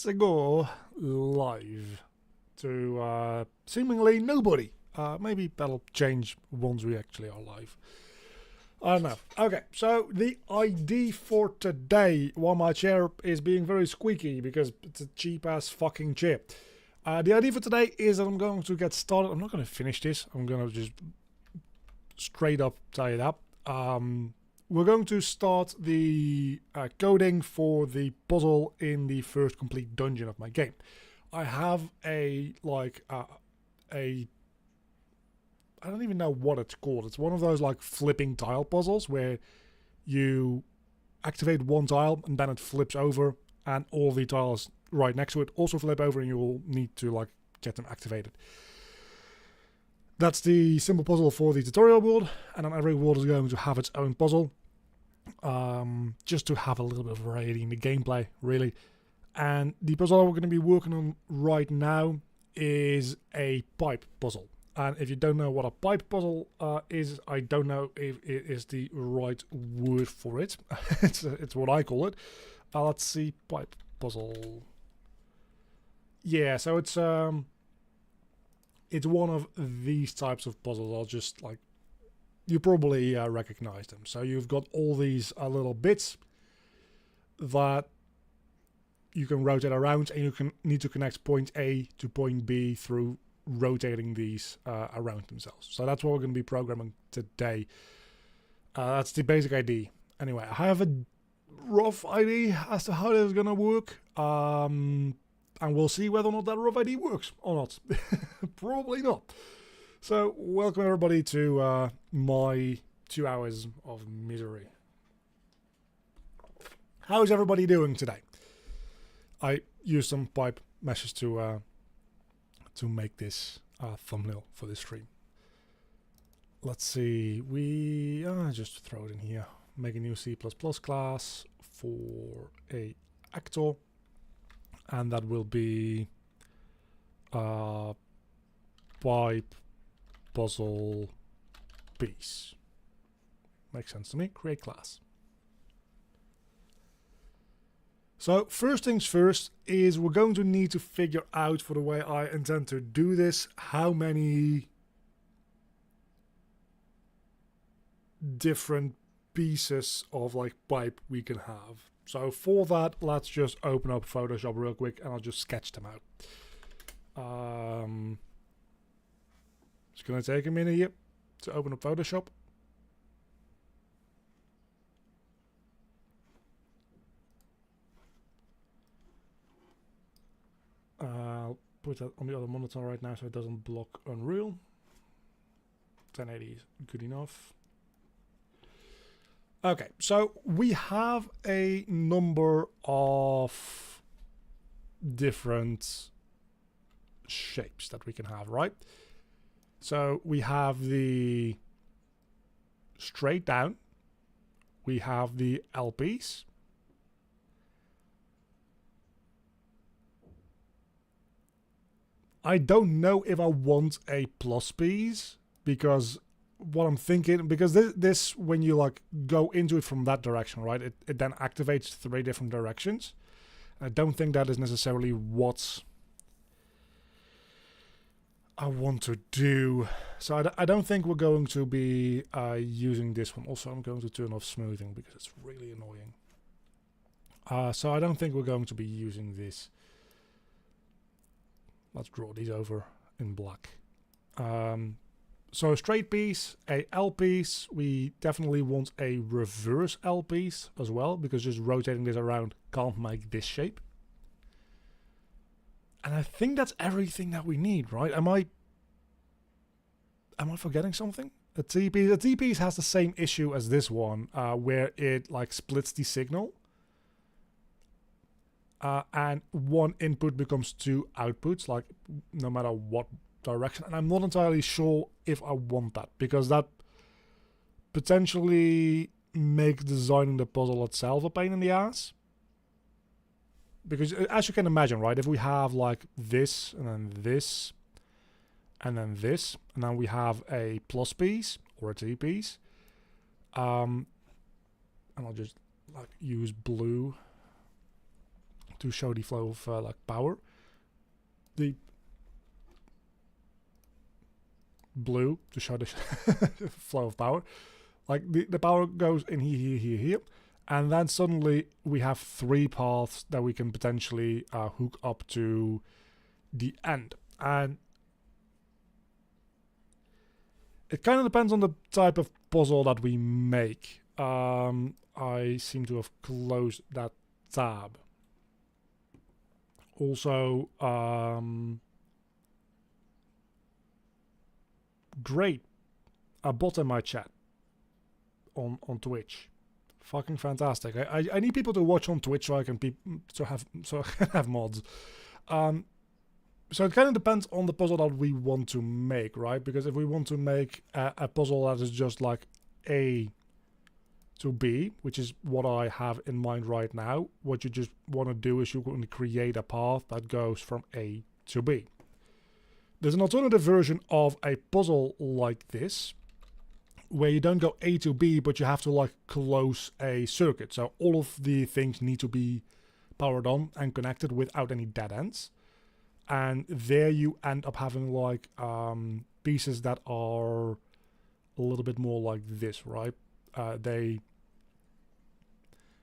let's go live to seemingly nobody. Maybe that'll change once we actually are live. I don't know. Okay, so the ID for today, while my chair is being very squeaky because it's a cheap ass fucking chair. The idea for today is that I'm going to get started. I'm not going to finish this. I'm going to just straight up tie it up. We're going to start the coding for the puzzle in the first complete dungeon of my game. I have I don't even know what it's called. It's one of those like flipping tile puzzles where you activate one tile and then it flips over and all the tiles right next to it also flip over and you will need to like get them activated. That's the simple puzzle for the tutorial world, and then every world is going to have its own puzzle. Just to have a little bit of variety in the gameplay, really. And the puzzle we're going to be working on right now is a pipe puzzle. And if you don't know what a pipe puzzle is, I don't know if it is the right word for it. It's what I call it. Let's see, pipe puzzle. Yeah, so it's one of these types of puzzles. I'll just like, you probably recognize them. So you've got all these little bits that you can rotate around, and you need to connect point A to point B through rotating these around themselves. So that's what we're going to be programming today. That's the basic idea. Anyway, I have a rough idea as to how this is going to work. And we'll see whether or not that rough idea works or not. Probably not. So, welcome everybody to my 2 hours of misery. How is everybody doing today? I used some pipe meshes to make this thumbnail for this stream. Let's see. We just throw it in here. Make a new C++ class for a actor. And that will be pipe puzzle piece. Makes sense to me. Create class. So first things first is we're going to need to figure out, for the way I intend to do this, how many different pieces of like pipe we can have. So for that, let's just open up Photoshop real quick and I'll just sketch them out. It's going to take a minute here to open up Photoshop. I'll put that on the other monitor right now so it doesn't block Unreal. 1080 is good enough. Okay, so we have a number of different shapes that we can have, right? So we have the straight down, we have the LPs, I don't know if I want a plus piece, because what I'm thinking, because this when you like go into it from that direction, right, it then activates 3 different directions. I don't think that is necessarily what I want to do. So I don't think we're going to be using this one. Also, I'm going to turn off smoothing because it's really annoying. So I don't think we're going to be using this. Let's draw these over in black. So a straight piece, a L piece, we definitely want a reverse L piece as well, because just rotating this around can't make this shape. And I think that's everything that we need, right? Am I forgetting something? A T piece has the same issue as this one, where it like splits the signal. And one input becomes 2 outputs, like no matter what direction, and I'm not entirely sure if I want that, because that potentially makes designing the puzzle itself a pain in the ass. Because as you can imagine, right, if we have like this and then this and then this, and then we have a plus piece or a T piece, and I'll just like use blue to show the flow of like power. The blue to show the flow of power. Like the power goes in here, and then suddenly we have 3 paths that we can potentially hook up to the end. And it kind of depends on the type of puzzle that we make. I seem to have closed that tab. Also, great, a bot in my chat on Twitch. Fucking fantastic. I need people to watch on Twitch so I can have mods. So it kind of depends on the puzzle that we want to make, right? Because if we want to make a puzzle that is just like A to B, which is what I have in mind right now, what you just want to do is you're going to create a path that goes from A to B. There's an alternative version of a puzzle like this, where you don't go A to B, but you have to like close a circuit. So all of the things need to be powered on and connected without any dead ends. And there you end up having like pieces that are a little bit more like this, right? They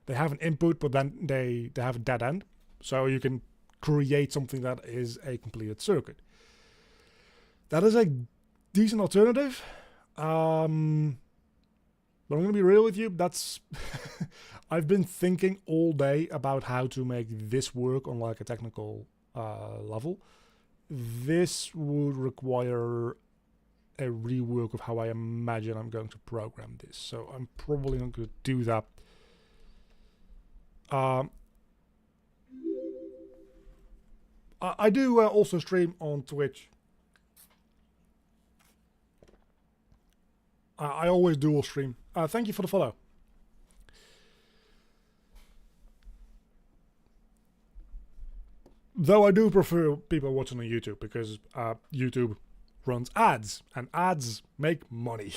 have an input, but then they have a dead end. So you can create something that is a completed circuit. That is a decent alternative. But I'm going to be real with you. That's I've been thinking all day about how to make this work on like a technical level. This would require a rework of how I imagine I'm going to program this. So I'm probably not going to do that. I do also stream on Twitch. I always dual stream. Thank you for the follow. Though I do prefer people watching on YouTube because YouTube runs ads and ads make money.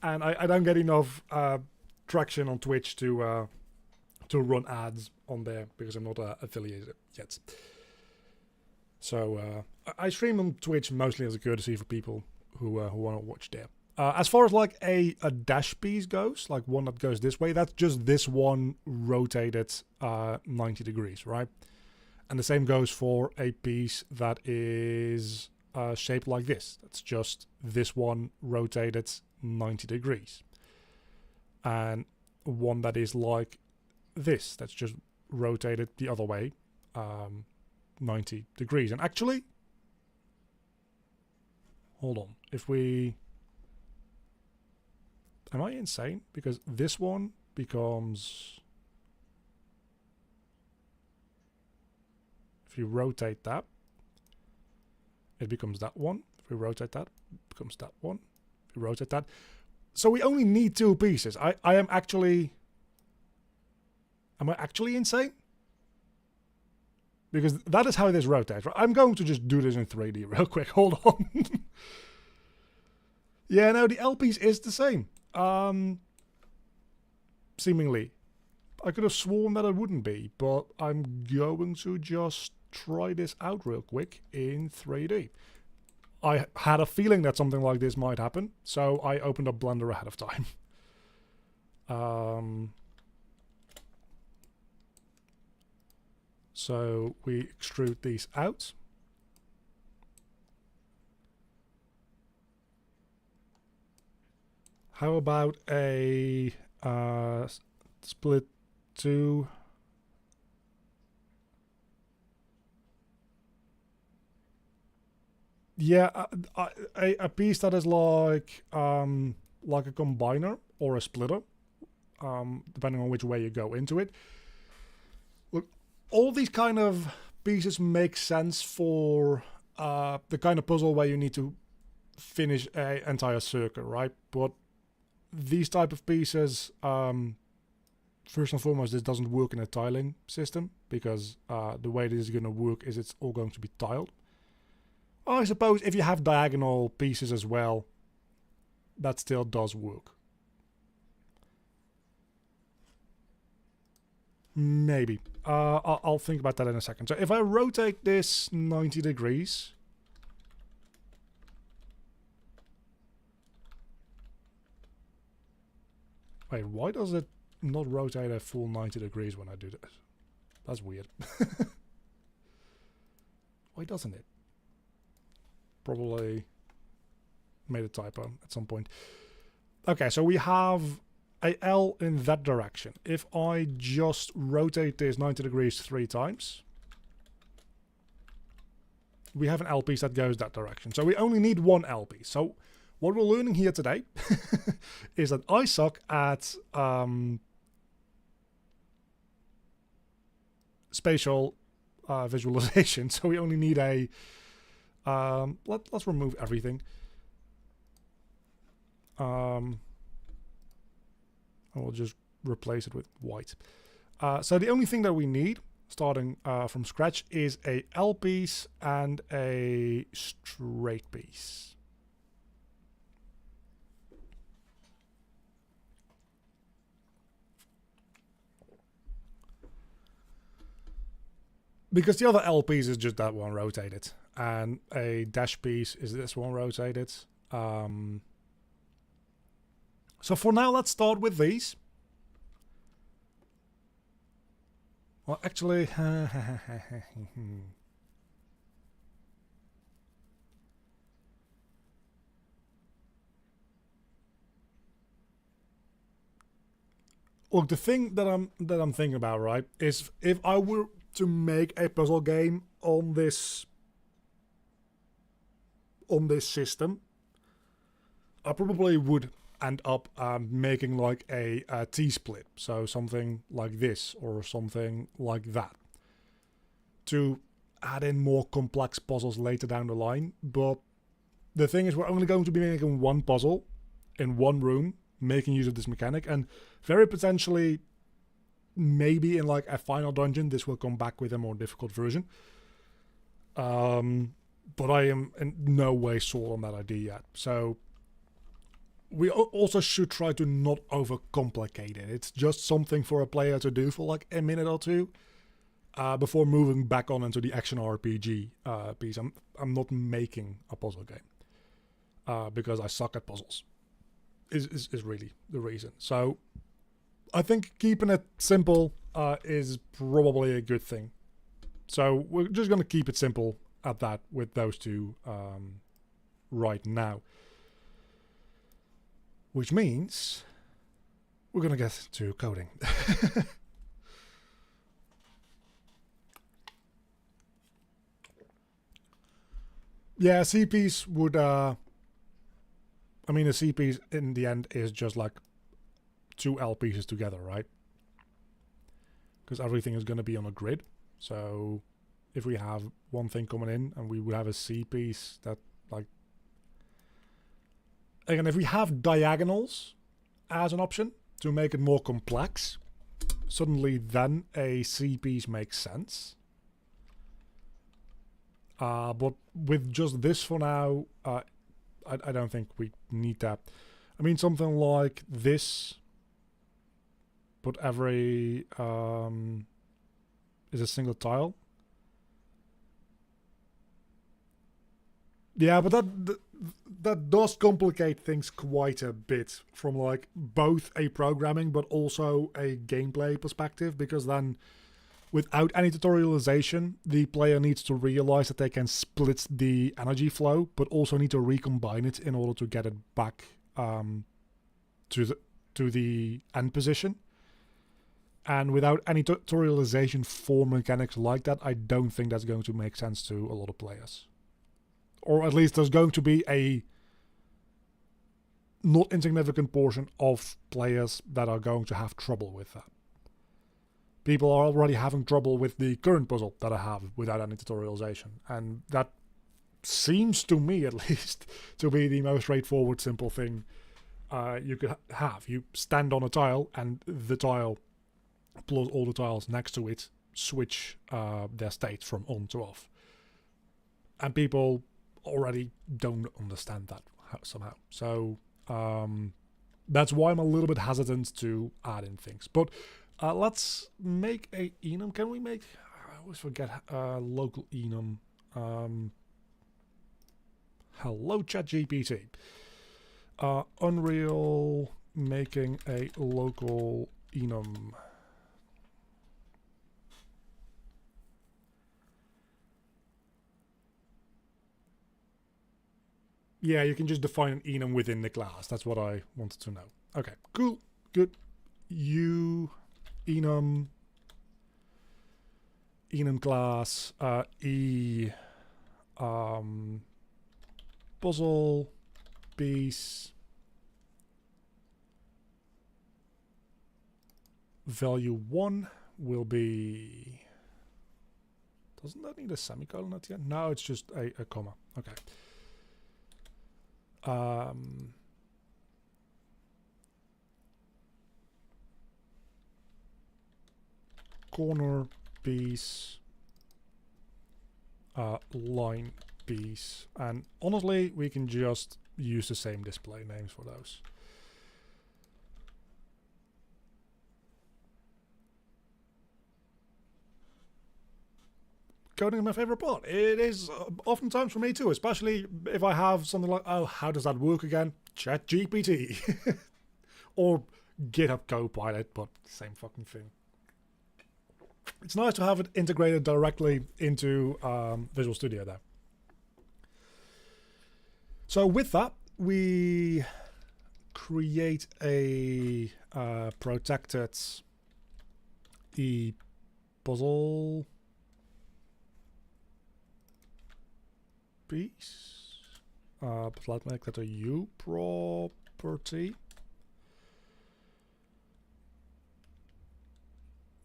And I don't get enough traction on Twitch to run ads on there because I'm not affiliated yet. So I stream on Twitch mostly as a courtesy for people who want to watch there. As far as like a dash piece goes, like one that goes this way, that's just this one rotated 90 degrees, right? And the same goes for a piece that is shaped like this. That's just this one rotated 90 degrees. And one that is like this, that's just rotated the other way 90 degrees. And actually, hold on, if we... Am I insane? Because this one becomes... If you rotate that, it becomes that one. If we rotate that, it becomes that one. If we rotate that. So we only need 2 pieces. Am I actually insane? Because that is how this rotates. Right? I'm going to just do this in 3D real quick. Hold on. Yeah, no, the L piece is the same. Seemingly. I could have sworn that it wouldn't be, but I'm going to just try this out real quick in 3D. I had a feeling that something like this might happen, so I opened up Blender ahead of time. So we extrude these out. How about a split 2? Yeah, a piece that is like a combiner or a splitter, depending on which way you go into it. Look, all these kind of pieces make sense for the kind of puzzle where you need to finish an entire circuit, right? But these type of pieces, first and foremost, this doesn't work in a tiling system because the way this is going to work is it's all going to be tiled. I suppose if you have diagonal pieces as well, that still does work. Maybe. I'll think about that in a second. So if I rotate this 90 degrees, wait, why does it not rotate a full 90 degrees when I do this? That's weird. Why doesn't it? Probably made a typo at some point. Okay, so we have a L in that direction. If I just rotate this 90 degrees 3 times, we have an L piece that goes that direction. So we only need one L piece. So what we're learning here today is that I suck at spatial visualization. So we only need a let's remove everything. I will just replace it with white. So the only thing that we need, starting from scratch, is a L piece and a straight piece. Because the other L piece is just that one rotated, and a dash piece is this one rotated. So for now, let's start with these. Well, actually, look, the thing that I'm thinking about, right, is if I were to make a puzzle game on this system, I probably would end up making like a T-split, so something like this or something like that, to add in more complex puzzles later down the line. But the thing is, we're only going to be making one puzzle in one room, making use of this mechanic, and very potentially maybe in like a final dungeon this will come back with a more difficult version. But I am in no way sold on that idea yet. So we also should try to not overcomplicate it. It's just something for a player to do for like a minute or two before moving back on into the action RPG piece. I'm not making a puzzle game because I suck at puzzles. Is really the reason. So I think keeping it simple is probably a good thing. So we're just going to keep it simple at that with those two right now. Which means we're going to get to coding. Yeah, C-piece would... I mean, a C-piece in the end is just like two L pieces together, right? Because everything is going to be on a grid. So if we have one thing coming in and we would have a C piece that like... Again, if we have diagonals as an option to make it more complex, suddenly then a C piece makes sense. But with just this for now, I don't think we need that. I mean, something like this, but every is a single tile. Yeah, but that does complicate things quite a bit from like both a programming but also a gameplay perspective, because then without any tutorialization, the player needs to realize that they can split the energy flow, but also need to recombine it in order to get it back to the end position. And without any tutorialization for mechanics like that, I don't think that's going to make sense to a lot of players. Or at least there's going to be a not insignificant portion of players that are going to have trouble with that. People are already having trouble with the current puzzle that I have without any tutorialization. And that seems to me, at least, to be the most straightforward, simple thing you could have. You stand on a tile, and the tile plus all the tiles next to it switch their states from on to off. And people already don't understand that somehow. So that's why I'm a little bit hesitant to add in things. But Let's make a enum. Can we make? I always forget local enum. Hello, ChatGPT. Unreal making a local enum. Yeah, you can just define an enum within the class. That's what I wanted to know. Okay, cool, good. Enum class puzzle piece value 1 will be. Doesn't that need a semicolon at the end? No, it's just a comma. Okay. Corner piece, line piece, and honestly, we can just use the same display names for those. Coding is my favorite part. It is oftentimes for me too, especially if I have something like, oh, how does that work again? ChatGPT. Or GitHub Copilot, but same fucking thing. It's nice to have it integrated directly into Visual Studio there. So with that, we create a protected puzzle piece. Let's make that a U property,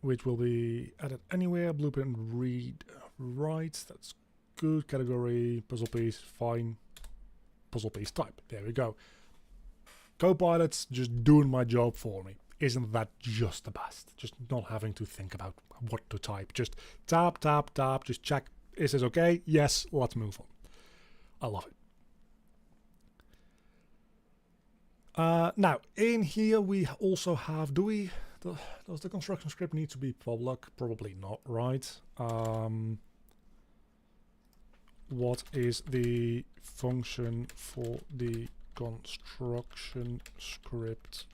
which will be added anywhere. Blueprint read write. That's good. Category puzzle piece. Fine. Puzzle piece type. There we go. Copilot's just doing my job for me. Isn't that just the best? Just not having to think about what to type. Just tap, tap, tap. Just check. Is this okay? Yes. Let's move on. I love it. Now, in here we also have, does the construction script need to be public? Probably not, right? What is the function for the construction script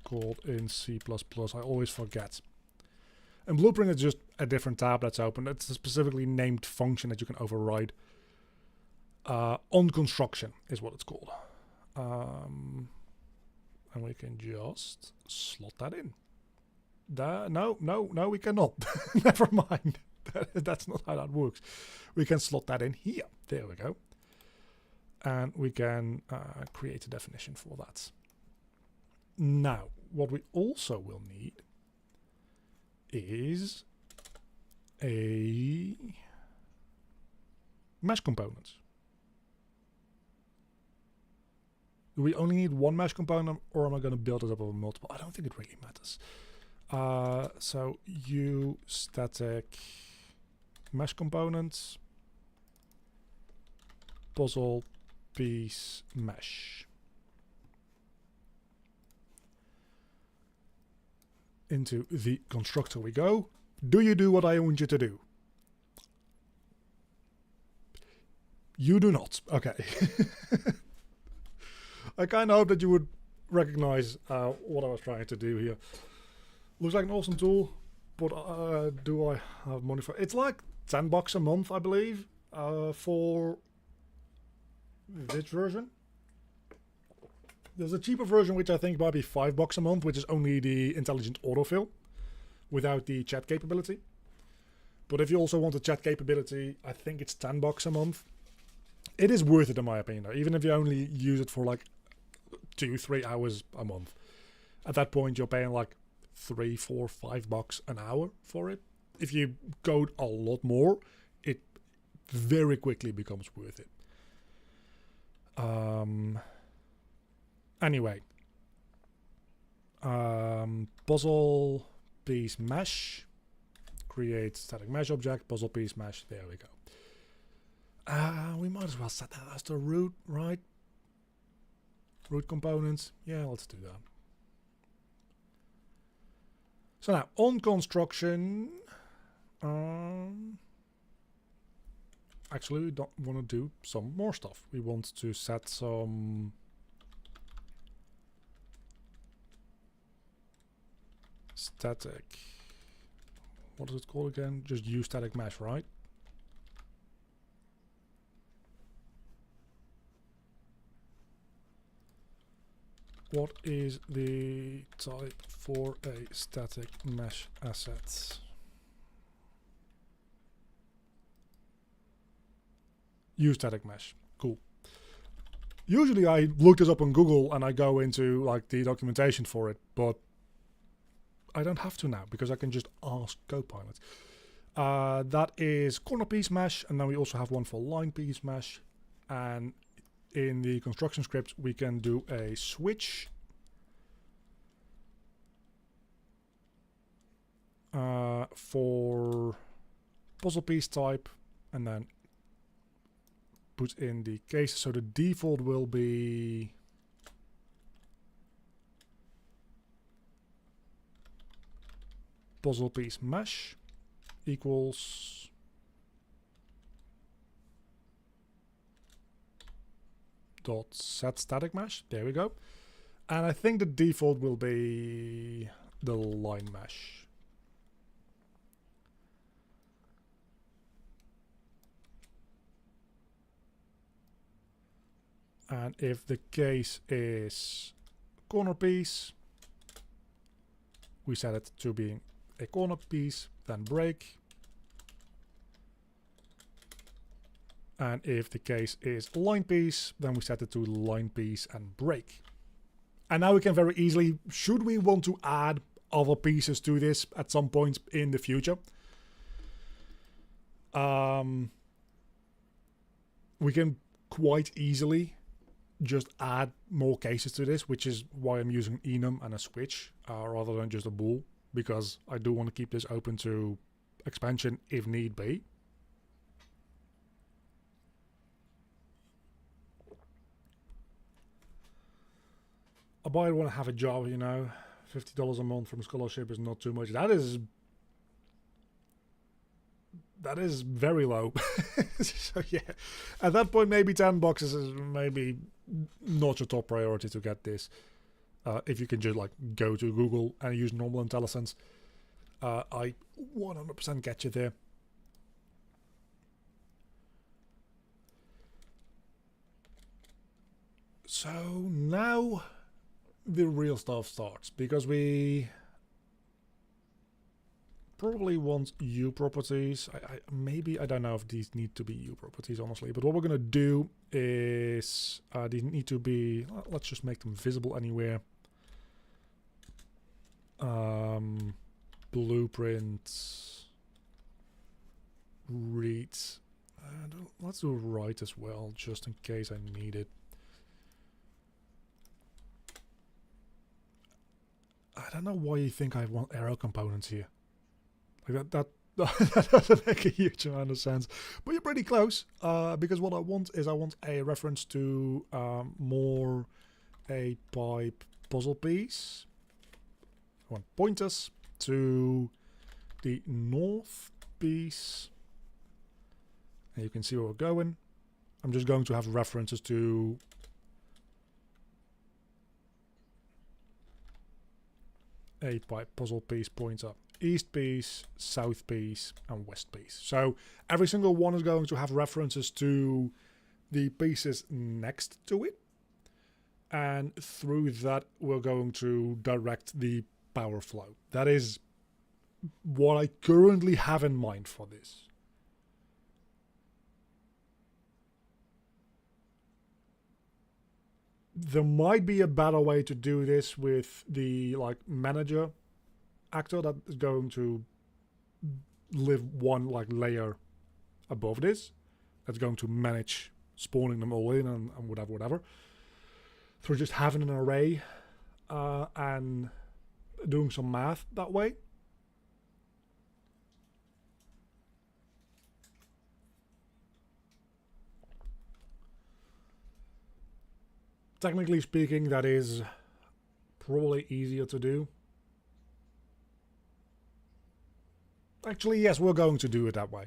called in C++? I always forget. And Blueprint is just a different tab that's open. It's a specifically named function that you can override. On construction is what it's called. And we can just slot that in. No, we cannot. Never mind. That's not how that works. We can slot that in here. There we go. And we can create a definition for that. Now, what we also will need is a mesh component. Do we only need one mesh component, or am I going to build it up over multiple? I don't think it really matters. So U static mesh components, puzzle piece mesh. Into the constructor we go. Do you do what I want you to do? You do not. Okay. I kind of hope that you would recognize what I was trying to do here. Looks like an awesome tool, but do I have money for it? It's like $10 a month, I believe, for this version. There's a cheaper version, which I think might be $5 a month, which is only the intelligent autofill without the chat capability. But if you also want the chat capability, I think it's $10 a month. It is worth it in my opinion, though, even if you only use it for like 2-3 hours a month. At that point, you're paying like $3, $4, $5 an hour for it. If you code a lot more, it very quickly becomes worth it. Anyway, puzzle piece mesh, create static mesh object, puzzle piece mesh. There we go. We might as well set that as the root, right? Root components. Yeah, let's do that. So now on construction, actually we don't want to do some more stuff. We want to set some static, what is it called again? Just use static mesh, right? What is the type for a static mesh asset? Use static mesh. Cool. Usually I look this up on Google and I go into like the documentation for it, but I don't have to now because I can just ask Copilot. That is corner piece mesh, and then we also have one for line piece mesh. And in the construction script, we can do a switch for puzzle piece type, and then put in the case. So the default will be puzzle piece mesh equals dot set static mesh. There we go. And I think the default will be the line mesh. And if the case is corner piece, we set it to being a corner piece, then break. And if the case is line piece, then we set it to line piece and break. And now we can very easily, should we want to add other pieces to this at some point in the future, we can quite easily just add more cases to this, which is why I'm using enum and a switch rather than just a bool, because I do want to keep this open to expansion if need be. I might want to have a job, you know. $50 a month from a scholarship is not too much. That is very low. So yeah, at that point maybe $10 is maybe not your top priority to get this. If you can just like go to Google and use normal IntelliSense, I 100% get you there. So now the real stuff starts, because we probably want U properties. Maybe, I don't know if these need to be U properties, honestly, but what we're going to do is these need to be, let's just make them visible anywhere. Blueprint, read, let's do write as well, just in case I need it. I don't know why you think I want arrow components here. Like that doesn't make a huge amount of sense. But you're pretty close, because what I want is I want a reference to more a pipe puzzle piece. I want pointers to the north piece. And you can see where we're going. I'm just going to have references to a pipe puzzle piece pointer. East piece, south piece, and west piece. So every single one is going to have references to the pieces next to it. And through that, we're going to direct the power flow. That is what I currently have in mind for this. There might be a better way to do this with the like manager actor that is going to live one like layer above this. That's going to manage spawning them all in and whatever. Through just having an array and doing some math that way. Technically speaking, that is probably easier to do. Actually, yes, we're going to do it that way.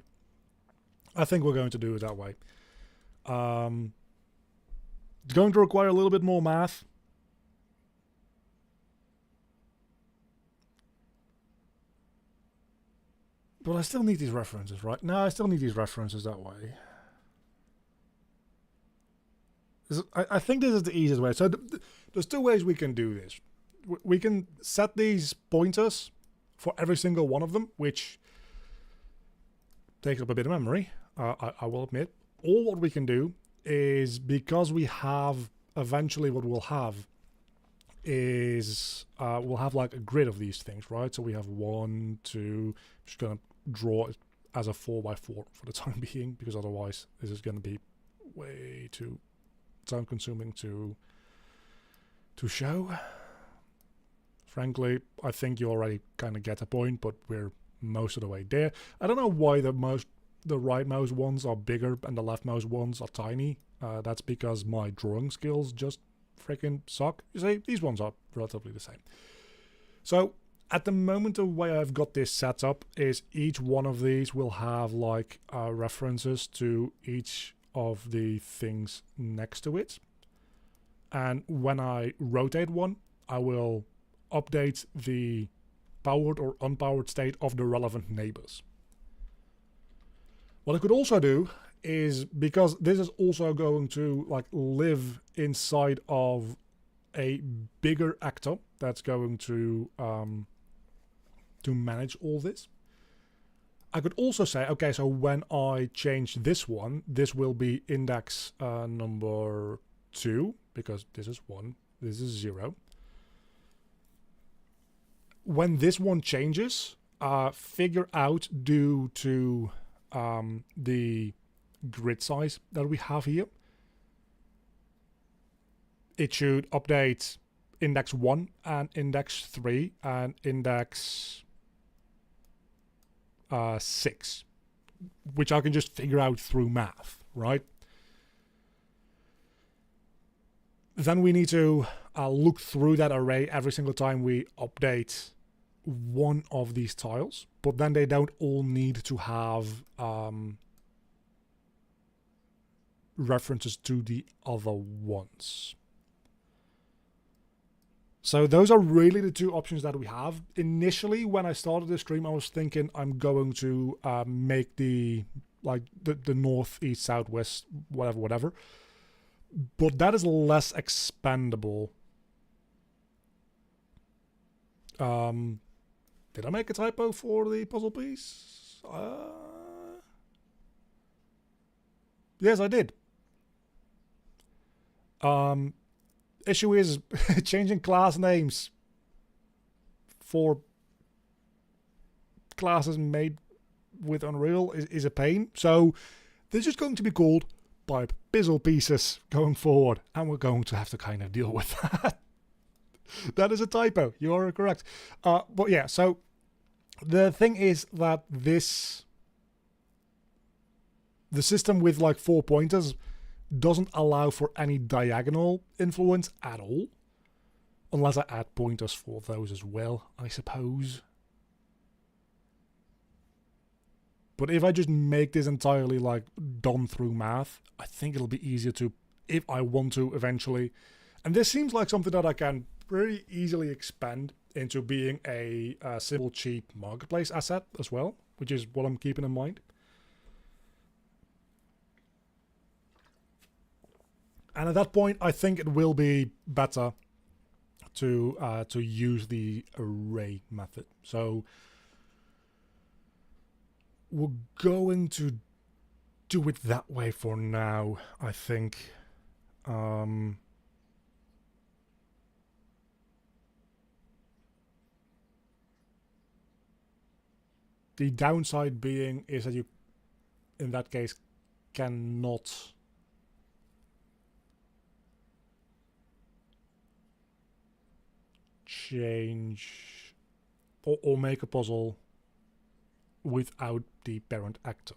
I think we're going to do it that way. It's going to require a little bit more math. But I still need these references, right? No, I still need these references that way. I think this is the easiest way. So there's two ways we can do this. We can set these pointers for every single one of them, which takes up a bit of memory, I will admit. Or what we can do is, because we have eventually what we'll have is we'll have like a grid of these things, right? So we have 1, 2. I'm just gonna draw it as a 4x4 for the time being, because otherwise this is gonna be way too time consuming to show. Frankly, I think you already kind of get the point, but we're most of the way there. I don't know why the rightmost ones are bigger and the leftmost ones are tiny. That's because my drawing skills just freaking suck. You see, these ones are relatively the same. So at the moment, the way I've got this set up is each one of these will have like references to each of the things next to it. And when I rotate one, I will update the powered or unpowered state of the relevant neighbors. What I could also do is, because this is also going to like live inside of a bigger actor that's going to manage all this, I could also say, okay, so when I change this one, this will be index number 2, because this is 1, this is 0. When this one changes, figure out, due to the grid size that we have here, it should update index 1 and index 3 and index 6, which I can just figure out through math, right? Then we need to look through that array every single time we update one of these tiles, but then they don't all need to have references to the other ones. So those are really the two options that we have. Initially, when I started this stream, I was thinking I'm going to make the north, east, south, west, whatever. But that is less expandable. Did I make a typo for the puzzle piece? Yes, I did. Issue is changing class names for classes made with Unreal is a pain. So this is going to be called pipe puzzle pieces going forward, and we're going to have to kind of deal with that. That is a typo. You are correct. But yeah, so the thing is that the system with like 4 pointers doesn't allow for any diagonal influence at all, unless I add pointers for those as well, I suppose. But if I just make this entirely like done through math, I think it'll be easier to, if I want to eventually. And this seems like something that I can pretty easily expand into being a simple, cheap marketplace asset as well, which is what I'm keeping in mind. And at that point, I think it will be better to use the array method. So we're going to do it that way for now, I think. The downside being is that you, in that case, cannot change or make a puzzle without the parent actor.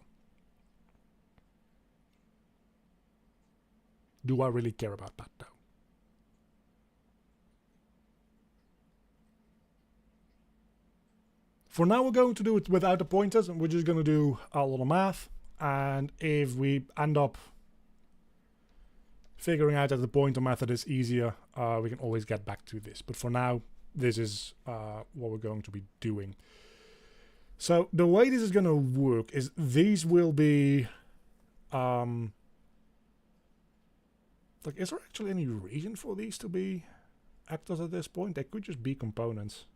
Do I really care about that though? For now, we're going to do it without the pointers, and we're just going to do a lot of math. And if we end up figuring out that the pointer method is easier, we can always get back to this. But for now, this is what we're going to be doing. So the way this is going to work is these will be... like, is there actually any reason for these to be actors at this point? They could just be components.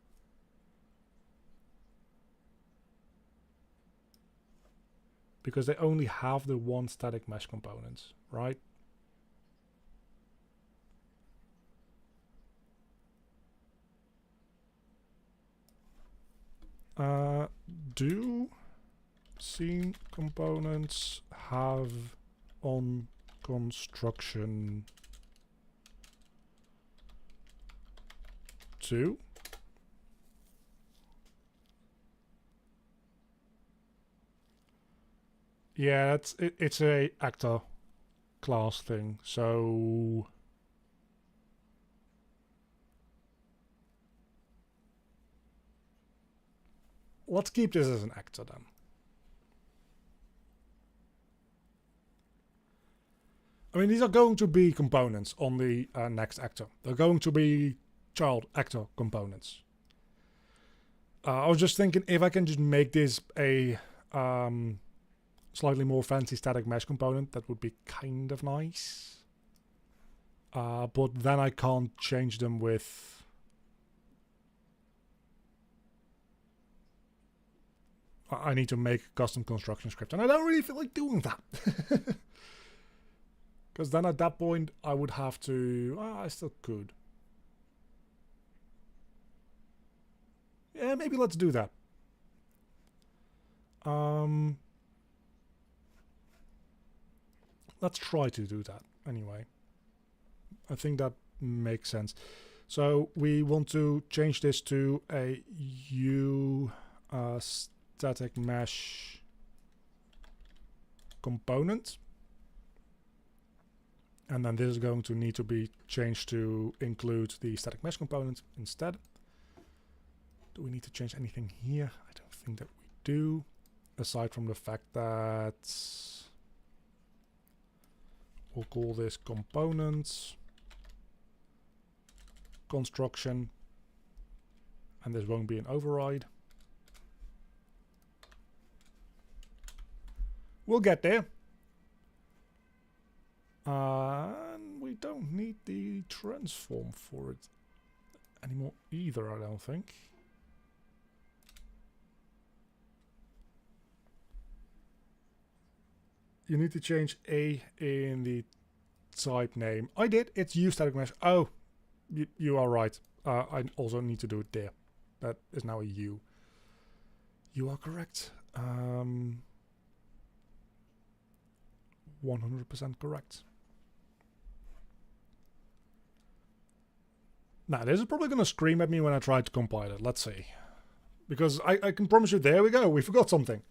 Because they only have the one static mesh component, right? Do scene components have on construction 2? Yeah, it's a actor class thing, so let's keep this as an actor then. I mean, these are going to be components on the next actor. They're going to be child actor components. I was just thinking if I can just make this a slightly more fancy static mesh component, that would be kind of nice. But then I can't change them with... I need to make a custom construction script, and I don't really feel like doing that. Because then at that point, I would have to... I still could. Yeah, maybe let's do that. Let's try to do that anyway. I think that makes sense. So we want to change this to a static mesh component. And then this is going to need to be changed to include the static mesh component instead. Do we need to change anything here? I don't think that we do. Aside from the fact that we'll call this components construction, and this won't be an override. We'll get there. And we don't need the transform for it anymore either, I don't think. You need to change A in the type name. I did. It's U static mesh. Oh, you are right. I also need to do it there. That is now a U. You are correct. 100% correct. Now, this is probably going to scream at me when I try to compile it. Let's see. Because I can promise you, there we go. We forgot something.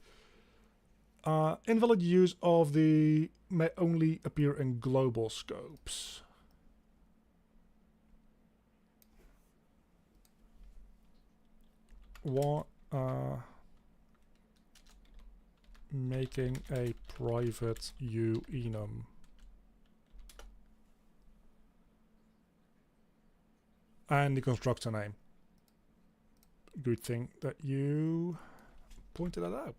Invalid use of the may only appear in global scopes. What? Making a private enum. And the constructor name. Good thing that you pointed that out.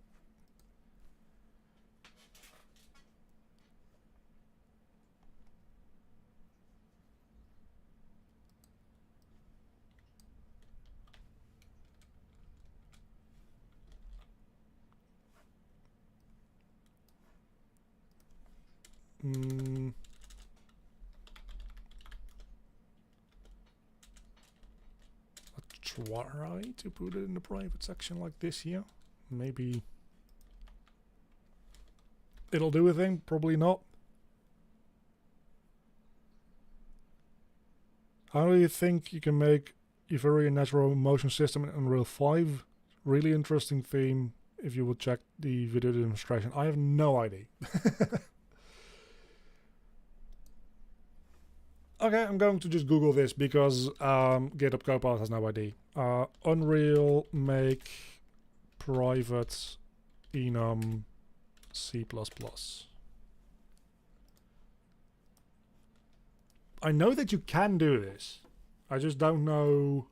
Let's try to put it in the private section like this here. Maybe it'll do a thing, probably not. How do you think you can make a very natural motion system in Unreal 5? Really interesting theme if you would check the video demonstration. I have no idea. Okay, I'm going to just Google this because GitHub Copilot has no ID. Unreal make private enum C++. I know that you can do this. I just don't know.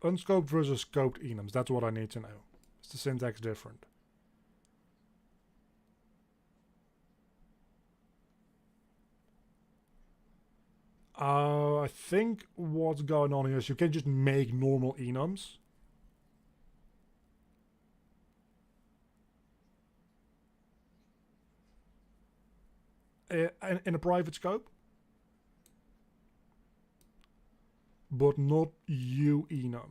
Unscoped versus scoped enums. That's what I need to know. Is the syntax different? I think what's going on here is you can just make normal enums. In a private scope. But not uenums.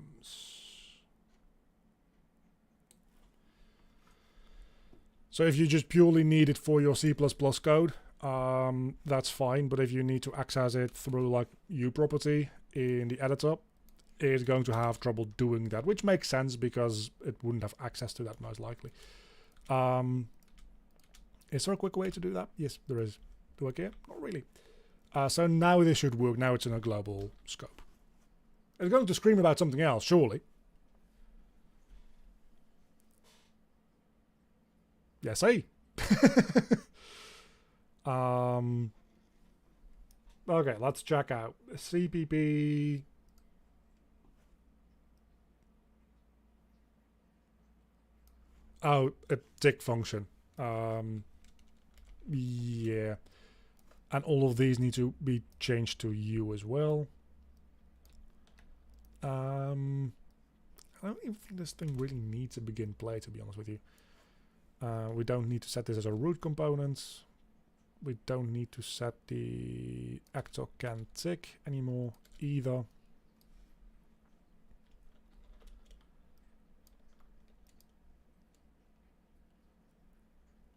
So if you just purely need it for your C++ code, that's fine. But if you need to access it through like uProperty in the editor, it's going to have trouble doing that, which makes sense because it wouldn't have access to that most likely. Is there a quick way to do that? Yes, there is. Do I care? Not really. So now this should work. Now it's in a global scope. It's going to scream about something else, surely. Yes, hey. Okay, let's check out CPP. Oh, a tick function. Yeah. And all of these need to be changed to U as well. I don't even think this thing really needs a begin play, to be honest with you. We don't need to set this as a root component. We don't need to set the actor can tick anymore either.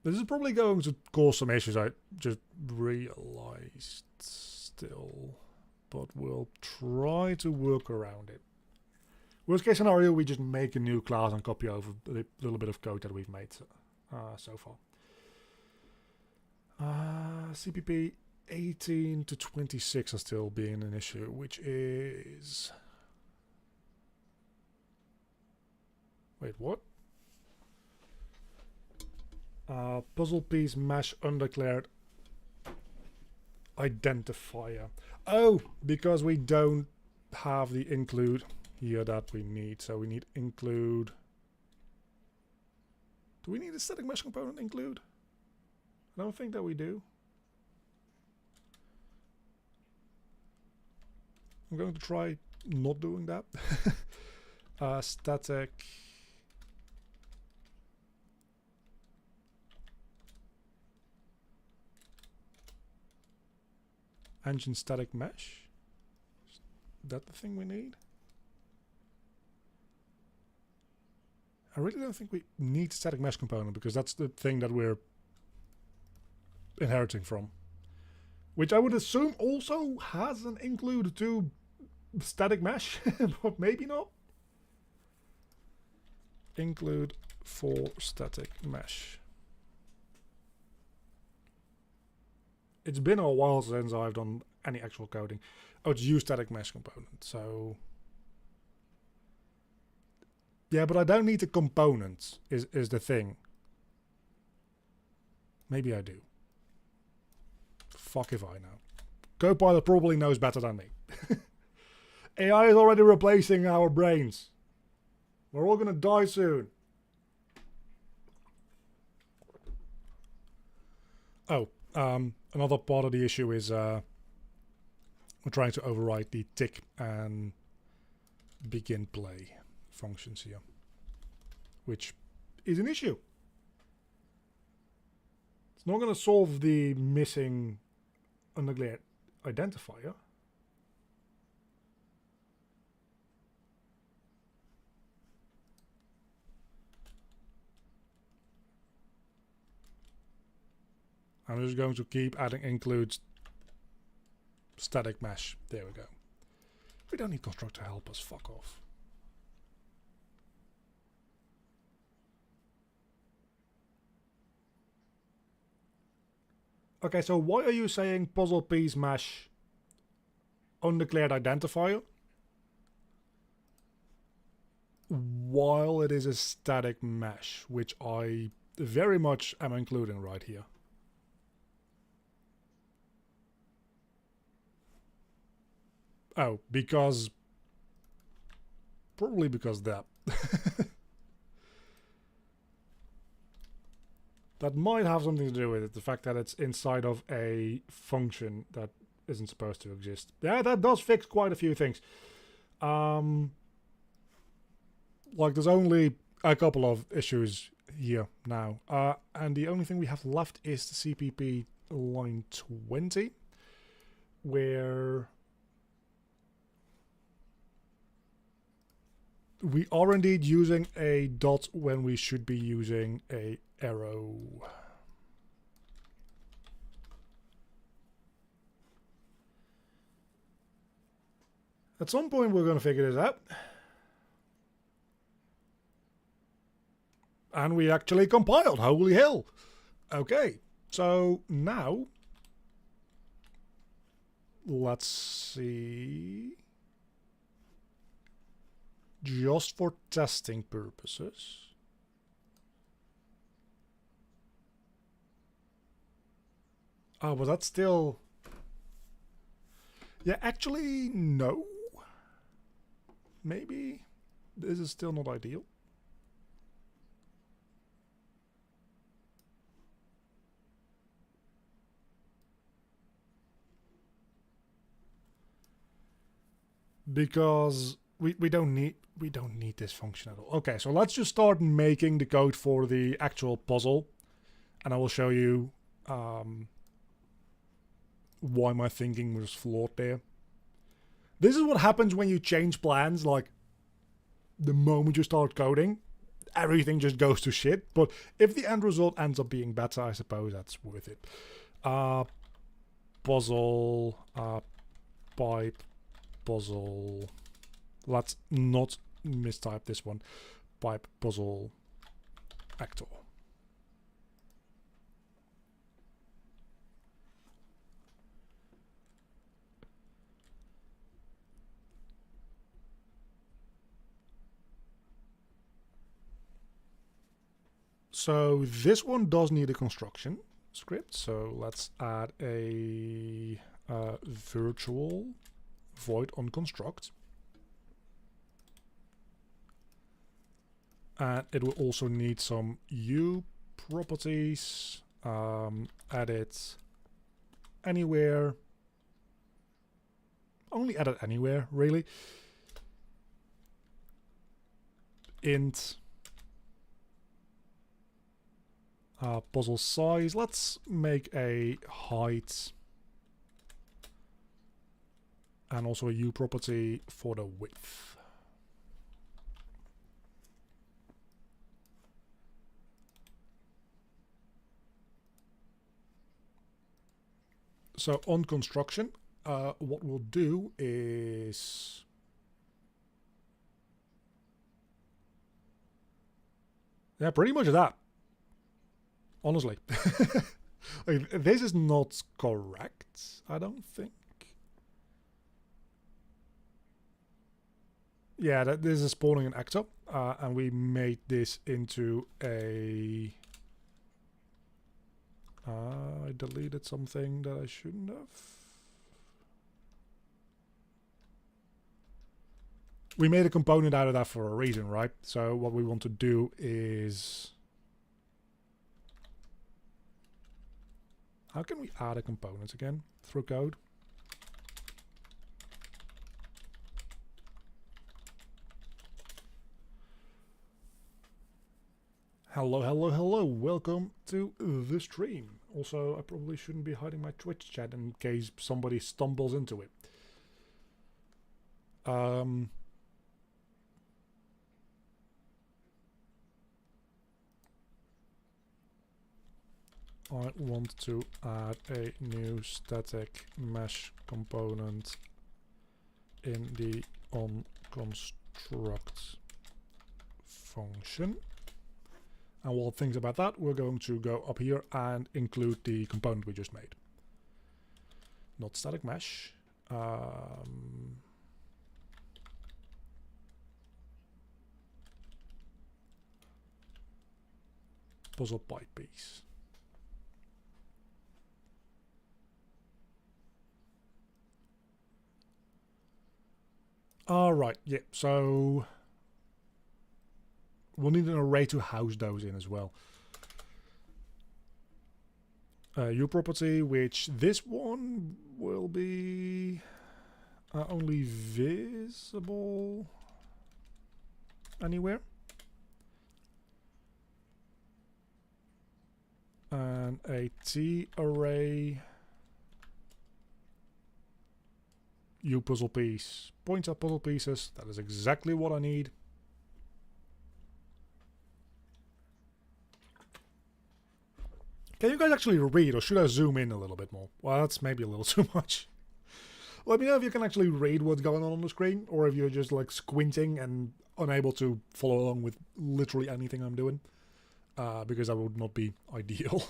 This is probably going to cause some issues, I just realized still. But we'll try to work around it. Worst case scenario, we just make a new class and copy over the little bit of code that we've made so far. CPP 18 to 26 are still being an issue, which is... Wait, what? Puzzle piece mesh undeclared identifier. Oh, because we don't have the include here that we need. So we need include. Do we need a static mesh component include? I don't think that we do. I'm going to try not doing that. Static. Engine static mesh. Is that the thing we need? I really don't think we need static mesh component because that's the thing that we're inheriting from. Which I would assume also has an include to static mesh, but maybe not. Include for static mesh. It's been a while since I've done any actual coding. Oh, it's use static mesh component, so... Yeah, but I don't need the components, is the thing. Maybe I do. Fuck if I know. Copilot probably knows better than me. AI is already replacing our brains. We're all gonna die soon. Oh, another part of the issue is we're trying to override the tick and begin play functions here, which is an issue. It's not going to solve the missing undeclared identifier. I'm just going to keep adding includes static mesh. There we go. We don't need constructor to help us. Fuck off. Okay, so why are you saying puzzle piece mesh undeclared identifier while it is a static mesh, which I very much am including right here? Oh, because... probably because that. That might have something to do with it, the fact that it's inside of a function that isn't supposed to exist. Yeah, that does fix quite a few things. Like, there's only a couple of issues here now. And the only thing we have left is the CPP line 20, where we are indeed using a dot when we should be using a arrow. At some point we're going to figure this out. And we actually compiled, holy hell. Okay, so now let's see. Just for testing purposes. Oh, but that's still... yeah, actually, no. Maybe this is still not ideal. Because we don't need this function at all. Okay, so let's just start making the code for the actual puzzle, and I will show you why my thinking was flawed there. This is what happens when you change plans. Like, the moment you start coding, everything just goes to shit. But if the end result ends up being better, I suppose that's worth it. Puzzle, pipe, puzzle. Let's not mistype this one. Pipe, puzzle, actor. So this one does need a construction script. So let's add a virtual void on construct. And it will also need some U properties. Edit anywhere. Only edit anywhere, really. Int puzzle size. Let's make a height. And also a U property for the width. So on construction, what we'll do is... yeah, pretty much that. Honestly. Like, this is not correct, I don't think. Yeah, this is spawning an actor, and we made this into a... I deleted something that I shouldn't have. We made a component out of that for a reason, right? So what we want to do is... how can we add a component again? Through code? Hello, hello, hello. Welcome to the stream. Also, I probably shouldn't be hiding my Twitch chat in case somebody stumbles into it. I want to add a new static mesh component in the onConstruct function. And while it thinks about that, we're going to go up here and include the component we just made. Not static mesh. Puzzle pipe piece. Alright, yeah, so we'll need an array to house those in as well. U property, which this one will be only visible anywhere. And a T array U puzzle piece points at puzzle pieces. That is exactly what I need. Can you guys actually read, or should I zoom in a little bit more? Well, that's maybe a little too much. Let me know if you can actually read what's going on the screen, or if you're just like squinting and unable to follow along with literally anything I'm doing, because that would not be ideal.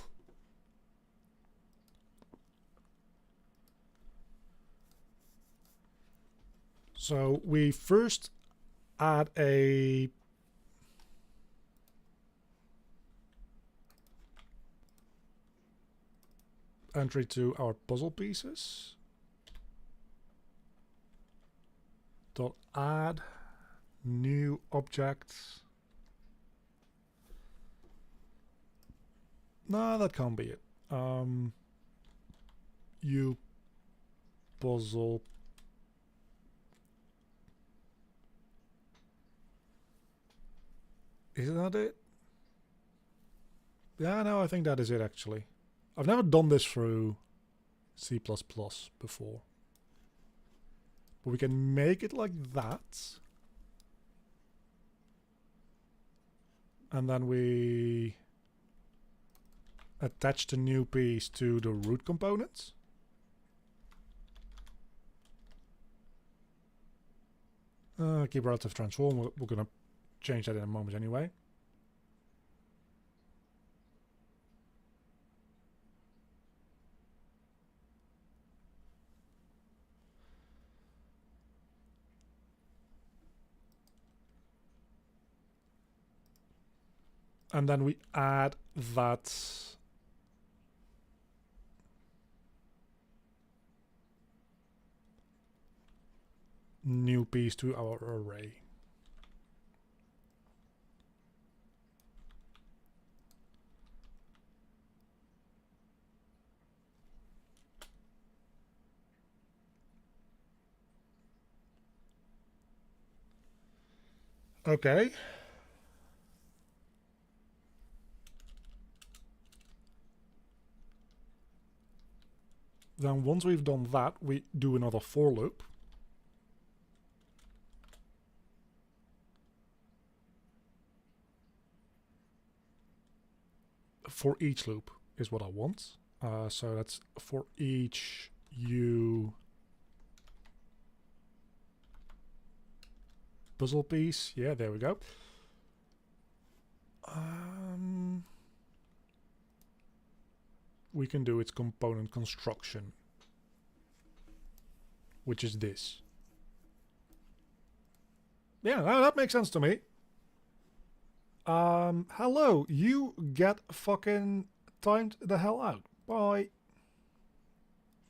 So we first add a entry to our puzzle pieces. Dot add new objects. No, that can't be it. U puzzle. Is that it? Yeah, no, I think that is it actually. I've never done this through C++ before. But we can make it like that. And then we attach the new piece to the root components. Keep relative transform. We're going to change that in a moment anyway. And then we add that new piece to our array. Okay. Then once we've done that, we do another for loop. For each loop is what I want. So that's for each U puzzle piece. Yeah, there we go. We can do its component construction, which is this. Yeah, that makes sense to me. Hello, you get fucking timed the hell out. Bye.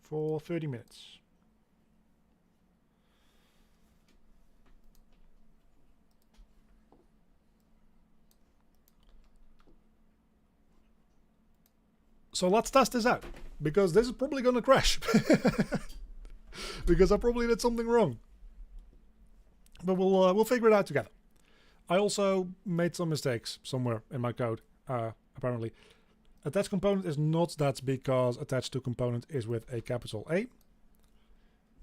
For 30 minutes. So let's test this out, because this is probably going to crash. Because I probably did something wrong. But we'll figure it out together. I also made some mistakes somewhere in my code, apparently. Attached component is not, that's because attached to component is with a capital A.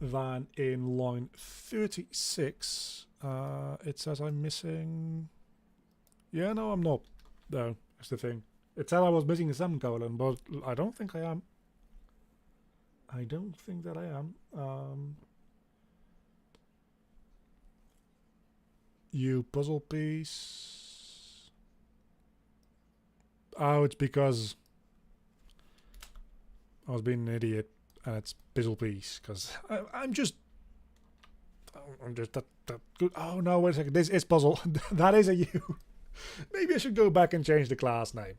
Then in line 36, it says I'm missing... Yeah, no, I'm not. No, that's the thing. It said I was missing a semicolon, but I don't think I am. I don't think that I am. U puzzle piece. Oh, it's because I was being an idiot, and it's Bizzle Piece, because I'm just that good. Oh no, wait a second. This is Puzzle. That is a U. Maybe I should go back and change the class name.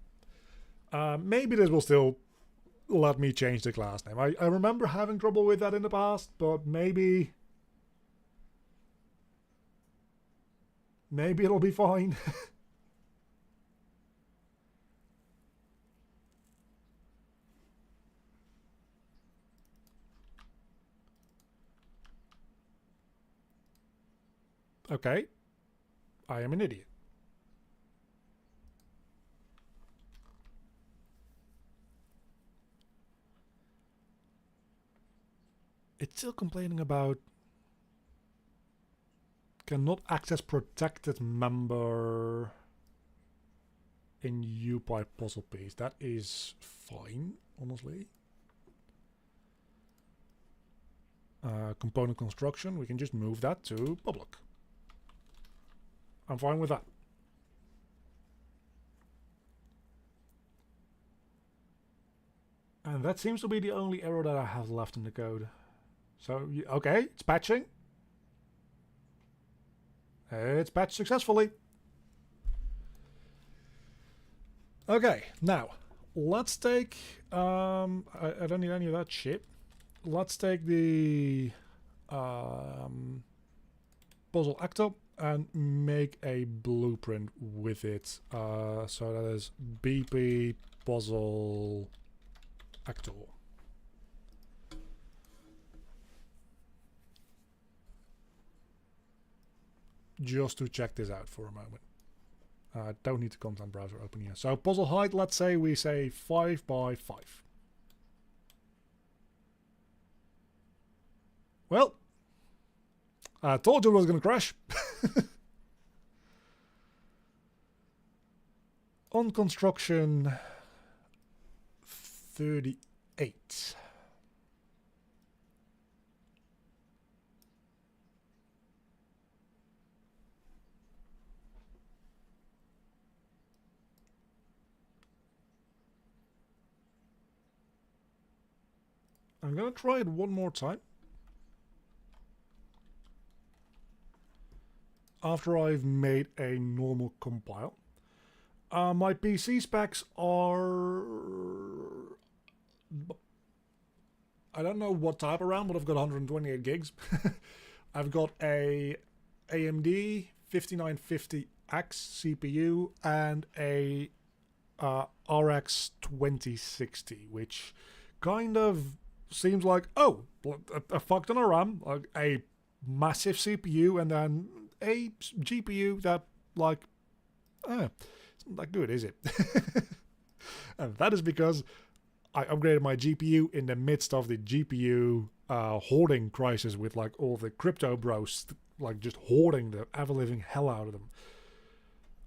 Maybe this will still let me change the class name. I remember having trouble with that in the past, but maybe it'll be fine. Okay. I am an idiot. It's still complaining about cannot access protected member in UPy puzzle piece. That is fine, honestly. Component construction, we can just move that to public. I'm fine with that. And that seems to be the only error that I have left in the code. So, okay, it's patching. It's patched successfully. Okay, now, let's take... I don't need any of that shit. Let's take the puzzle actor and make a blueprint with it. So that is BP puzzle actor. Just to check this out for a moment. I don't need the content browser open here. So puzzle height, let's say we say 5 by 5. Well, I told you it was going to crash. On construction 38. I'm going to try it one more time. After I've made a normal compile. My PC specs are... I don't know what type of RAM, but I've got 128 gigs. I've got a AMD 5950X CPU and a RX 2060, which kind of seems like, oh, a fuck ton of RAM, like a massive CPU, and then a GPU that, like, it's not that good, is it? And that is because I upgraded my GPU in the midst of the GPU hoarding crisis with, like, all the crypto bros, like, just hoarding the ever-living hell out of them.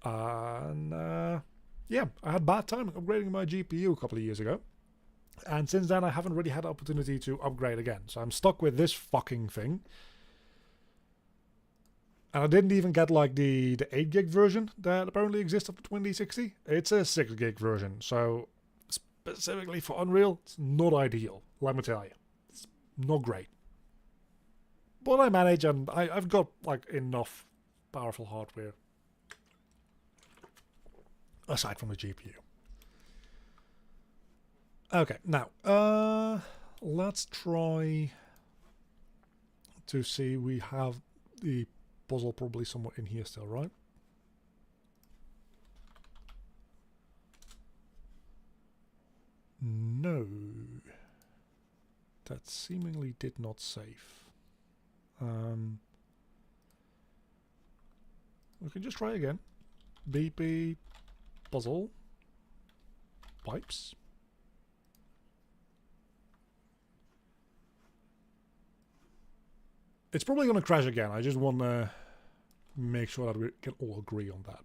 And yeah, I had bad time upgrading my GPU a couple of years ago. And since then, I haven't really had the opportunity to upgrade again. So I'm stuck with this fucking thing. And I didn't even get like the 8 gig version that apparently exists of the 2060. It's a 6 gig version. So specifically for Unreal, it's not ideal. Let me tell you. It's not great. But I manage, and I've got like enough powerful hardware. Aside from the GPU. Okay, now, let's try to see. We have the puzzle probably somewhere in here still, right? No. That seemingly did not save. We can just try again. BP puzzle pipes. It's probably going to crash again. I just want to make sure that we can all agree on that.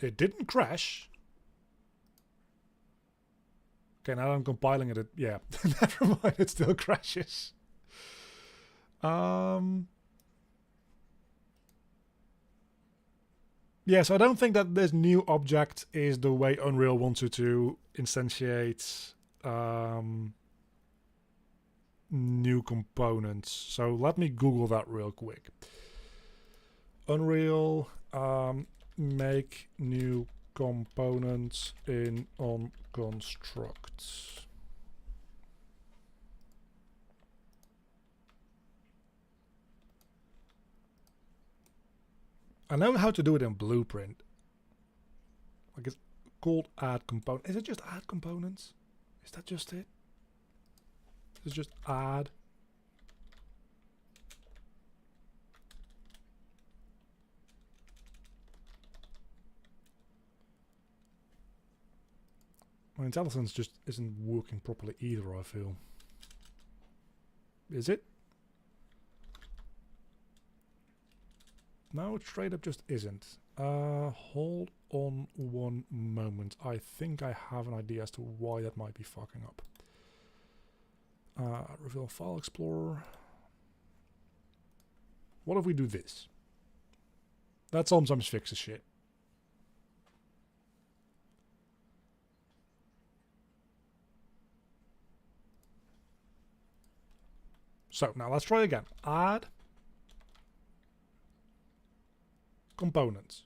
It didn't crash. Okay, now I'm compiling it. Yeah, never mind. It still crashes. Yes, I don't think that this new object is the way Unreal wants you to instantiate new components. So let me Google that real quick. Unreal, make new components in onConstruct. I know how to do it in Blueprint. Like it's called add component. Is it just add components? Is that just it? Is it just add? My intelligence just isn't working properly either, I feel. Is it? No, it straight up just isn't. Hold on one moment. I think I have an idea as to why that might be fucking up. Reveal File Explorer. What if we do this? That sometimes fixes shit. So now let's try again. Add components.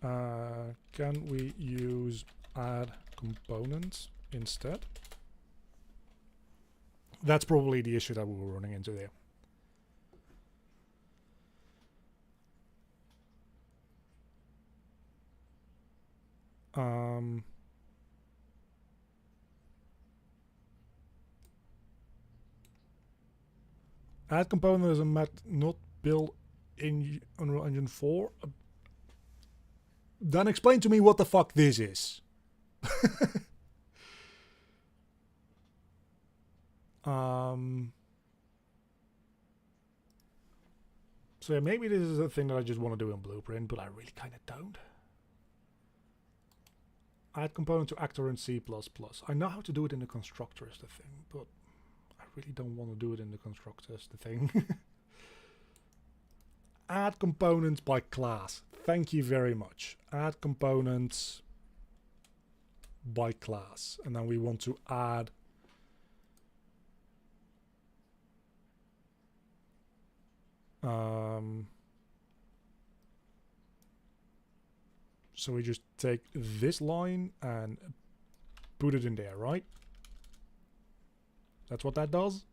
Can we use add components instead? That's probably the issue that we were running into there. Add component is a method not built in Unreal Engine 4. Then explain to me what the fuck this is. So yeah, maybe this is a thing that I just want to do in Blueprint, but I really kind of don't. Add component to actor in C++. I know how to do it in the constructor is the thing, but I really don't want to do it in the constructor is the thing. Add components by class. Thank you very much. Add components by class. And then we want to add so we just take this line and put it in there, right? That's what that does?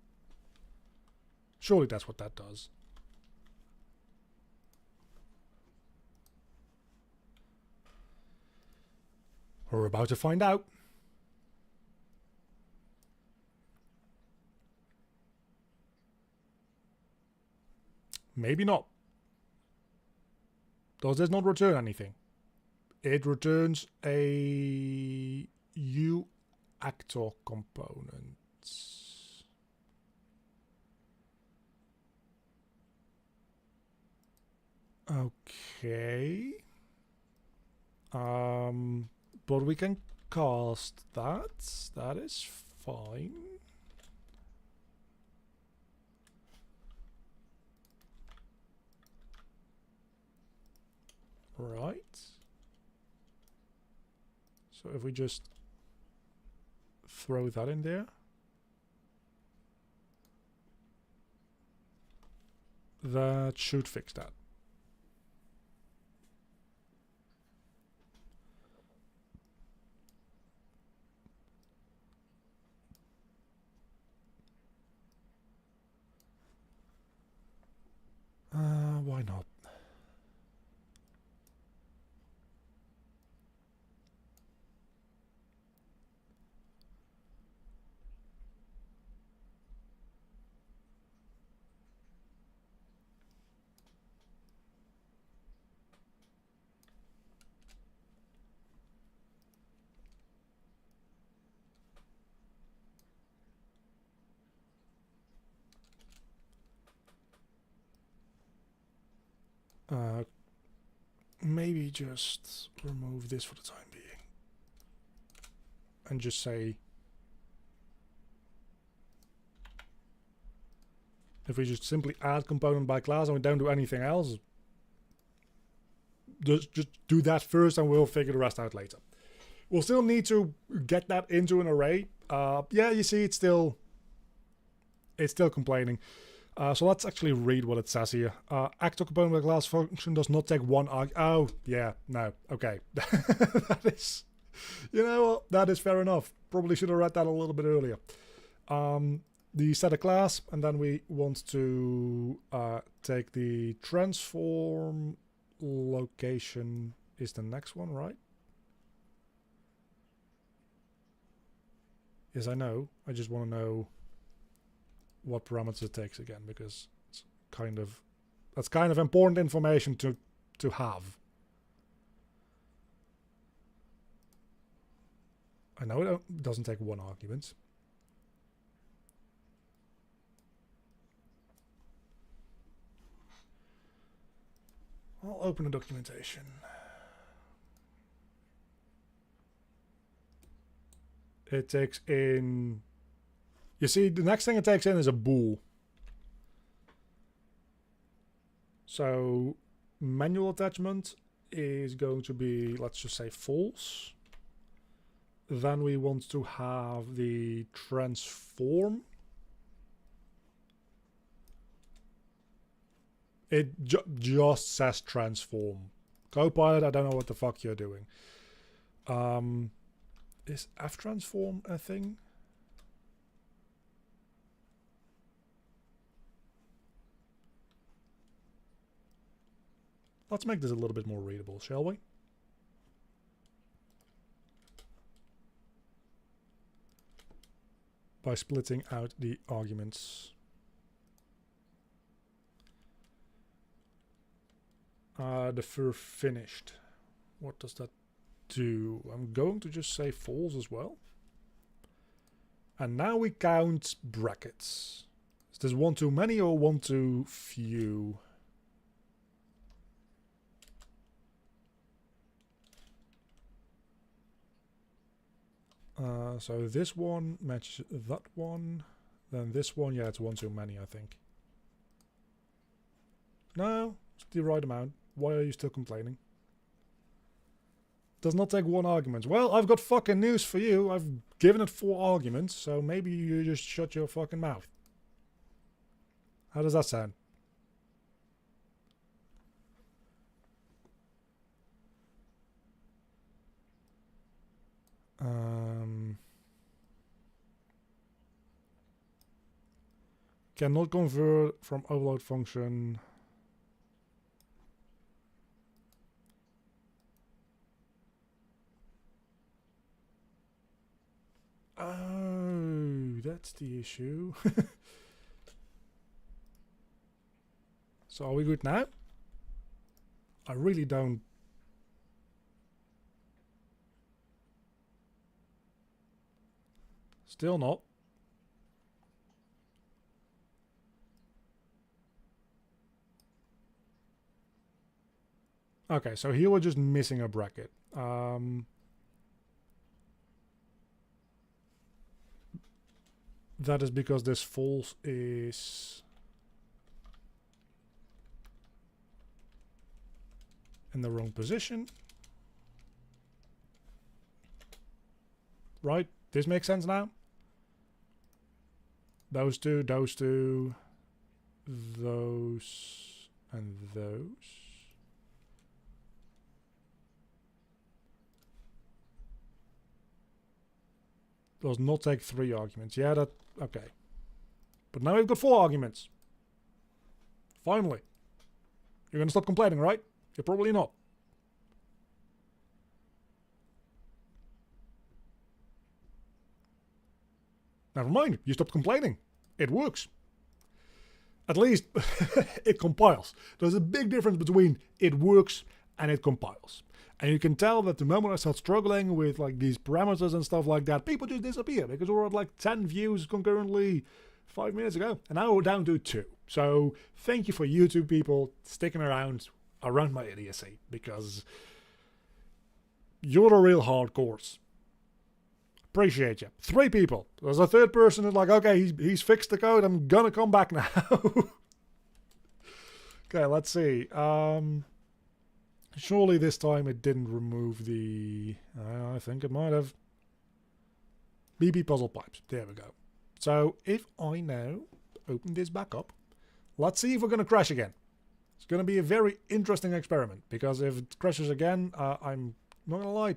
Surely that's what that does. We're about to find out. Maybe not. Does this not return anything? It returns a uActor component. Okay. But we can cast that. That is fine. Right. So if we just throw that in there. That should fix that. Why not? Maybe just remove this for the time being. And just say If we just simply add component by class and we don't do anything else, just do that first and we'll figure the rest out later. We'll still need to get that into an array. Yeah, you see it's still complaining. So let's actually read what it says here. Actor component by class function does not take one arg. Oh, yeah, no, okay. That is, you know what, that is fair enough. Probably should have read that a little bit earlier. The set a class, and then we want to take the transform location is the next one, right? Yes, I know. I just want to know what parameters it takes again, because it's that's kind of important information to have. I know it doesn't take one argument. I'll open the documentation. It takes in... You see, the next thing it takes in is a bool. So, manual attachment is going to be, let's just say, false. Then we want to have the transform. It just says transform. Copilot, I don't know what the fuck you're doing. Is ftransform a thing? Let's make this a little bit more readable, shall we? By splitting out the arguments. The fur finished. What does that do? I'm going to just say false as well. And now we count brackets. Is this one too many or one too few? So this one matches that one. Then this one, yeah, it's one too many, I think. No, it's the right amount. Why are you still complaining? Does not take one argument. Well, I've got fucking news for you. I've given it 4 arguments, so maybe you just shut your fucking mouth. How does that sound? Cannot convert from overload function. Oh, that's the issue. So are we good now? I really don't. Still not. Okay, so here we're just missing a bracket. That is because this false is in the wrong position. Right? This makes sense now? Those two, those, and those. Does not take 3 arguments. Yeah, that... Okay. But now we've got 4 arguments. Finally. You're going to stop complaining, right? You're probably not. Never mind. You stopped complaining. It works. At least it compiles. There's a big difference between it works and it compiles. And you can tell that the moment I start struggling with like these parameters and stuff like that, people just disappear because we're at like 10 views concurrently 5 minutes ago. And now we're down to 2. So thank you for YouTube people sticking around my idiocy, because you're the real hardcores. Appreciate you. 3 people. There's a third person who's like, okay, he's fixed the code. I'm gonna come back now. Okay, let's see. Surely this time it didn't remove the... I think it might have. BB puzzle pipes. There we go. So if I now open this back up, let's see if we're going to crash again. It's going to be a very interesting experiment, because if it crashes again, I'm not going to lie,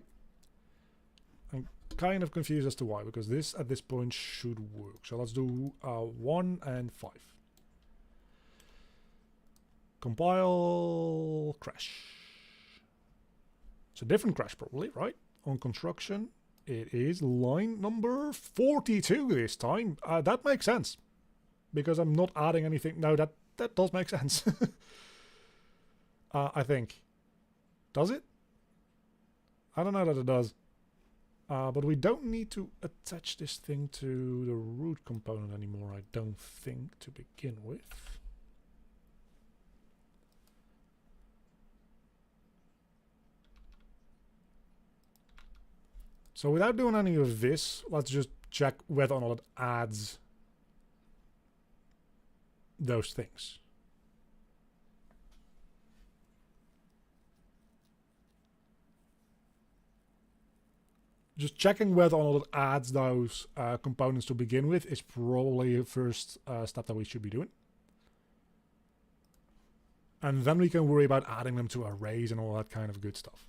I'm kind of confused as to why, because this at this point should work. So let's do 1 and 5. Compile, crash. It's a different crash probably, right? On construction, it is line number 42 this time. That makes sense, because I'm not adding anything. No, that does make sense. I think. Does it? I don't know that it does. But we don't need to attach this thing to the root component anymore, I don't think, to begin with. So without doing any of this, let's just check whether or not it adds those things. Just checking whether or not it adds those components to begin with is probably the first step that we should be doing. And then we can worry about adding them to arrays and all that kind of good stuff.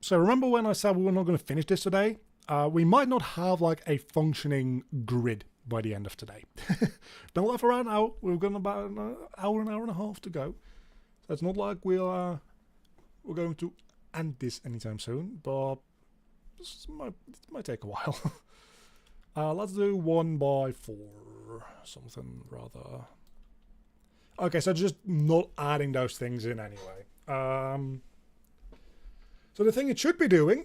So remember when I said we were not going to finish this today? We might not have like a functioning grid by the end of today. Don't laugh around now. We've got about an hour and a half to go. So it's not like we're going to end this anytime soon, but it might take a while. Let's do 1 by 4, something rather. Okay, so just not adding those things in anyway. So the thing it should be doing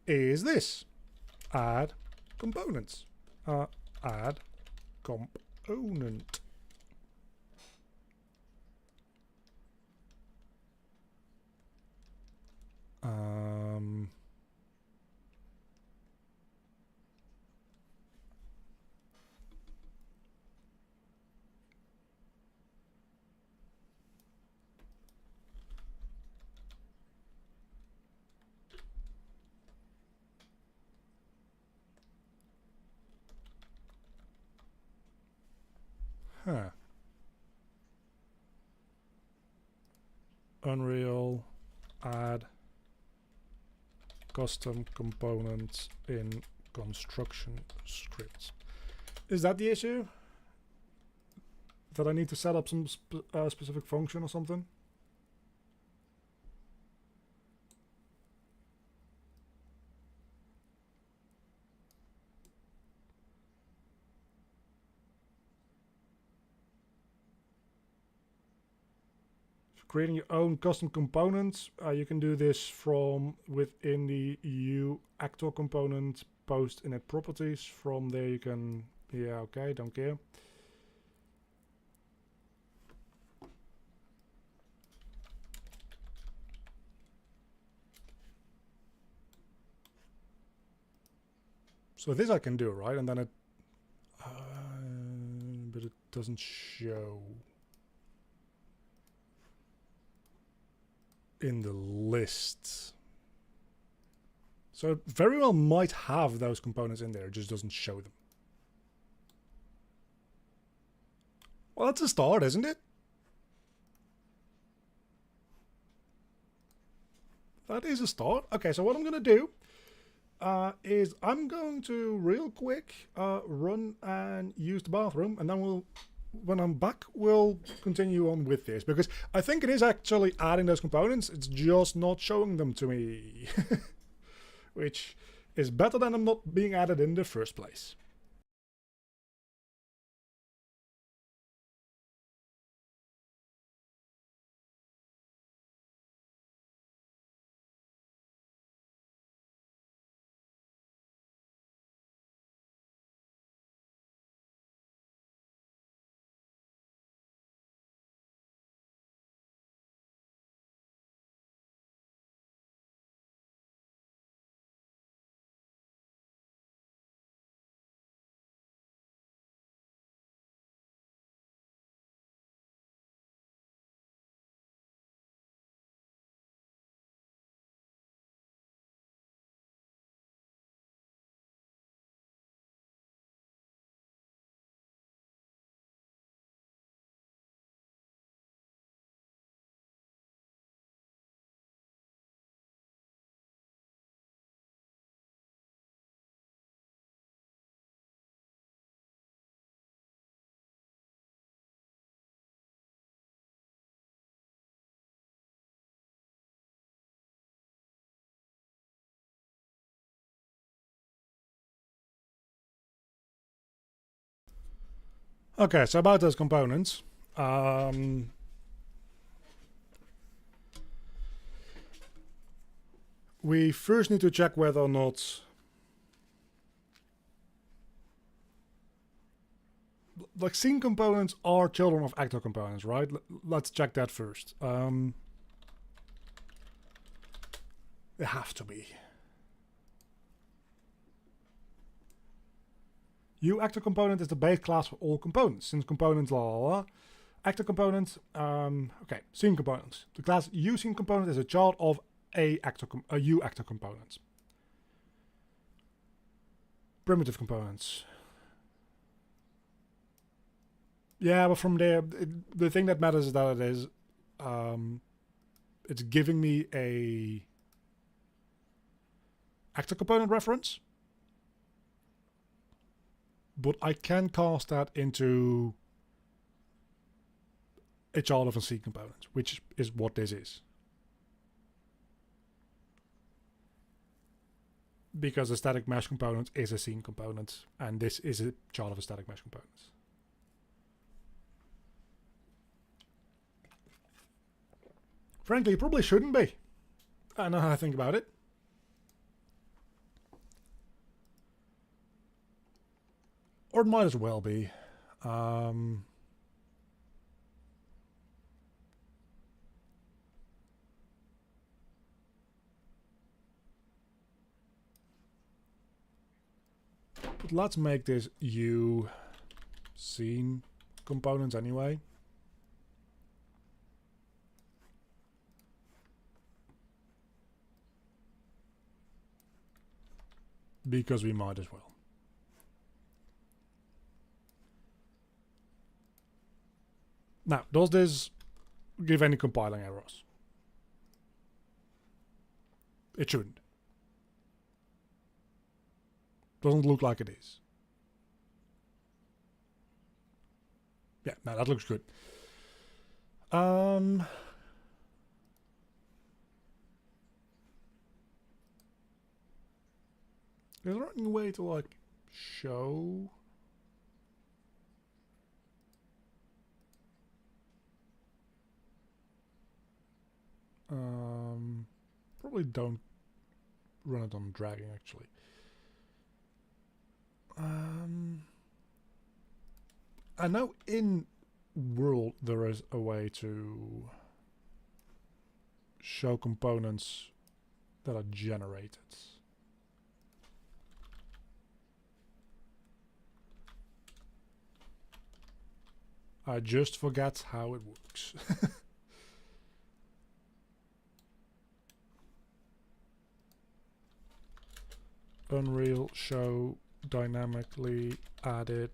is this. Add components. Add component. Huh. Unreal, add custom components in construction scripts. Is that the issue? That I need to set up some specific function or something? Creating your own custom components. You can do this from within the EU actor component post init properties. From there you can, yeah, okay, don't care. So this I can do, right? And then it, but it doesn't show in the list. So it very well might have those components in there, it just doesn't show them. Well, that's a start, isn't it? That is a start. Okay, so what I'm going to do is I'm going to real quick run and use the bathroom, and then we'll, when I'm back, we'll continue on with this, because I think it is actually adding those components, it's just not showing them to me. Which is better than them not being added in the first place. Okay, so about those components. We first need to check whether or not like scene components are children of actor components, right? Let's check that first. They have to be. Actor component is the base class for all components. Since components actor component, okay, scene components. The class scene component is a child of a actor component. Primitive components. Yeah, but from there, the thing that matters is that it is, it's giving me a actor component reference, but I can cast that into a child of a scene component, which is what this is. Because a static mesh component is a scene component, and this is a child of a static mesh component. Frankly, it probably shouldn't be. I know how I think about it. Or it might as well be. But let's make this scene components anyway. Because we might as well. Now, does this give any compiling errors? It shouldn't. Doesn't look like it is. Yeah, no, that looks good. Is there any way to like show? Probably don't run it on dragging actually. I know in world there is a way to show components that are generated. I just forget how it works. Unreal show dynamically added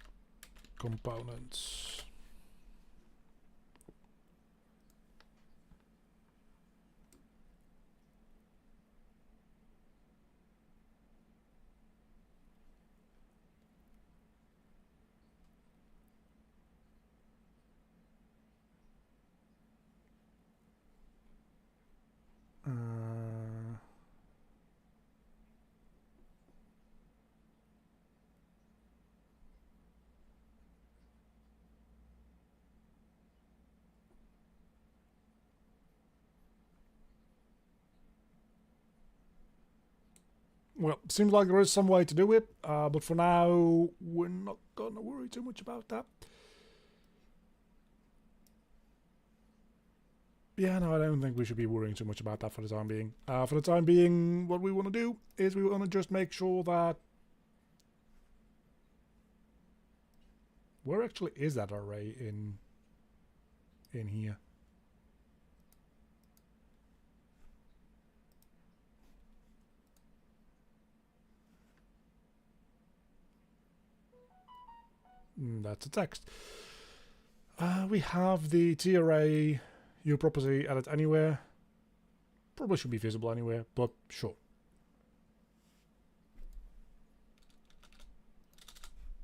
components. Well, seems like there is some way to do it, but for now, we're not gonna worry too much about that. Yeah, no, I don't think we should be worrying too much about that for the time being. For the time being, what we want to do is we want to just make sure that... Where actually is that array in here? That's a text. We have the T-array property added anywhere. Probably should be visible anywhere, but sure.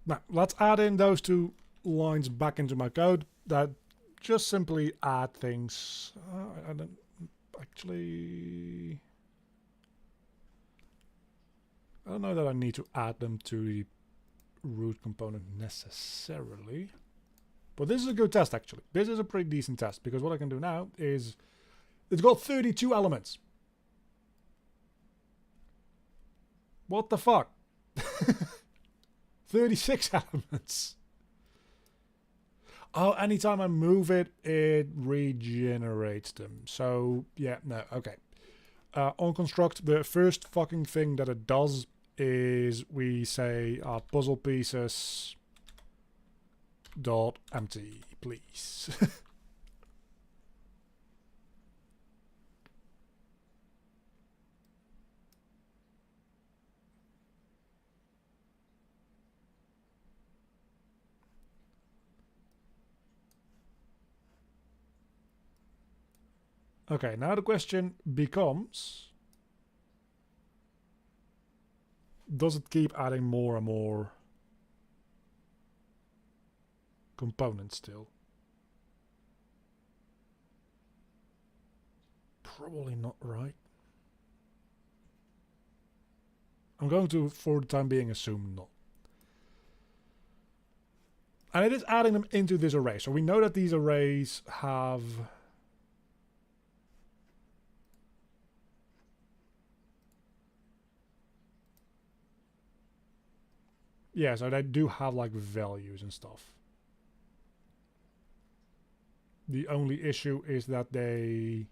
Now, let's add in those two lines back into my code that just simply add things. I don't actually... I don't know that I need to add them to the root component necessarily. But this is a good test, actually. This is a pretty decent test, because what I can do now is... It's got 32 elements. What the fuck? 36 elements. Oh, anytime I move it, it regenerates them. So, yeah, no, okay. On construct, the first fucking thing that it does is we say puzzle pieces dot empty, please. Okay, now the question becomes, does it keep adding more and more components still? Probably not, right? I'm going to, for the time being, assume not. And it is adding them into this array. So we know that these arrays have... Yeah, so they do have like values and stuff. The only issue is that they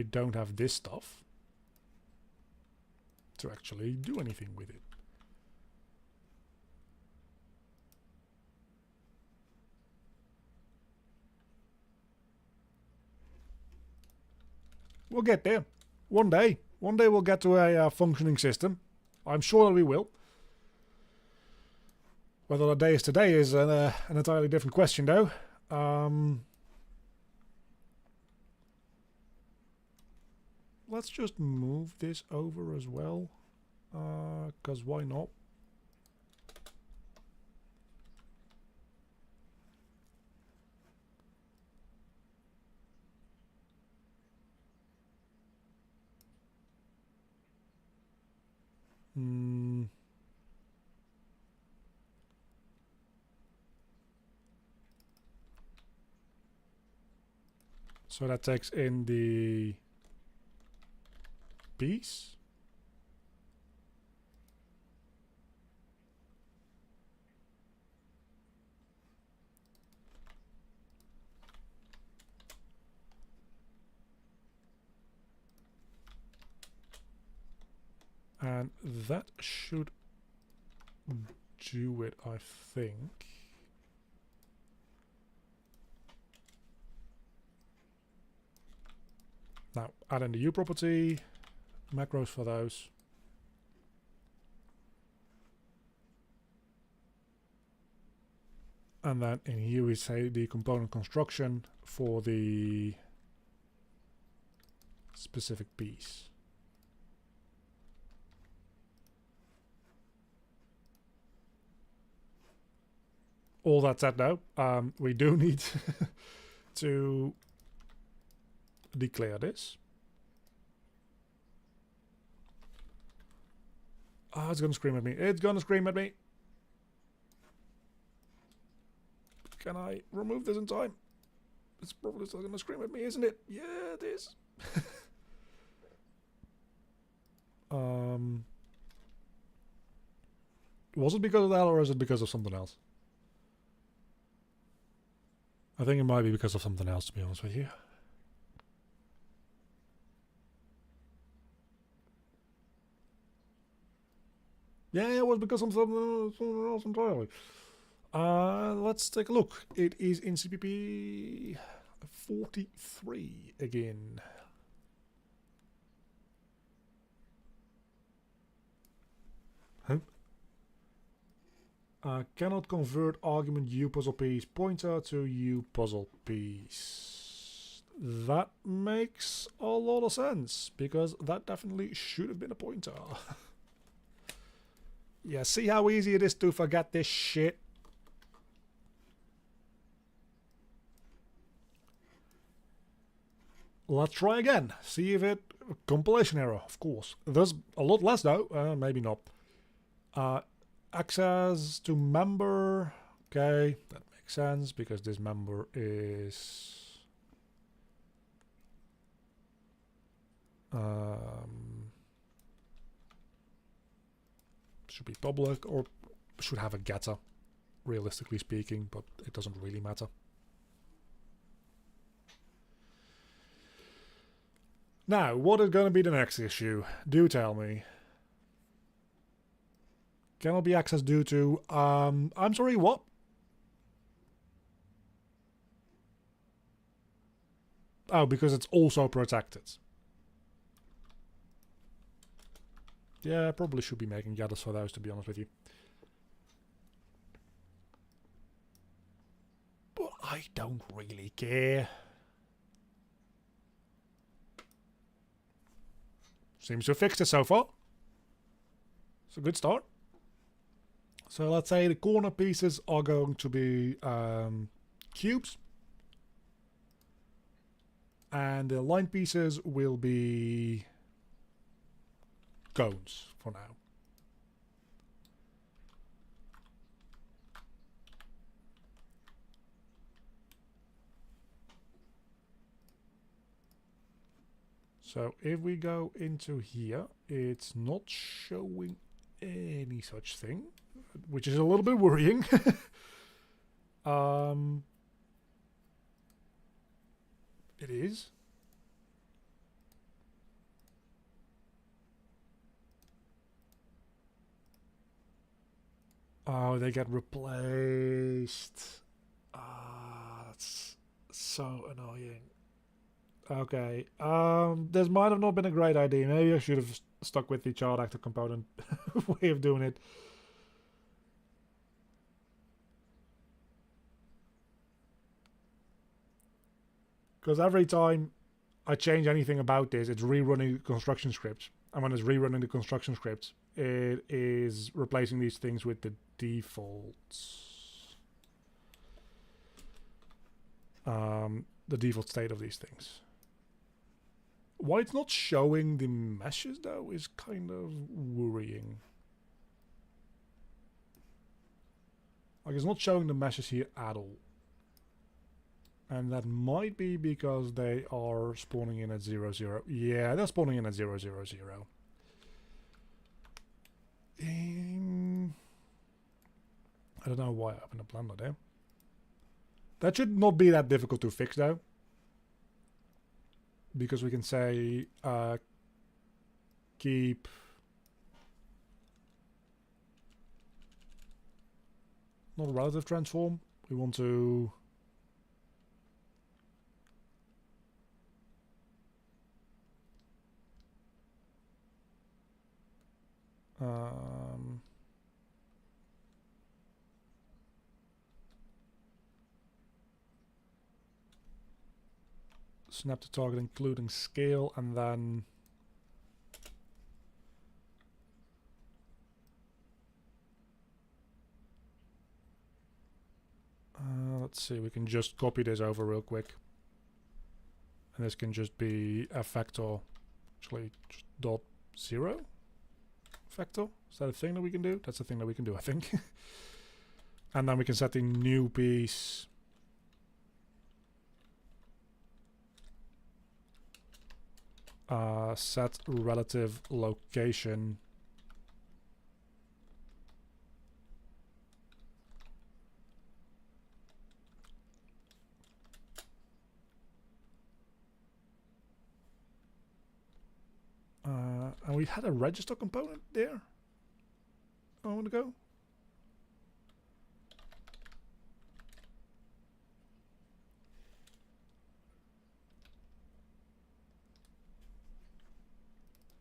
don't have this stuff to actually do anything with it. We'll get there. One day. One day we'll get to a functioning system. I'm sure that we will. Whether the day is today is an entirely different question, though. Let's just move this over as well. 'Cause why not? So that takes in the piece. And that should do it, I think. Now, add in the U property, macros for those. And then in here we say the component construction for the specific piece. All that said now, we do need to declare this. Ah, it's gonna scream at me. It's gonna scream at me. Can I remove this in time? It's probably still gonna scream at me, isn't it? Yeah, it is. Was it because of that, or is it because of something else? I think it might be because of something else, to be honest with you. Yeah, it was because of something else entirely. Let's take a look. It is in CPP 43 again. Huh? Cannot convert argument U puzzle piece pointer to U puzzle piece. That makes a lot of sense, because that definitely should have been a pointer. Yeah, see how easy it is to forget this shit? Let's try again. See if it... Compilation error, of course. There's a lot less though. Maybe not. Access to member. Okay, that makes sense because this member is... should be public or should have a getter, realistically speaking, but it doesn't really matter. Now, what is going to be the next issue? Do tell me. Cannot be accessed due to... I'm sorry, what? Oh, because it's also protected. Yeah, I probably should be making getters for those, to be honest with you. But I don't really care. Seems to have fixed it so far. It's a good start. So let's say the corner pieces are going to be cubes. And the line pieces will be cones for now. So if we go into here, it's not showing any such thing, which is a little bit worrying. It is. Oh, they get replaced. Ah, that's so annoying. Okay, this might have not been a great idea. Maybe I should have stuck with the child actor component way of doing it. Because every time I change anything about this, it's rerunning the construction scripts. And when it's rerunning the construction scripts, it is replacing these things with the defaults. The default state of these things. Why it's not showing the meshes though is kind of worrying. Like it's not showing the meshes here at all. And that might be because they are spawning in at 0, 0. Yeah, they're spawning in at 0, 0, 0. I don't know why I opened a blender there. That should not be that difficult to fix though. Because we can say keep not relative transform. We want to snap to target including scale, and then let's see, we can just copy this over real quick, and this can just be a vector, actually just dot 0 vector. Is that a thing that we can do? That's a thing that we can do, I think. And then we can set the new piece set relative location and we had a register component there a moment ago.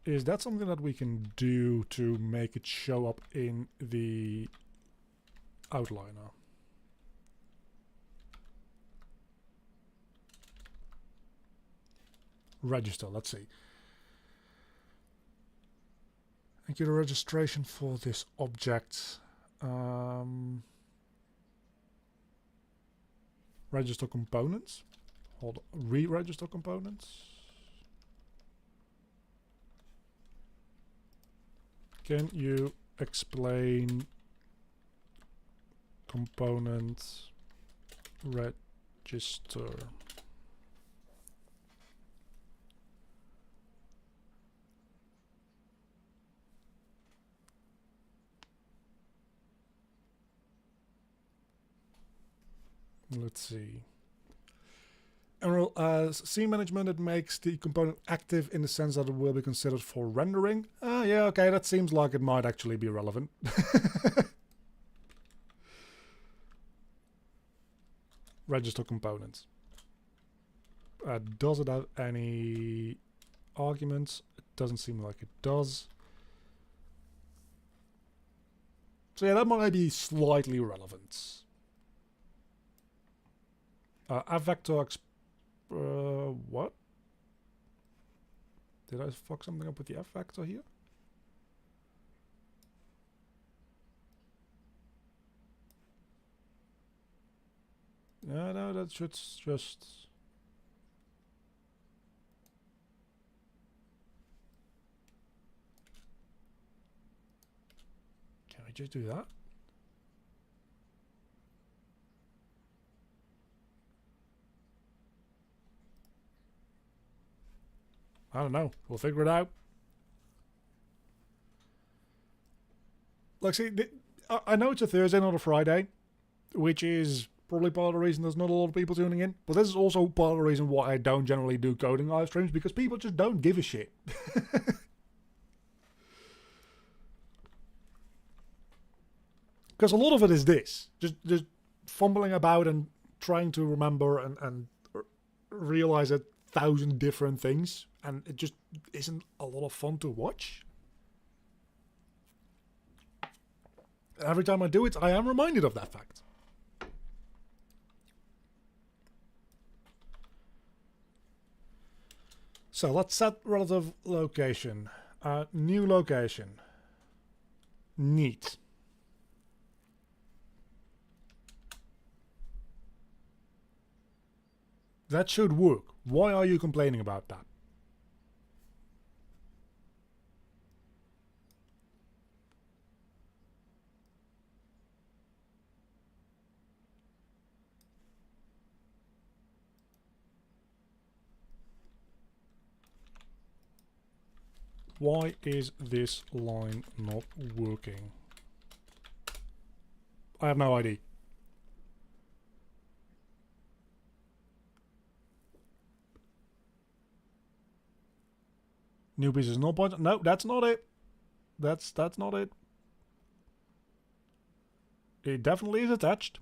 Is that something that we can do to make it show up in the outliner? Register, let's see. Thank you to registration for this object. Register components. Hold on. Re-register components. Can you explain component register? Let's see. Emerald, scene management, it makes the component active in the sense that it will be considered for rendering. Yeah, okay, that seems like it might actually be relevant. Register components. Does it have any arguments? It doesn't seem like it does. So yeah, that might be slightly relevant. F vector what? Did I fuck something up with the F vector here? No, that should just... Can we just do that? I don't know. We'll figure it out. Like, see, I know it's a Thursday, not a Friday, which is probably part of the reason there's not a lot of people tuning in. But this is also part of the reason why I don't generally do coding live streams, because people just don't give a shit. Because a lot of it is this. Just fumbling about and trying to remember and realize 1,000 different things. And it just isn't a lot of fun to watch. Every time I do it, I am reminded of that fact. So let's set relative location. New location. Neat. That should work. Why are you complaining about that? Why is this line not working? I have no idea. New piece is not point. No, that's not it. That's not it. It definitely is attached.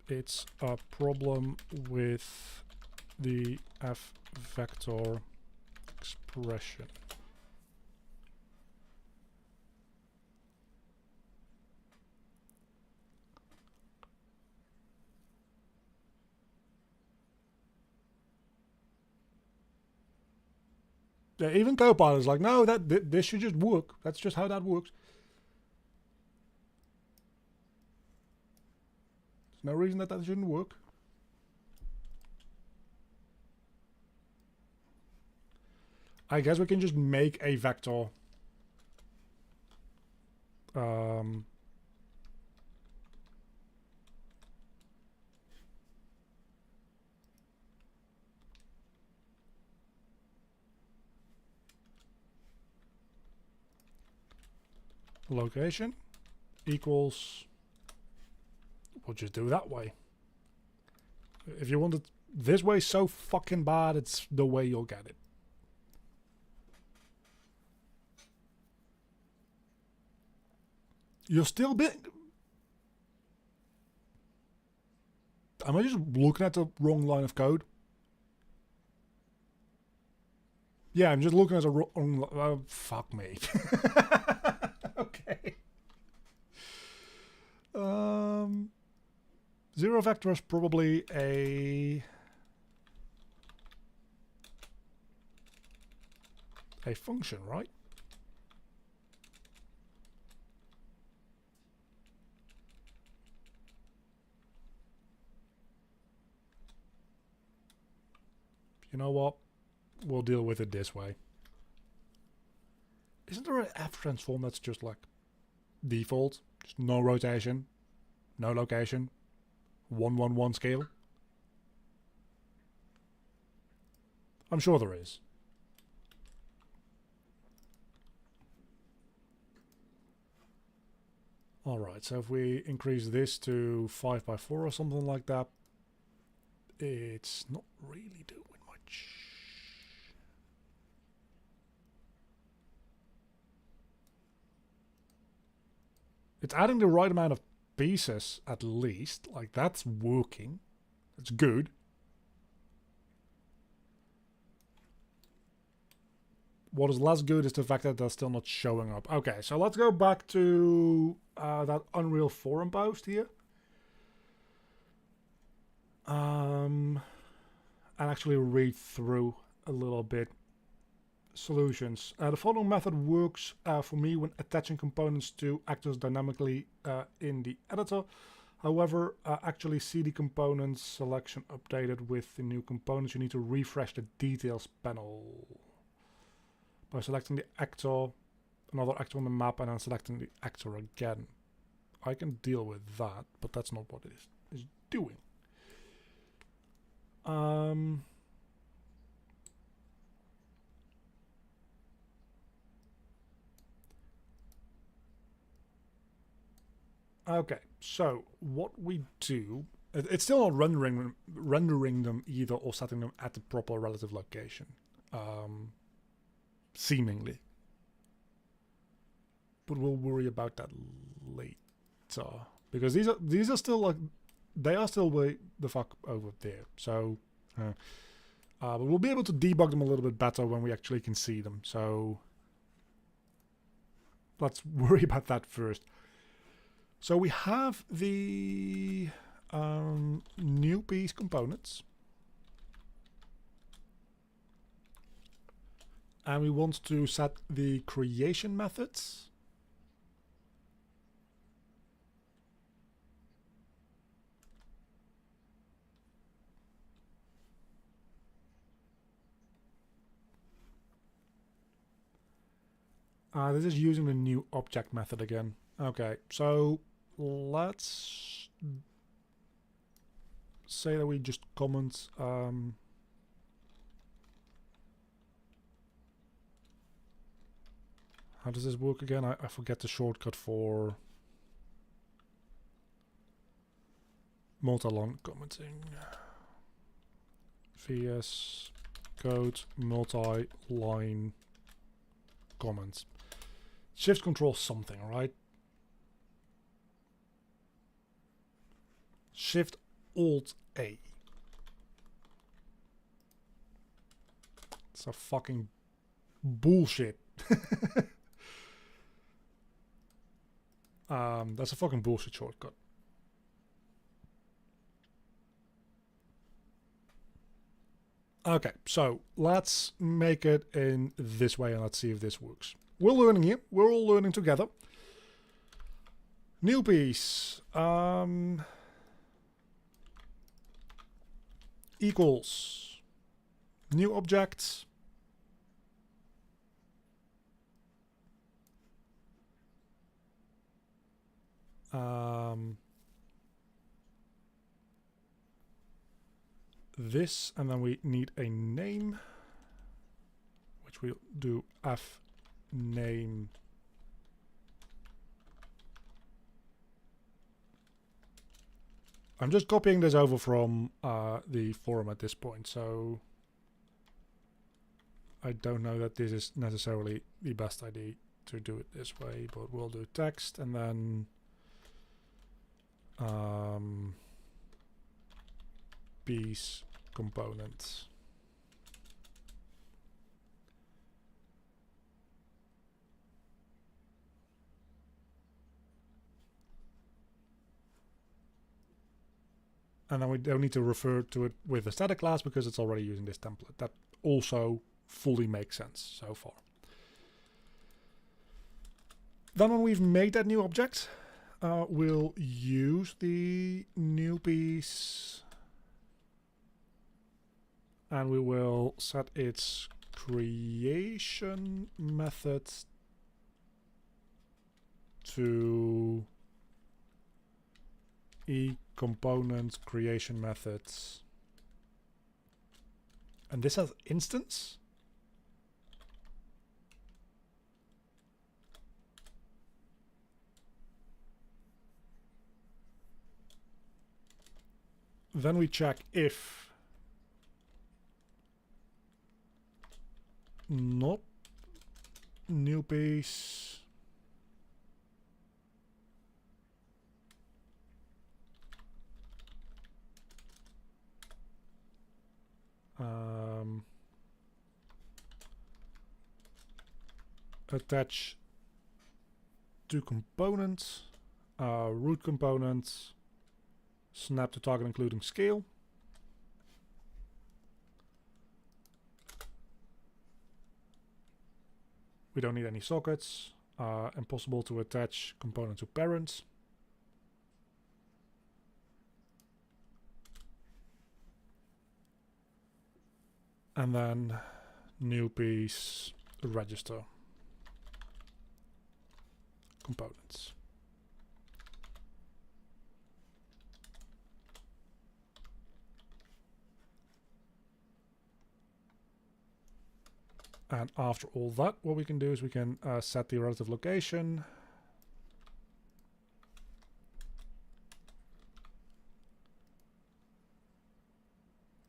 It's a problem with the F vector expression. Yeah, even Copilot is like, no, this should just work. That's just how that works. There's no reason that shouldn't work. I guess we can just make a vector. Location equals, we'll just do that way. If you want it this way so fucking bad, it's the way you'll get it. You're still big. Am I just looking at the wrong line of code? Yeah, I'm just looking at the wrong. Oh, fuck me. Okay. Zero vector is probably a function, right? You know what? We'll deal with it this way. Isn't there an F transform that's just like default? Just no rotation, no location, 1-1-1 scale? I'm sure there is. Alright, so if we increase this to 5x4 or something like that, it's not really doing much. It's adding the right amount of pieces, at least. Like, that's working. It's good. What is less good is the fact that they're still not showing up. Okay, so let's go back to that Unreal forum post here. And actually read through a little bit. Solutions. The following method works for me when attaching components to actors dynamically in the editor. However, actually see the components selection updated with the new components. You need to refresh the details panel by selecting the actor, another actor on the map, and then selecting the actor again. I can deal with that, but that's not what it is doing. Okay, so what we do, it's still not rendering them either or setting them at the proper relative location, seemingly. But we'll worry about that later, because these are still like, they are still way the fuck over there. So, but we'll be able to debug them a little bit better when we actually can see them. So let's worry about that first. So we have the new piece components. And we want to set the creation methods. This is using the new object method again. Okay, so let's say that we just comment how does this work again? I forget the shortcut for multi-line commenting. VS Code multi-line comments. Shift control something, right? Shift Alt A. It's a fucking bullshit. That's a fucking bullshit shortcut. Okay, so let's make it in this way and let's see if this works. We're learning here. We're all learning together. New piece. Equals. New object. This, and then we need a name, which we'll do f name I'm just copying this over from the forum at this point, so I don't know that this is necessarily the best idea to do it this way, but we'll do text and then piece components. And then we don't need to refer to it with a static class because it's already using this template. That also fully makes sense so far. Then when we've made that new object, we'll use the new piece and we will set its creation method to component creation methods, and this has instance. Then we check if not new piece attach to component, root component, snap to target including scale. We don't need any sockets. Impossible to attach component to parent. And then new piece register components. And after all that, what we can do is we can set the relative location.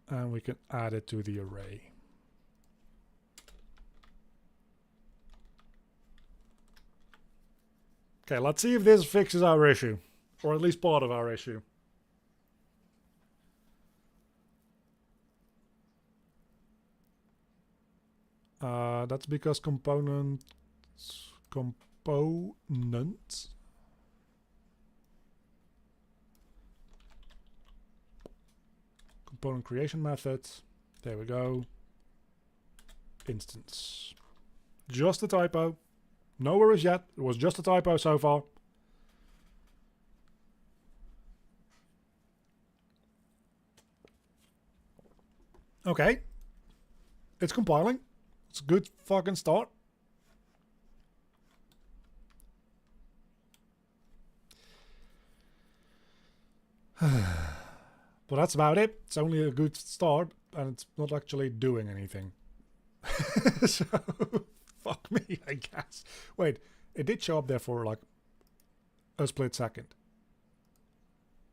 And we can add it to the array. Okay, let's see if this fixes our issue, or at least part of our issue. That's because component creation method, there we go, instance. Just a typo. No worries yet. It was just a typo so far. Okay. It's compiling. It's a good fucking start. But that's about it. It's only a good start, and it's not actually doing anything. So, fuck me, I guess. Wait, it did show up there for like a split second.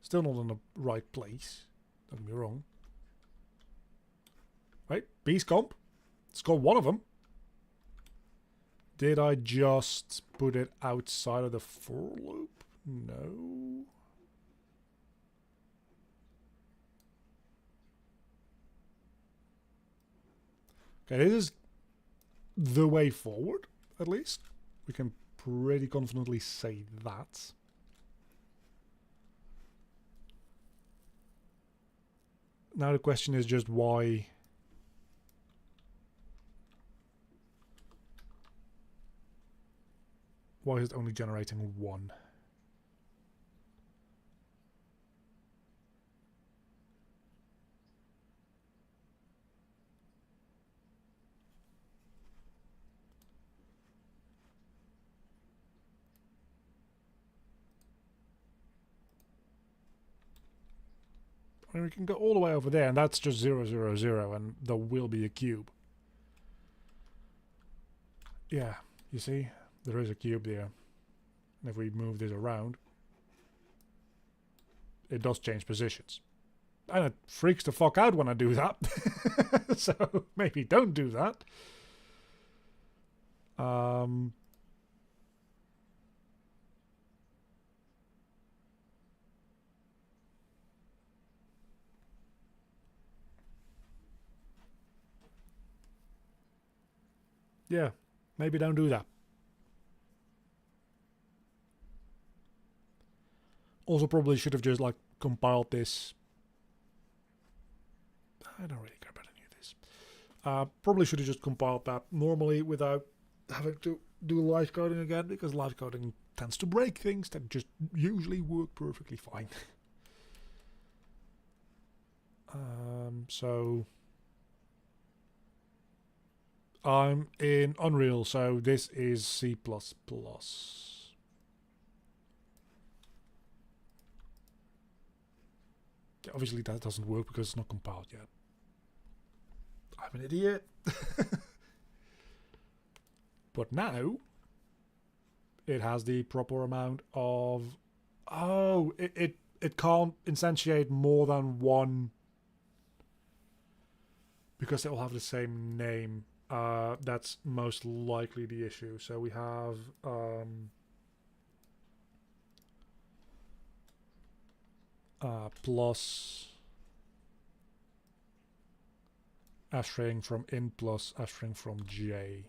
Still not in the right place. Don't get me wrong. Right, piece comp. It's got one of them. Did I just put it outside of the for loop? No. Okay, this is the way forward, at least. We can pretty confidently say that. Now the question is just why... Why is it only generating one? I mean, we can go all the way over there, and that's just 0, 0, 0, and there will be a cube. Yeah, you see? There is a cube there. And if we move this around, it does change positions. And it freaks the fuck out when I do that. So maybe don't do that. Yeah, maybe don't do that. Also probably should have just like compiled this. I don't really care about any of this. Probably should have just compiled that normally without having to do live coding again, because live coding tends to break things that just usually work perfectly fine. So I'm in Unreal, so this is C++. Obviously that doesn't work because it's not compiled yet. I'm an idiot. But now it has the proper amount of... Oh, it can't instantiate more than one because they all have the same name. That's most likely the issue. So we have plus string from in plus string from j.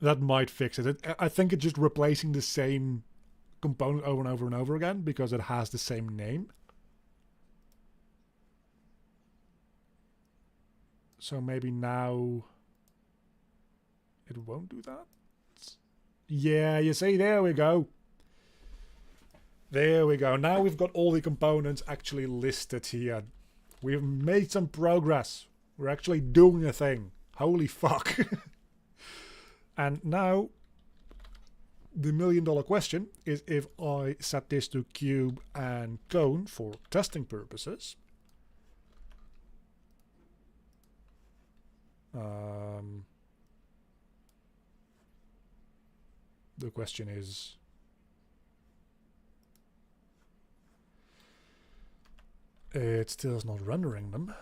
That might fix it. I think it's just replacing the same component over and over and over again because it has the same name. So maybe now it won't do that. Yeah, you see, there we go. There we go. Now we've got all the components actually listed here. We've made some progress. We're actually doing a thing. Holy fuck. And now the $1 million question is, if I set this to cube and cone for testing purposes, the question is, it still is not rendering them.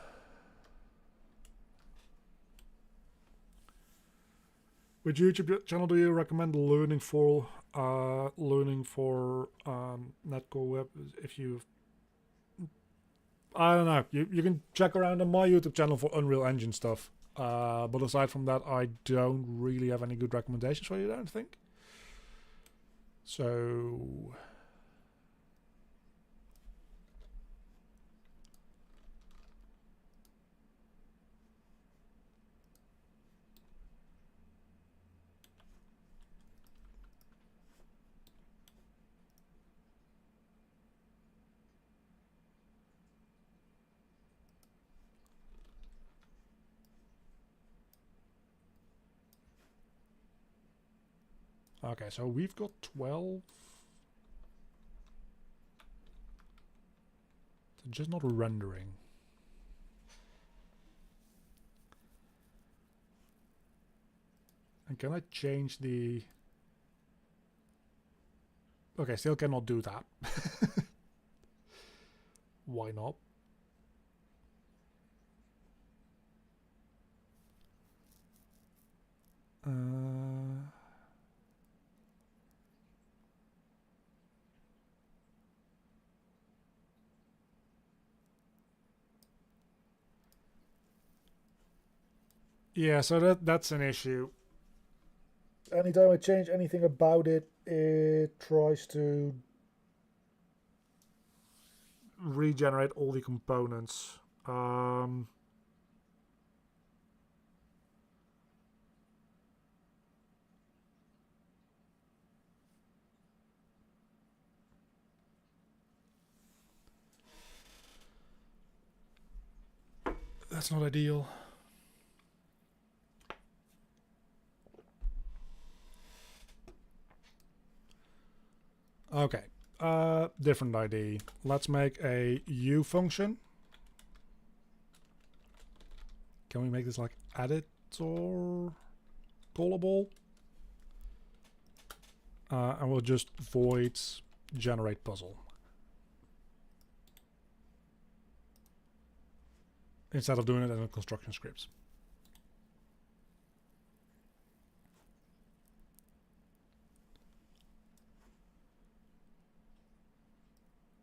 Which YouTube channel do you recommend learning for? Netcore Web? If you, I don't know. You can check around on my YouTube channel for Unreal Engine stuff. But aside from that, I don't really have any good recommendations for you, I don't think. So okay, so we've got 12. They're just not rendering. And can I change the... Okay, still cannot do that. Why not? Yeah, so that's an issue. Anytime I change anything about it, it tries to regenerate all the components. That's not ideal. Okay, different ID. Let's make a U function. Can we make this like editor callable? And we'll just void generate puzzle instead of doing it in a construction scripts.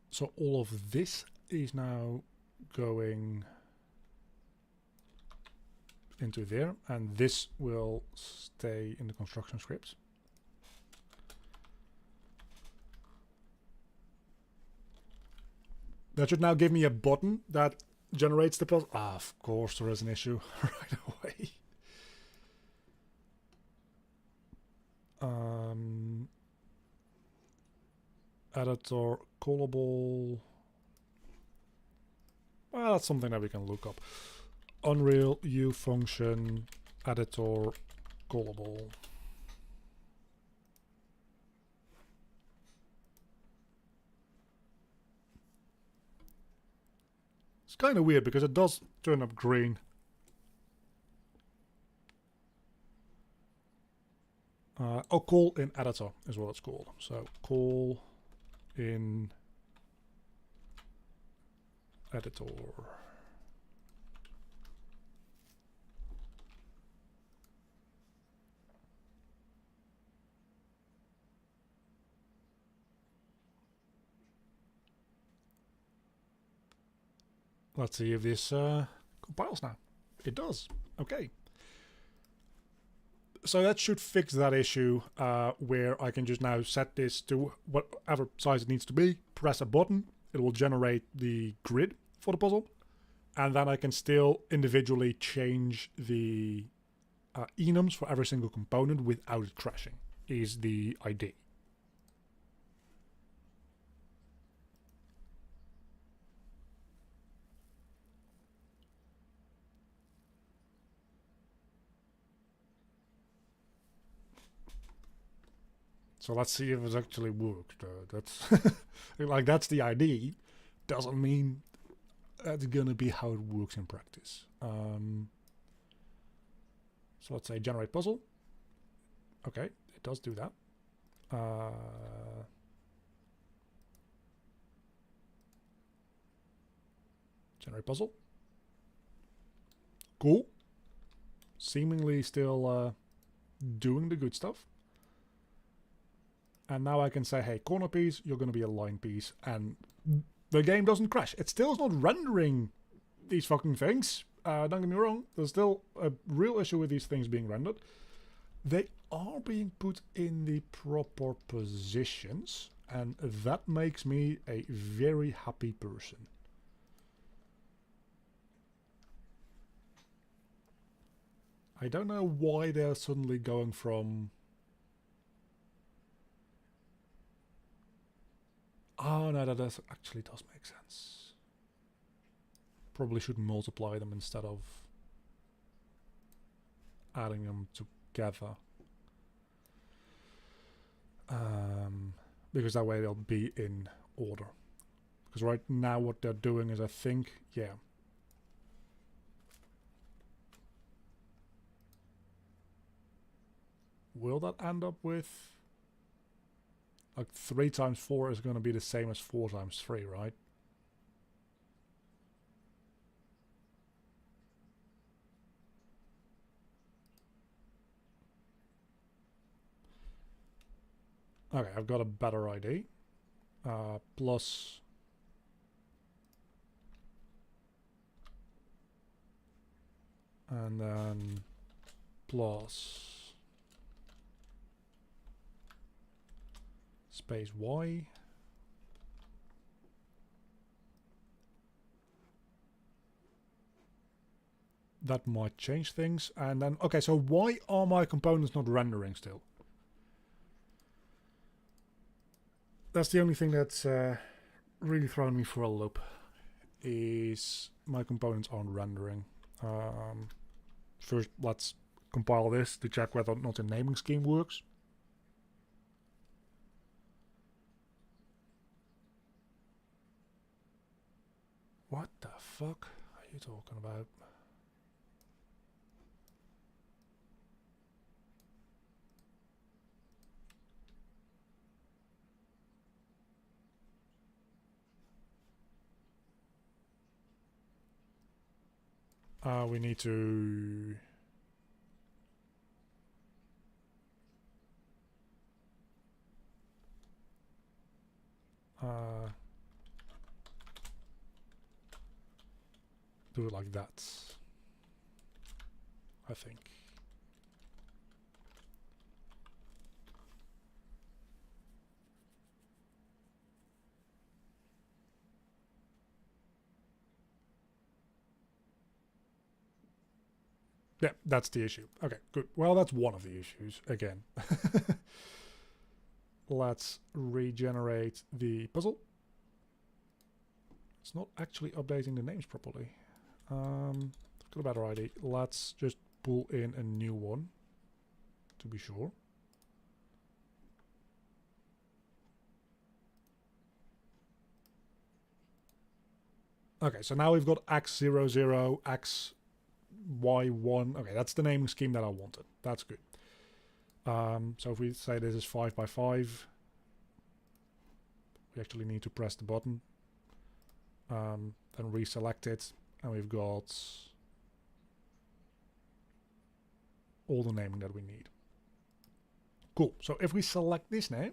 So all of this is now going into there, and this will stay in the construction scripts. That should now give me a button that generates the puzzle. Ah, of course there is an issue right away. Editor callable. Well, that's something that we can look up. Unreal U function editor callable. It's kind of weird because it does turn up green. Oh, call in editor is what it's called. So call in editor. Let's see if this compiles now. It does. Okay. So that should fix that issue where I can just now set this to whatever size it needs to be, press a button, it will generate the grid for the puzzle, and then I can still individually change the enums for every single component without it crashing, is the idea. So let's see if it actually worked. That's like that's the idea. Doesn't mean that's gonna be how it works in practice. So let's say generate puzzle. Okay, it does do that. Generate puzzle. Cool. Seemingly still doing the good stuff. And now I can say, hey, corner piece, you're going to be a line piece. And the game doesn't crash. It still is not rendering these fucking things. Don't get me wrong. There's still a real issue with these things being rendered. They are being put in the proper positions. And that makes me a very happy person. I don't know why they're suddenly going from... Oh no, that actually does make sense. Probably should multiply them instead of adding them together. Because that way they'll be in order. Because right now what they're doing is, I think, yeah. Will that end up with... Like 3 times 4 is going to be the same as 4 times 3, right? Okay, I've got a better idea. Plus... And then... Plus... Space Y. That might change things. And then, okay, so why are my components not rendering still? That's the only thing that's really thrown me for a loop. Is my components aren't rendering. First, let's compile this to check whether or not the naming scheme works. What the fuck are you talking about? We need to... do it like that, I think. Yeah, that's the issue. Okay, good. Well, that's one of the issues, again. Let's regenerate the puzzle. It's not actually updating the names properly. I've got a better idea. Let's just pull in a new one to be sure. Okay, so now we've got X00, XY1. Okay, that's the naming scheme that I wanted. That's good. So if we say this is 5 by 5, we actually need to press the button. Then reselect it, and we've got all the naming that we need. Cool. So if we select this name,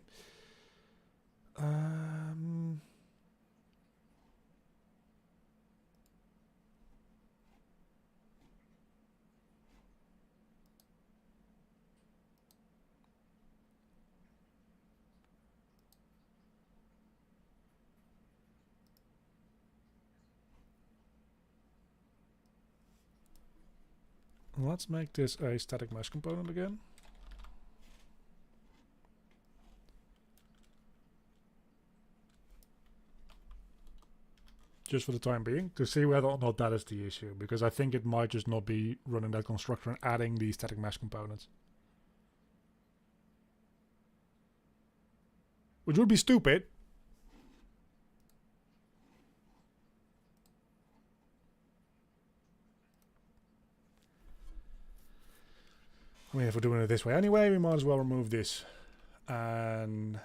let's make this a static mesh component again. Just for the time being, to see whether or not that is the issue, because I think it might just not be running that constructor and adding the static mesh components. Which would be stupid. I mean, if we're doing it this way anyway, we might as well remove this. And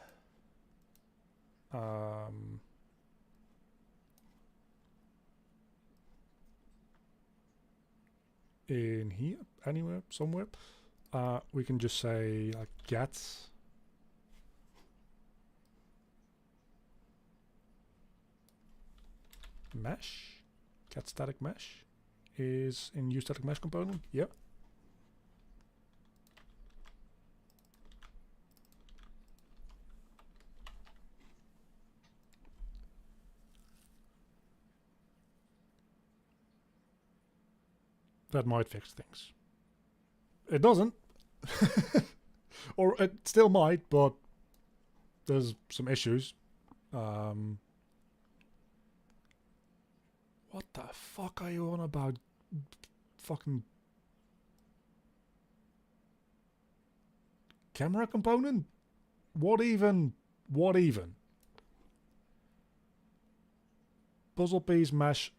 in here, anywhere, somewhere, we can just say like get mesh, get static mesh is in use static mesh component. Yep. That might fix things. It doesn't. Or it still might, but there's some issues. What the fuck are you on about? Fucking camera component? What even? What even? Puzzle piece mesh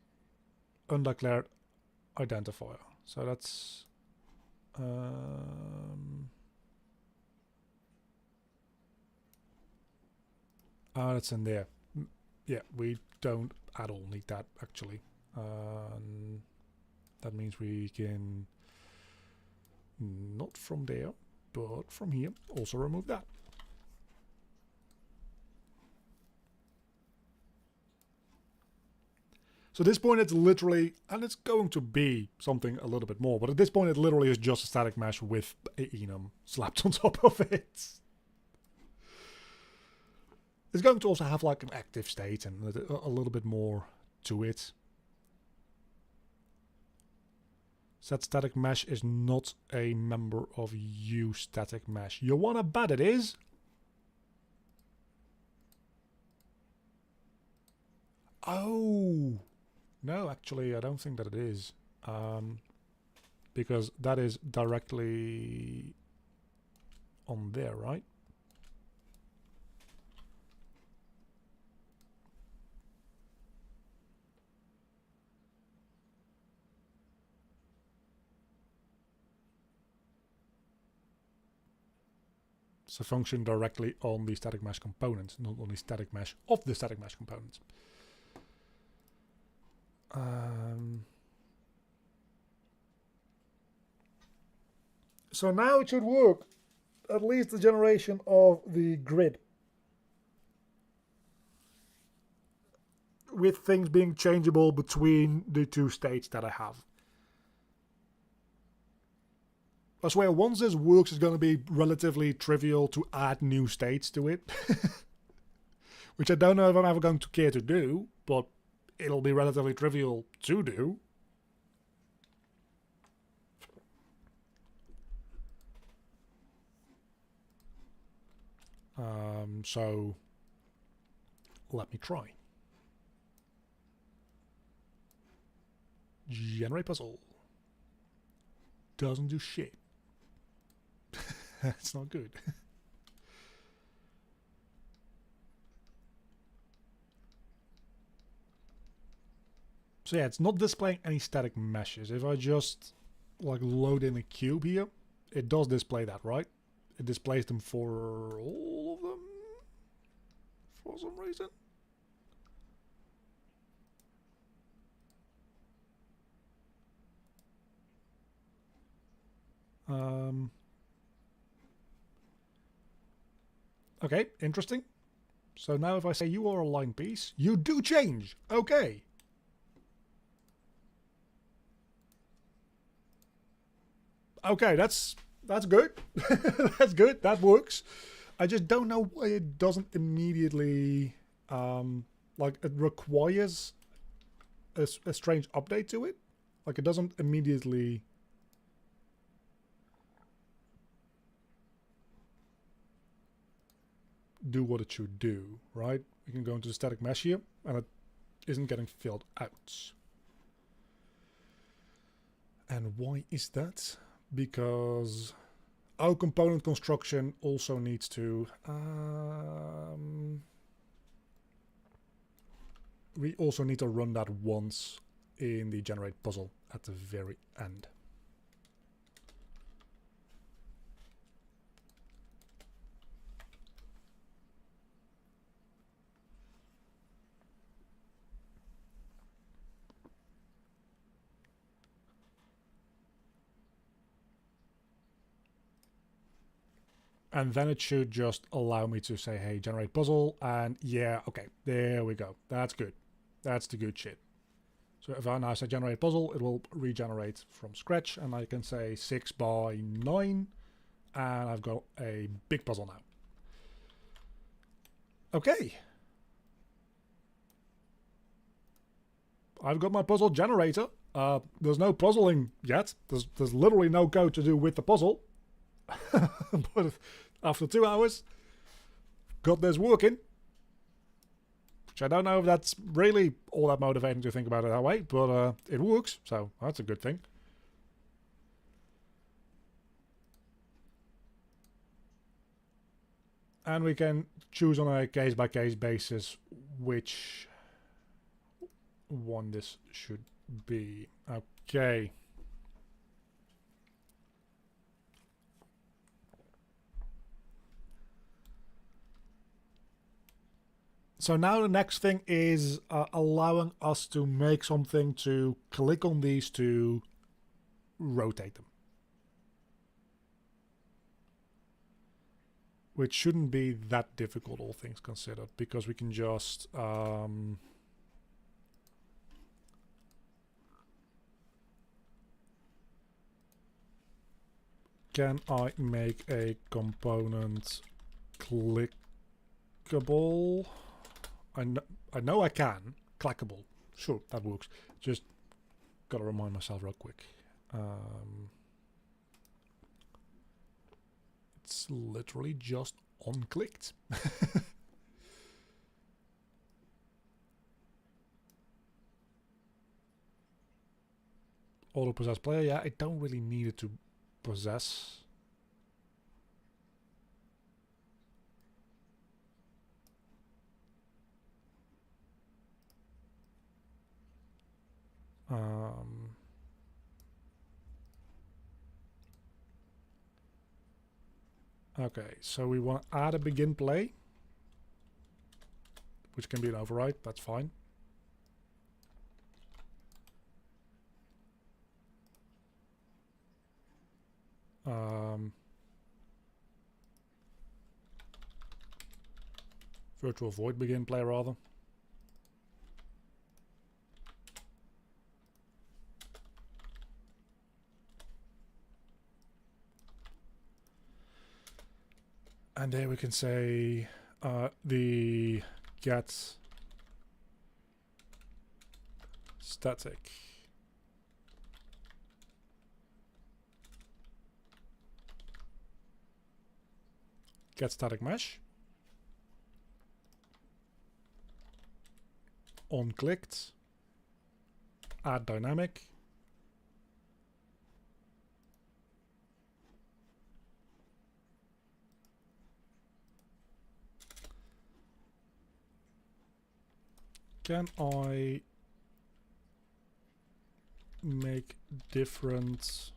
undeclared identifier. So that's that's in there. Yeah, we don't at all need that actually. That means we can not from there, but from here also remove that. So at this point it's literally, and it's going to be something a little bit more, but at this point it literally is just a static mesh with a enum slapped on top of it. It's going to also have like an active state and a little bit more to it. Set static mesh is not a member of use static mesh. You wanna bet it is? Oh! No, actually, I don't think that it is. Because that is directly on there, right? It's a function directly on the static mesh component, not on the static mesh of the static mesh component. So now it should work, at least the generation of the grid. With things being changeable between the two states that I have. I swear, once this works, it's going to be relatively trivial to add new states to it. Which I don't know if I'm ever going to care to do, but it'll be relatively trivial to do. So let me try. Generate puzzle. Doesn't do shit. That's not good. So yeah, it's not displaying any static meshes. If I just like load in a cube here, it does display that, right? It displays them for all of them for some reason. Okay, interesting. So now if I say you are a line piece, you do change. Okay. Okay, that's good. That's good. That works. I just don't know why it doesn't immediately like it requires a strange update to it. Like it doesn't immediately do what it should do, right? We can go into the static mesh here and it isn't getting filled out. And why is that? Because our component construction also needs to we also need to run that once in the generate puzzle at the very end. And then it should just allow me to say, hey, generate puzzle. And yeah, okay, there we go. That's good. That's the good shit. So if I now say generate puzzle, it will regenerate from scratch. And I can say 6 by 9. And I've got a big puzzle now. Okay. I've got my puzzle generator. There's no puzzling yet. There's literally no code to do with the puzzle. But after 2 hours, got this working. Which I don't know if that's really all that motivating to think about it that way, but it works, so that's a good thing. And we can choose on a case-by-case basis which one this should be. Okay. So now the next thing is allowing us to make something to click on these to rotate them. Which shouldn't be that difficult, all things considered, because we can just can I make a component clickable? I know I can. Clickable. Sure, that works. Just gotta remind myself real quick. It's literally just on-clicked. Auto possess player, yeah, I don't really need it to possess. Okay, so we want to add a begin play, which can be an override, that's fine. Virtual void begin play rather. And there we can say the get static mesh on clicked, add dynamic, can I make different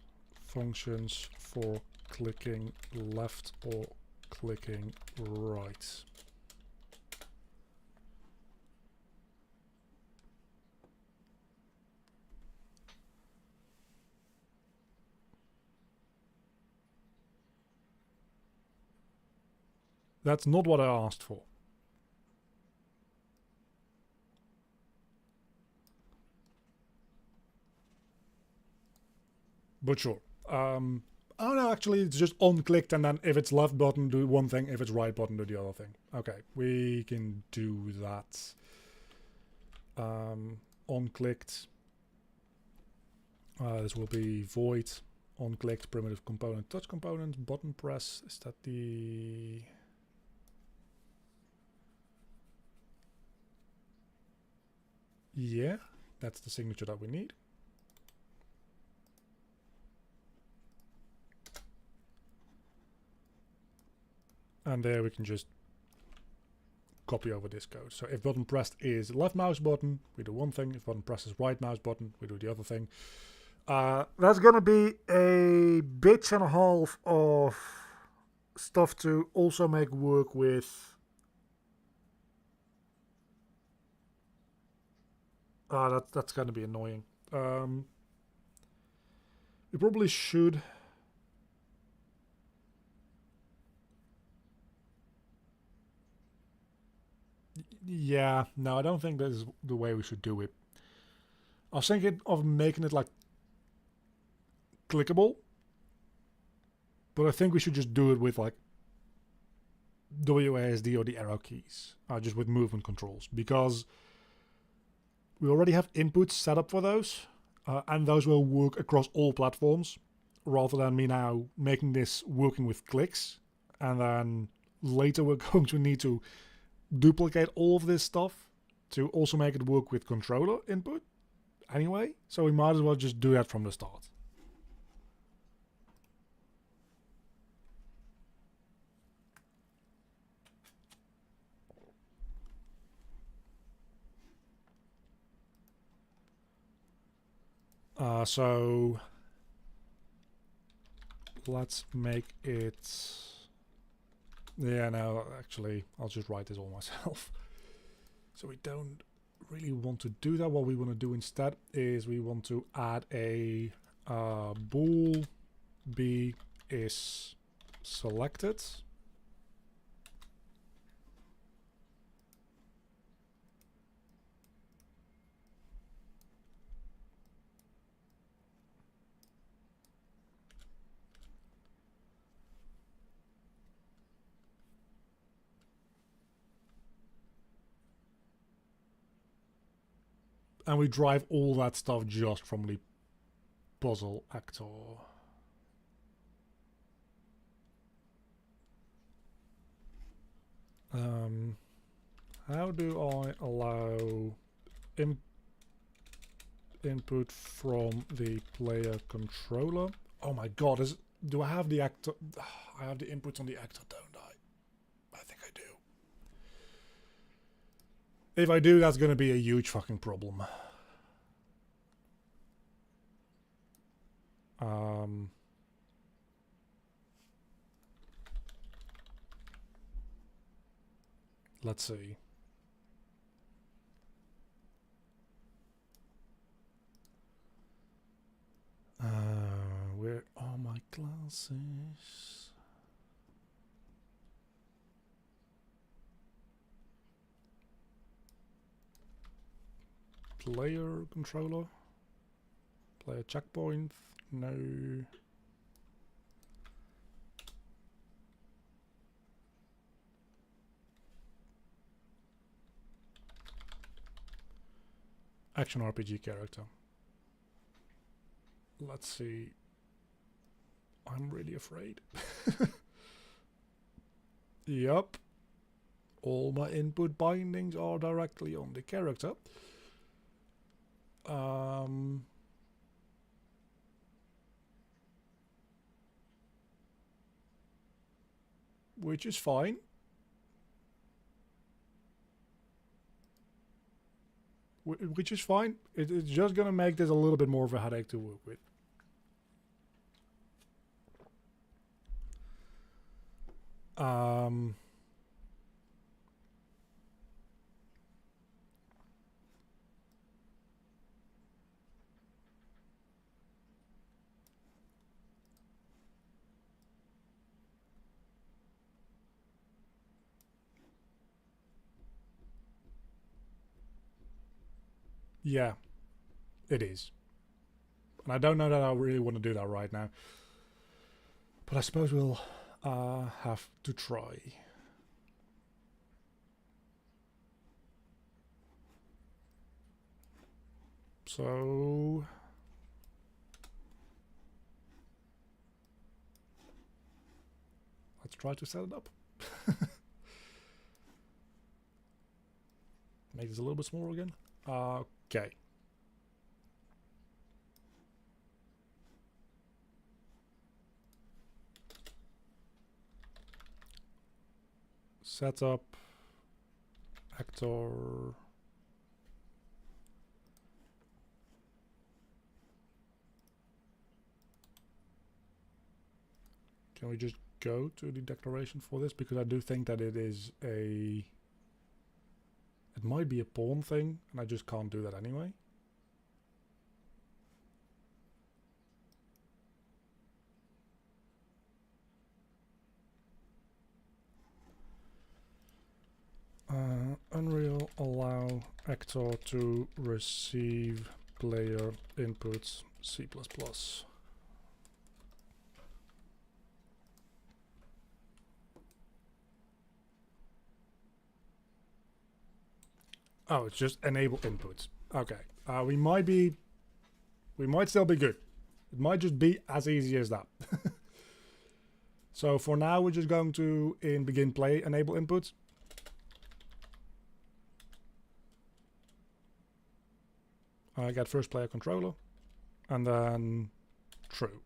functions for clicking left or clicking right? That's not what I asked for. But sure. Oh no, actually it's just on-clicked, and then if it's left button, do one thing. If it's right button, do the other thing. Okay, we can do that. On-clicked. This will be void. On-clicked, primitive component, touch component, button press. Is that the... Yeah, that's the signature that we need. And there we can just copy over this code. So if button pressed is left mouse button, we do one thing. If button pressed is right mouse button, we do the other thing. That's going to be a bit and a half of stuff to also make work with... that's going to be annoying. We probably should... Yeah, no, I don't think that is the way we should do it. I was thinking of making it like clickable, but I think we should just do it with like WASD or the arrow keys, just with movement controls, because we already have inputs set up for those, and those will work across all platforms, rather than me now making this working with clicks, and then later we're going to need to duplicate all of this stuff to also make it work with controller input anyway, so we might as well just do that from the start. So let's make it... Yeah, no, actually, I'll just write this all myself. So we don't really want to do that. What we want to do instead is we want to add a bool b is selected. And we drive all that stuff just from the puzzle actor. How do I allow input from the player controller? Oh my god, do I have the actor? I have the inputs on the actor, don't I? I think I do. If I do, that's going to be a huge fucking problem. Let's see. Where are my classes? Player controller? Player checkpoint? No. Action RPG character. Let's see. I'm really afraid. Yup. All my input bindings are directly on the character. Which is fine. which is fine. It's just going to make this a little bit more of a headache to work with. Yeah, it is. And I don't know that I really want to do that right now. But I suppose we'll have to try. So... let's try to set it up. Make this a little bit smaller again. Okay. Setup, actor. Can we just go to the declaration for this? Because I do think that it is a... it might be a pawn thing, and I just can't do that anyway. Unreal allow actor to receive player inputs C++. Oh, it's just enable inputs. Okay. We might still be good. It might just be as easy as that. So for now, we're just going to, in begin play, enable inputs. I get first player controller, and then true.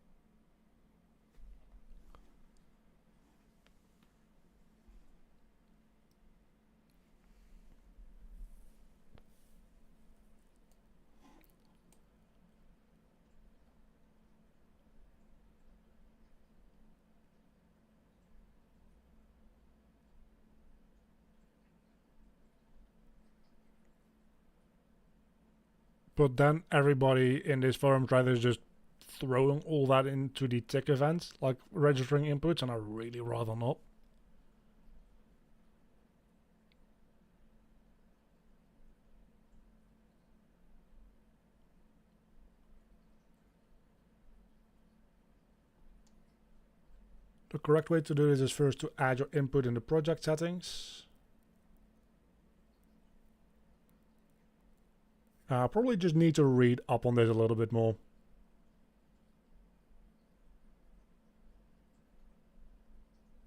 But then everybody in this forum tried to just throwing all that into the tick events, like registering inputs, and I really rather not. The correct way to do this is first to add your input in the project settings. Probably just need to read up on this a little bit more.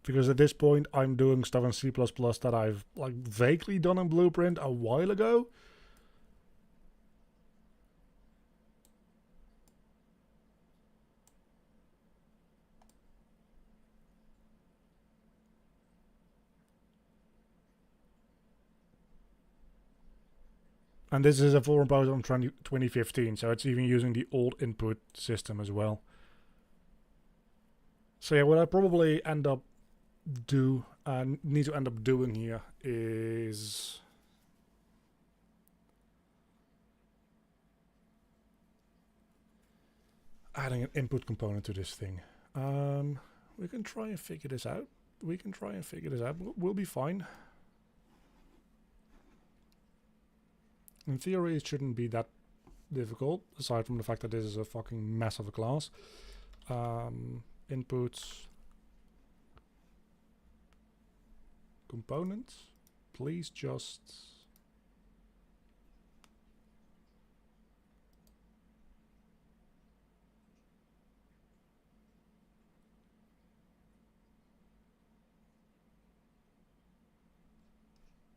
Because at this point I'm doing stuff in C++ that I've like vaguely done in Blueprint a while ago. And this is a forum post on 2015, so it's even using the old input system as well. So yeah, what I probably need to end up doing here is adding an input component to this thing. We can try and figure this out. We'll be fine. In theory, it shouldn't be that difficult, aside from the fact that this is a fucking mess of a class. Inputs. Components. Please just...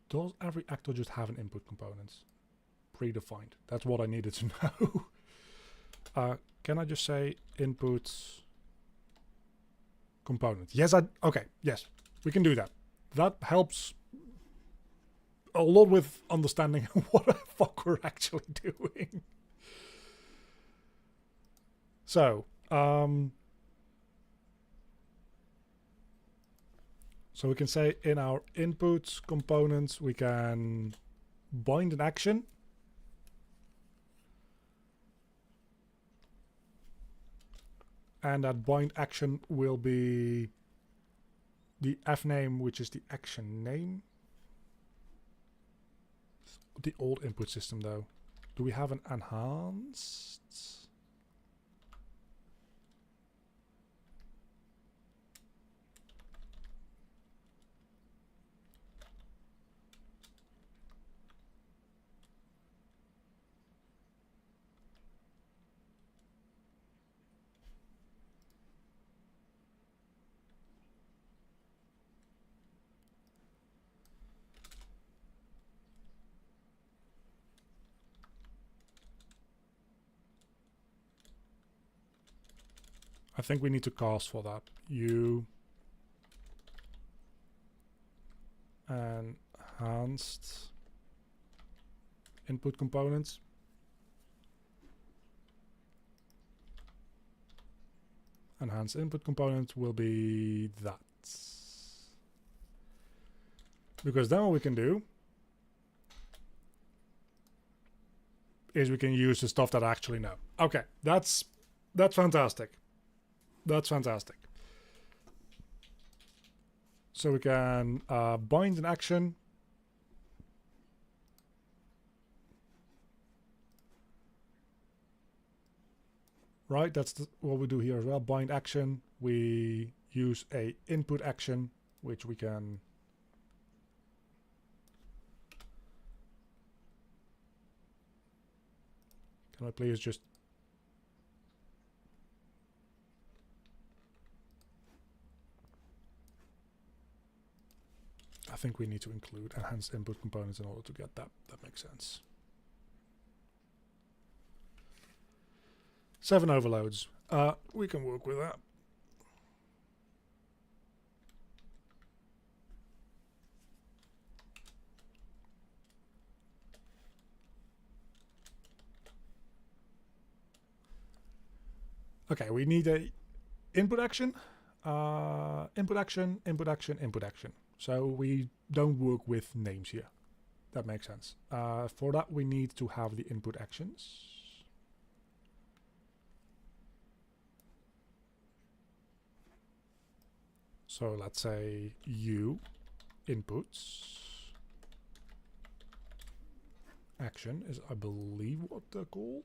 does every actor just have an input components? Predefined. That's what I needed to know. Can I just say inputs component? Yes, okay, yes, we can do that. That helps a lot with understanding what the fuck we're actually doing. So, so we can say in our input components, we can bind an action. And that bind action will be the f name, which is the action name. The old input system though. Do we have an enhanced? I think we need to cast for that. U enhanced input components. Enhanced input component will be that. Because then what we can do is we can use the stuff that I actually know. Okay, that's fantastic. That's fantastic. So we can bind an action. Right, that's what we do here as well. Bind action. We use a input action, which we can I please just I think we need to include enhanced input components in order to get that. That makes sense. 7 overloads. We can work with that. Okay, we need a input action, input action, input action, input action. So we don't work with names here. That makes sense. For that, we need to have the input actions. So let's say U inputs action is, I believe, what they're called.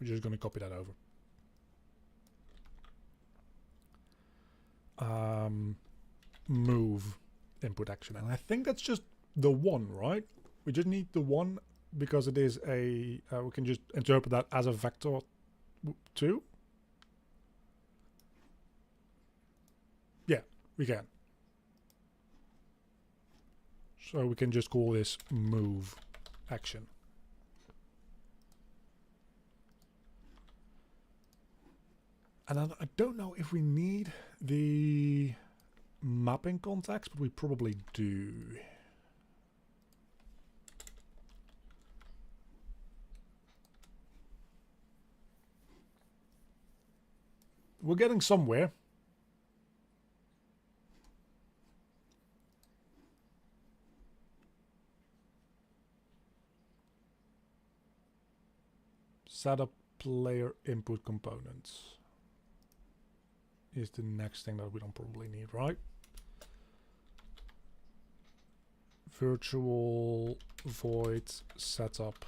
We're just going to copy that over. Move input action, and I think that's just the one, right? We just need the one because it is a we can just interpret that as a vector too. Yeah, we can. So we can just call this move action. And I don't know if we need the mapping context, but we probably do. We're getting somewhere. Set up player input components is the next thing that we don't probably need, right? Virtual void setup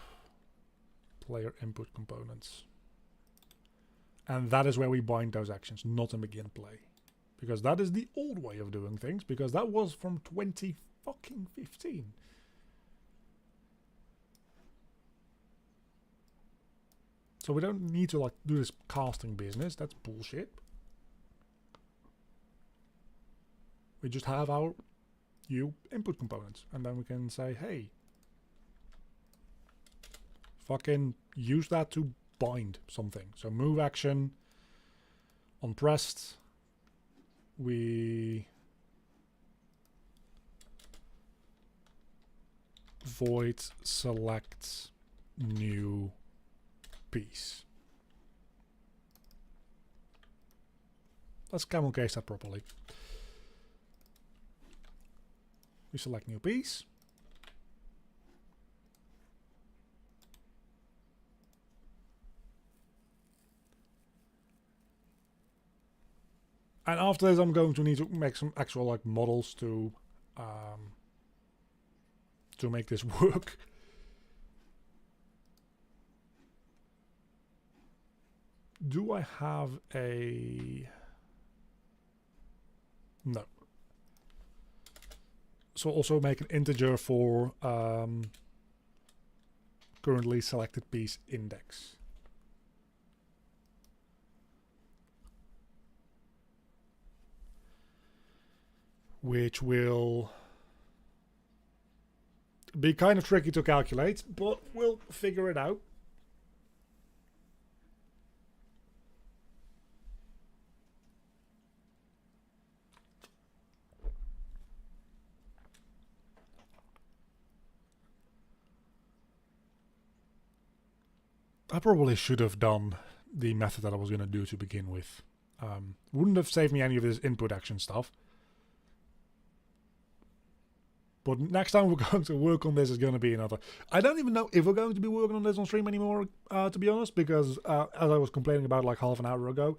player input components. And that is where we bind those actions, not in begin play. Because that is the old way of doing things, because that was from 2015. So we don't need to like do this casting business, that's bullshit. We just have our U input components, and then we can say, hey, fucking use that to bind something. So move action on pressed, we void select new piece. Let's camel case that properly. We select new piece. And after this, I'm going to need to make some actual like models to make this work. Do I have a... No. So also make an integer for currently selected piece index. Which will be kind of tricky to calculate, but we'll figure it out. I probably should have done the method that I was going to do to begin with. Wouldn't have saved me any of this input action stuff. But next time we're going to work on this is going to be another... I don't even know if we're going to be working on this on stream anymore, to be honest, because as I was complaining about like half an hour ago,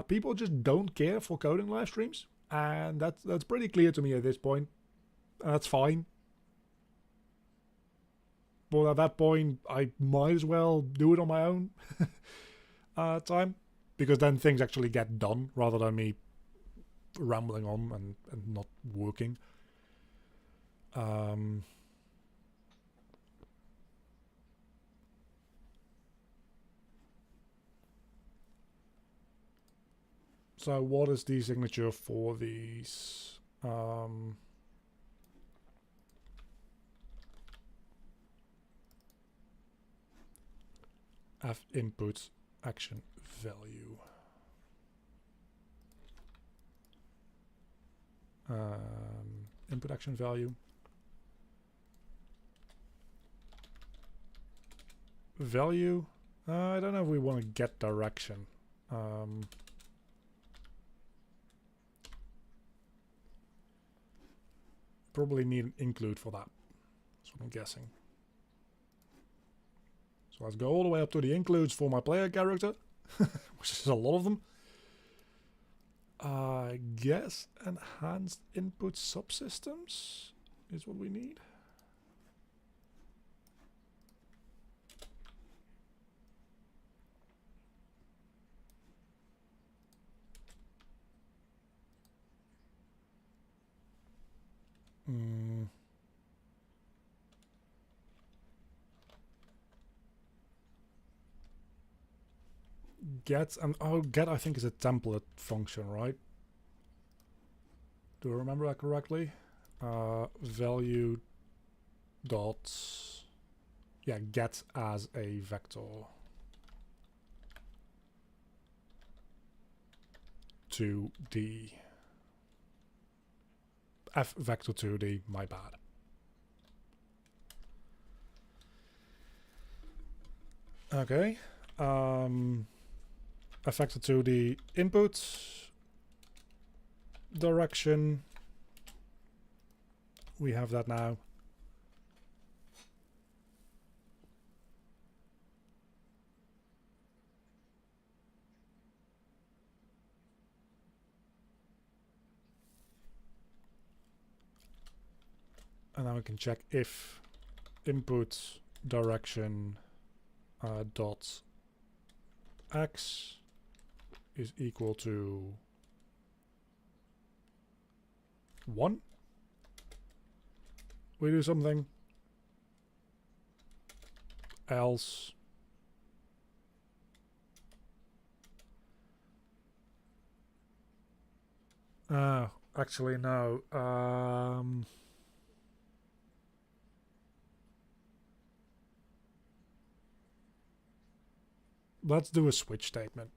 people just don't care for coding live streams. And that's pretty clear to me at this point. That's fine. But at that point, I might as well do it on my own time. Because then things actually get done, rather than me rambling on and not working. So what is the signature for these? F input action value. Input action value. Value. I don't know if we want to get direction. Probably need an include for that. That's what I'm guessing. So let's go all the way up to the includes for my player character, which is a lot of them. I guess enhanced input subsystems is what we need. Get and get I think is a template function, right? Do I remember that correctly? Value dot get as a vector. To the f vector 2D, my bad. Okay. A vector 2D input direction. We have that now. And now we can check if input direction dot x is equal to 1. We do something else. Actually no. let's do a switch statement.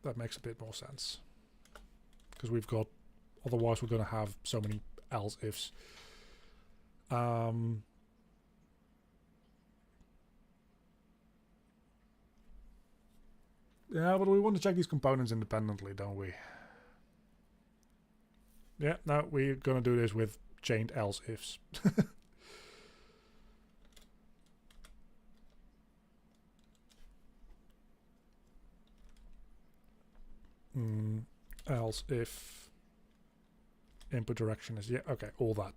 That makes a bit more sense. Because we've got, otherwise we're going to have so many else ifs. Yeah, but we want to check these components independently, don't we? Yeah, no, we're going to do this with chained else ifs. Else if input direction is, yeah, okay, all that.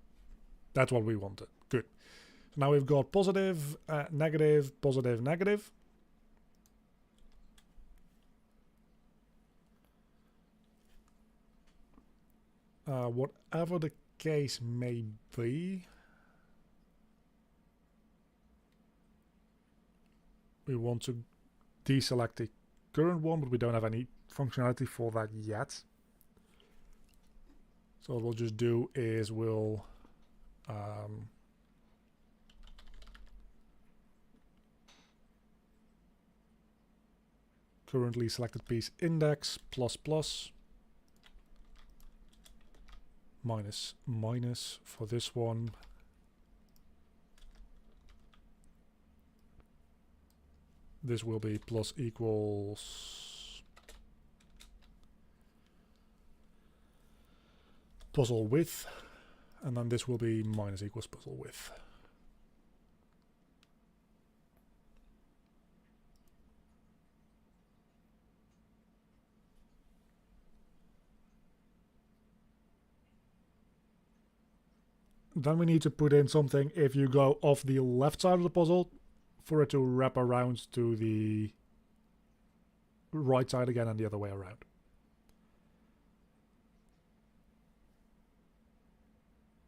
That's what we wanted. Good. Now we've got positive, negative, positive, negative. Whatever the case may be, we want to deselect the current one, but we don't have any functionality for that yet. So what we'll just do is we'll currently selected piece index plus plus minus minus for this one. This will be plus equals puzzle width, and then this will be minus equals puzzle width. Then we need to put in something if you go off the left side of the puzzle for it to wrap around to the right side again and the other way around.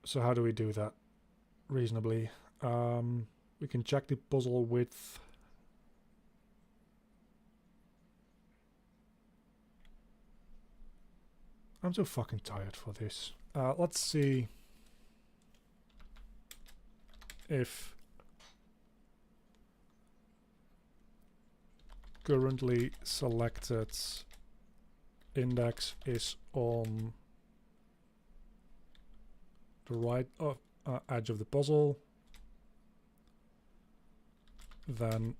So how do we do that reasonably? We can check the puzzle width. I'm so fucking tired for this. Let's see if currently selected index is on the right edge of the puzzle, then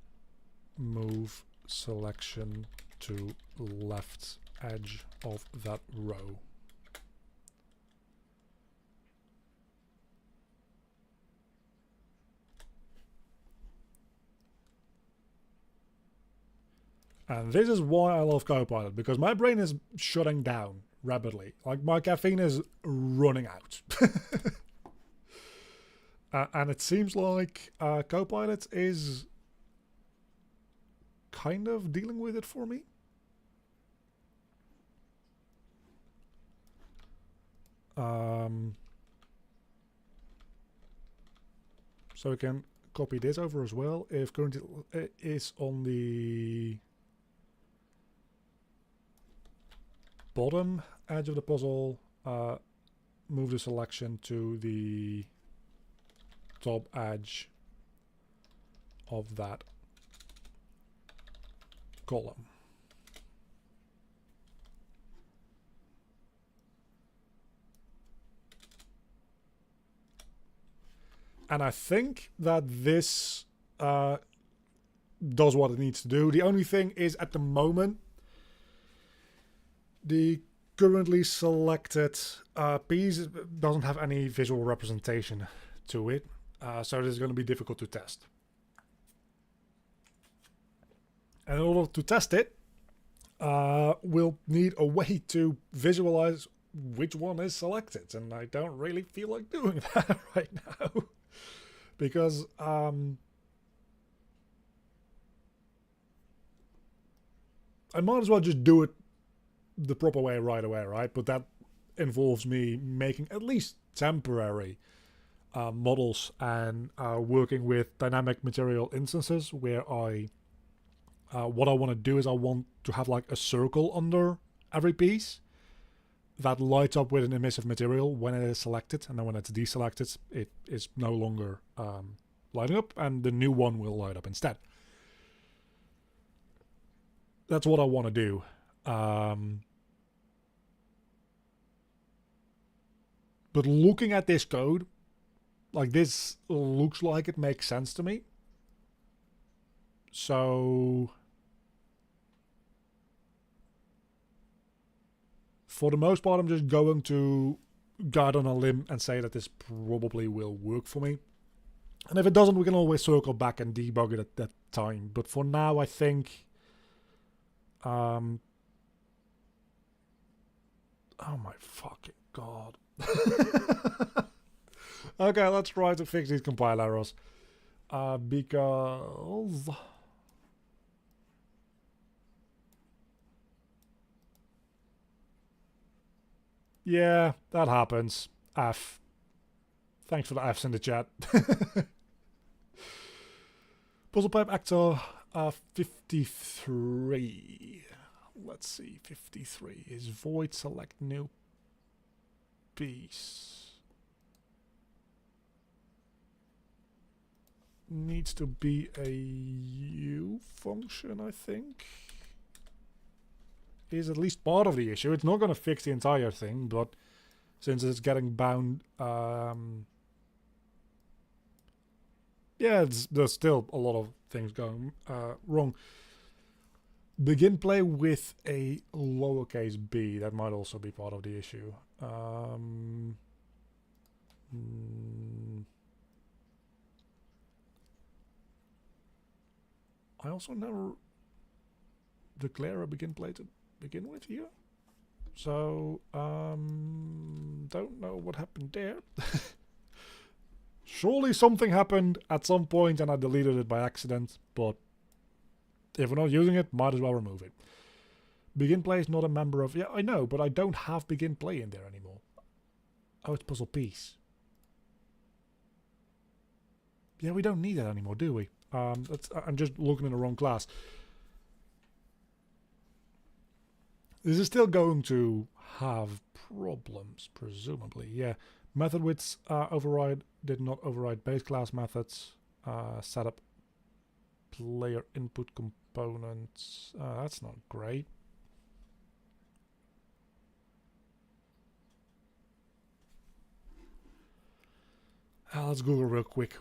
move selection to left edge of that row. And this is why I love Copilot, because my brain is shutting down rapidly. Like, my caffeine is running out. And it seems like Copilot is kind of dealing with it for me. So we can copy this over as well. If currently is on the bottom edge of the puzzle, move the selection to the top edge of that column. And I think that this does what it needs to do. The only thing is, at the moment, the currently selected piece doesn't have any visual representation to it. So this is going to be difficult to test. And in order to test it, we'll need a way to visualize which one is selected. And I don't really feel like doing that right now. Because I might as well just do it the proper way right away, right? But that involves me making at least temporary models and working with dynamic material instances where I what I want to do is I want to have like a circle under every piece that lights up with an emissive material when it is selected, and then when it's deselected, it is no longer lighting up, and the new one will light up instead. that's what I want to do. But looking at this code, like, this looks like it makes sense to me. So for the most part, I'm just going to go out on a limb and say that this probably will work for me. And if it doesn't, we can always circle back and debug it at that time. But for now, I think... oh my fucking god. Okay, let's try to fix these compile errors. Because... yeah, that happens. F. Thanks for the Fs in the chat. Puzzle pipe actor 53. Let's see, 53 is void select new piece. Needs to be a U function, I think. Is at least part of the issue. It's not going to fix the entire thing, but since it's getting bound, yeah, there's still a lot of things going wrong. Begin play with a lowercase b. That might also be part of the issue. I also never declare a begin play to begin with here. So, don't know what happened there. Surely something happened at some point and I deleted it by accident, but if we're not using it, might as well remove it. Begin play is not a member of... yeah, I know, but I don't have begin play in there anymore. Oh, it's puzzle piece. Yeah, we don't need that anymore, do we? I'm just looking in the wrong class. This is still going to have problems, presumably. Yeah, method widths override did not override base class methods. Setup player input components. That's not great. Let's Google real quick.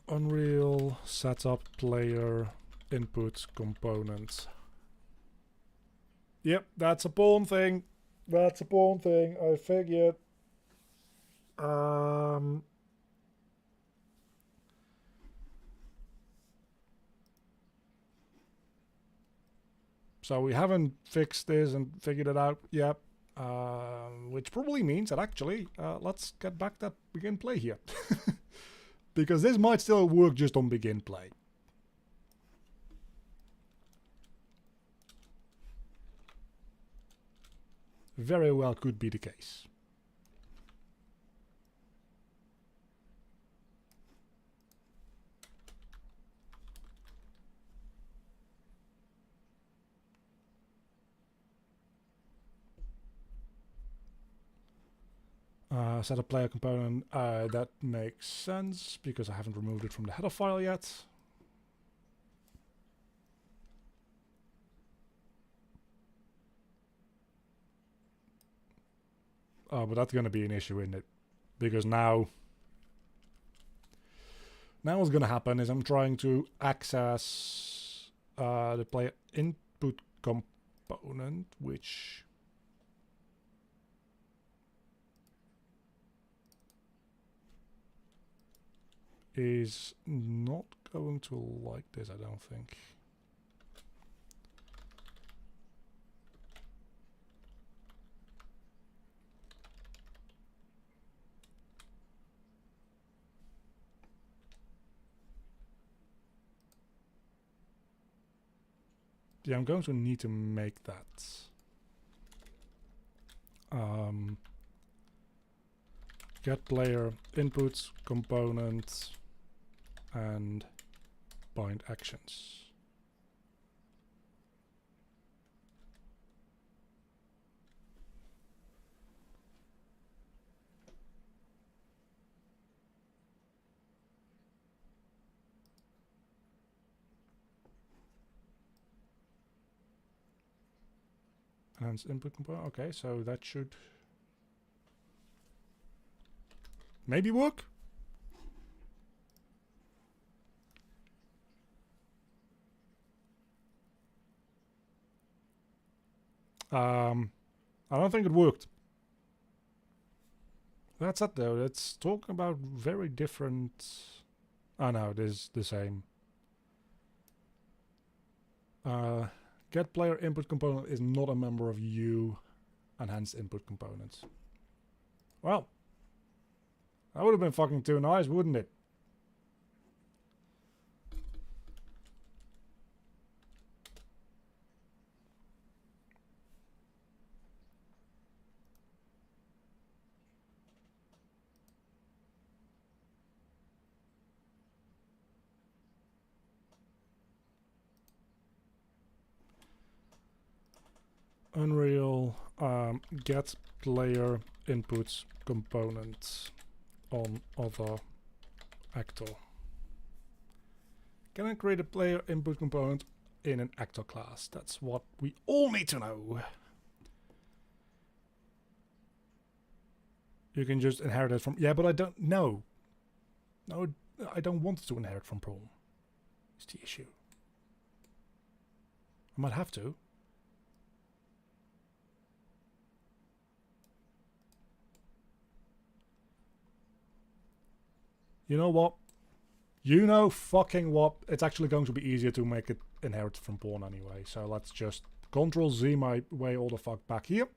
Unreal setup player input components. Yep, that's a pawn thing. That's a pawn thing. I figured. So we haven't fixed this and figured it out yet. Which probably means that actually, let's get back that begin play here. Because this might still work just on begin play. Very well could be the case. Set a player component, that makes sense because I haven't removed it from the header file yet. Oh, but that's going to be an issue, isn't it? Because now what's going to happen is I'm trying to access the player input component, which is not going to like this, I don't think. Yeah, I'm going to need to make that. Get player inputs component and bind actions. Enhanced input component. Okay, so that should maybe work. I don't think it worked. That's it though. It's talking about very different. Oh no, it is the same. Get player input component is not a member of U enhanced input components. Well, that would have been fucking too nice, wouldn't it? Unreal get player inputs components on other actor. Can I create a player input component in an actor class? That's what we all need to know. You can just inherit it from... Yeah, but I don't know. No, I don't want to inherit from Prawn. It's the issue. I might have to. You know what? You know fucking what? It's actually going to be easier to make it inherit from pawn anyway. So let's just Control Z my way all the fuck back here.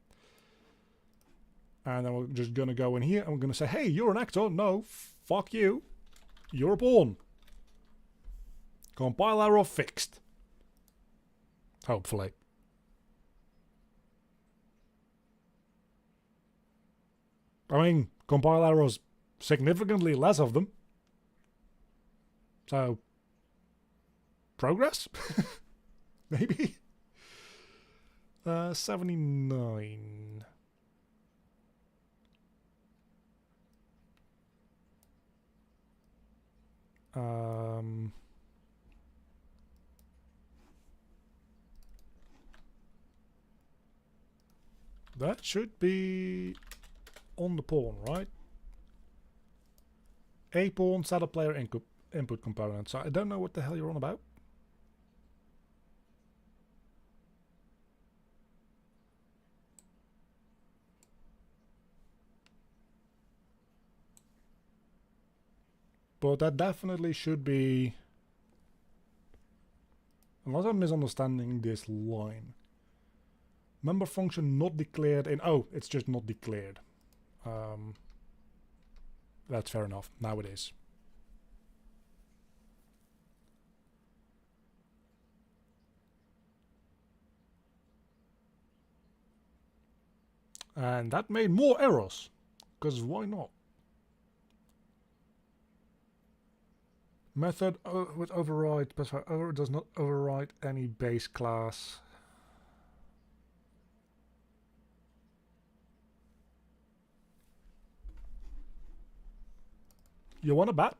And then we're just gonna go in here and we're gonna say, hey, you're an actor. No, fuck you. You're a pawn. Compile error fixed. Hopefully. I mean, compile errors, significantly less of them. So, progress? Maybe? 79. That should be on the pawn, right? A pawn, set a player input component. So I don't know what the hell you're on about. But that definitely should be... Unless I'm misunderstanding this line. Member function not declared in... Oh, it's just not declared. That's fair enough. Now it is. And that made more errors. Because why not? Method with override specify does not override any base class. You want a bat?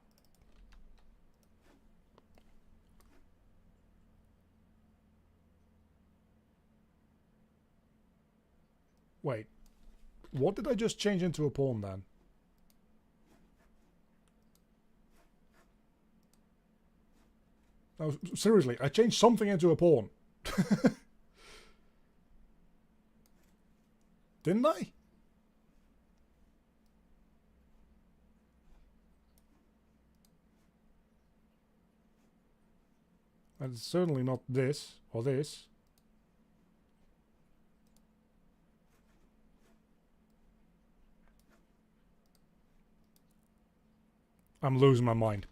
Wait. What did I just change into a pawn then? No, seriously, I changed something into a pawn. Didn't I? And it's certainly not this or this. I'm losing my mind.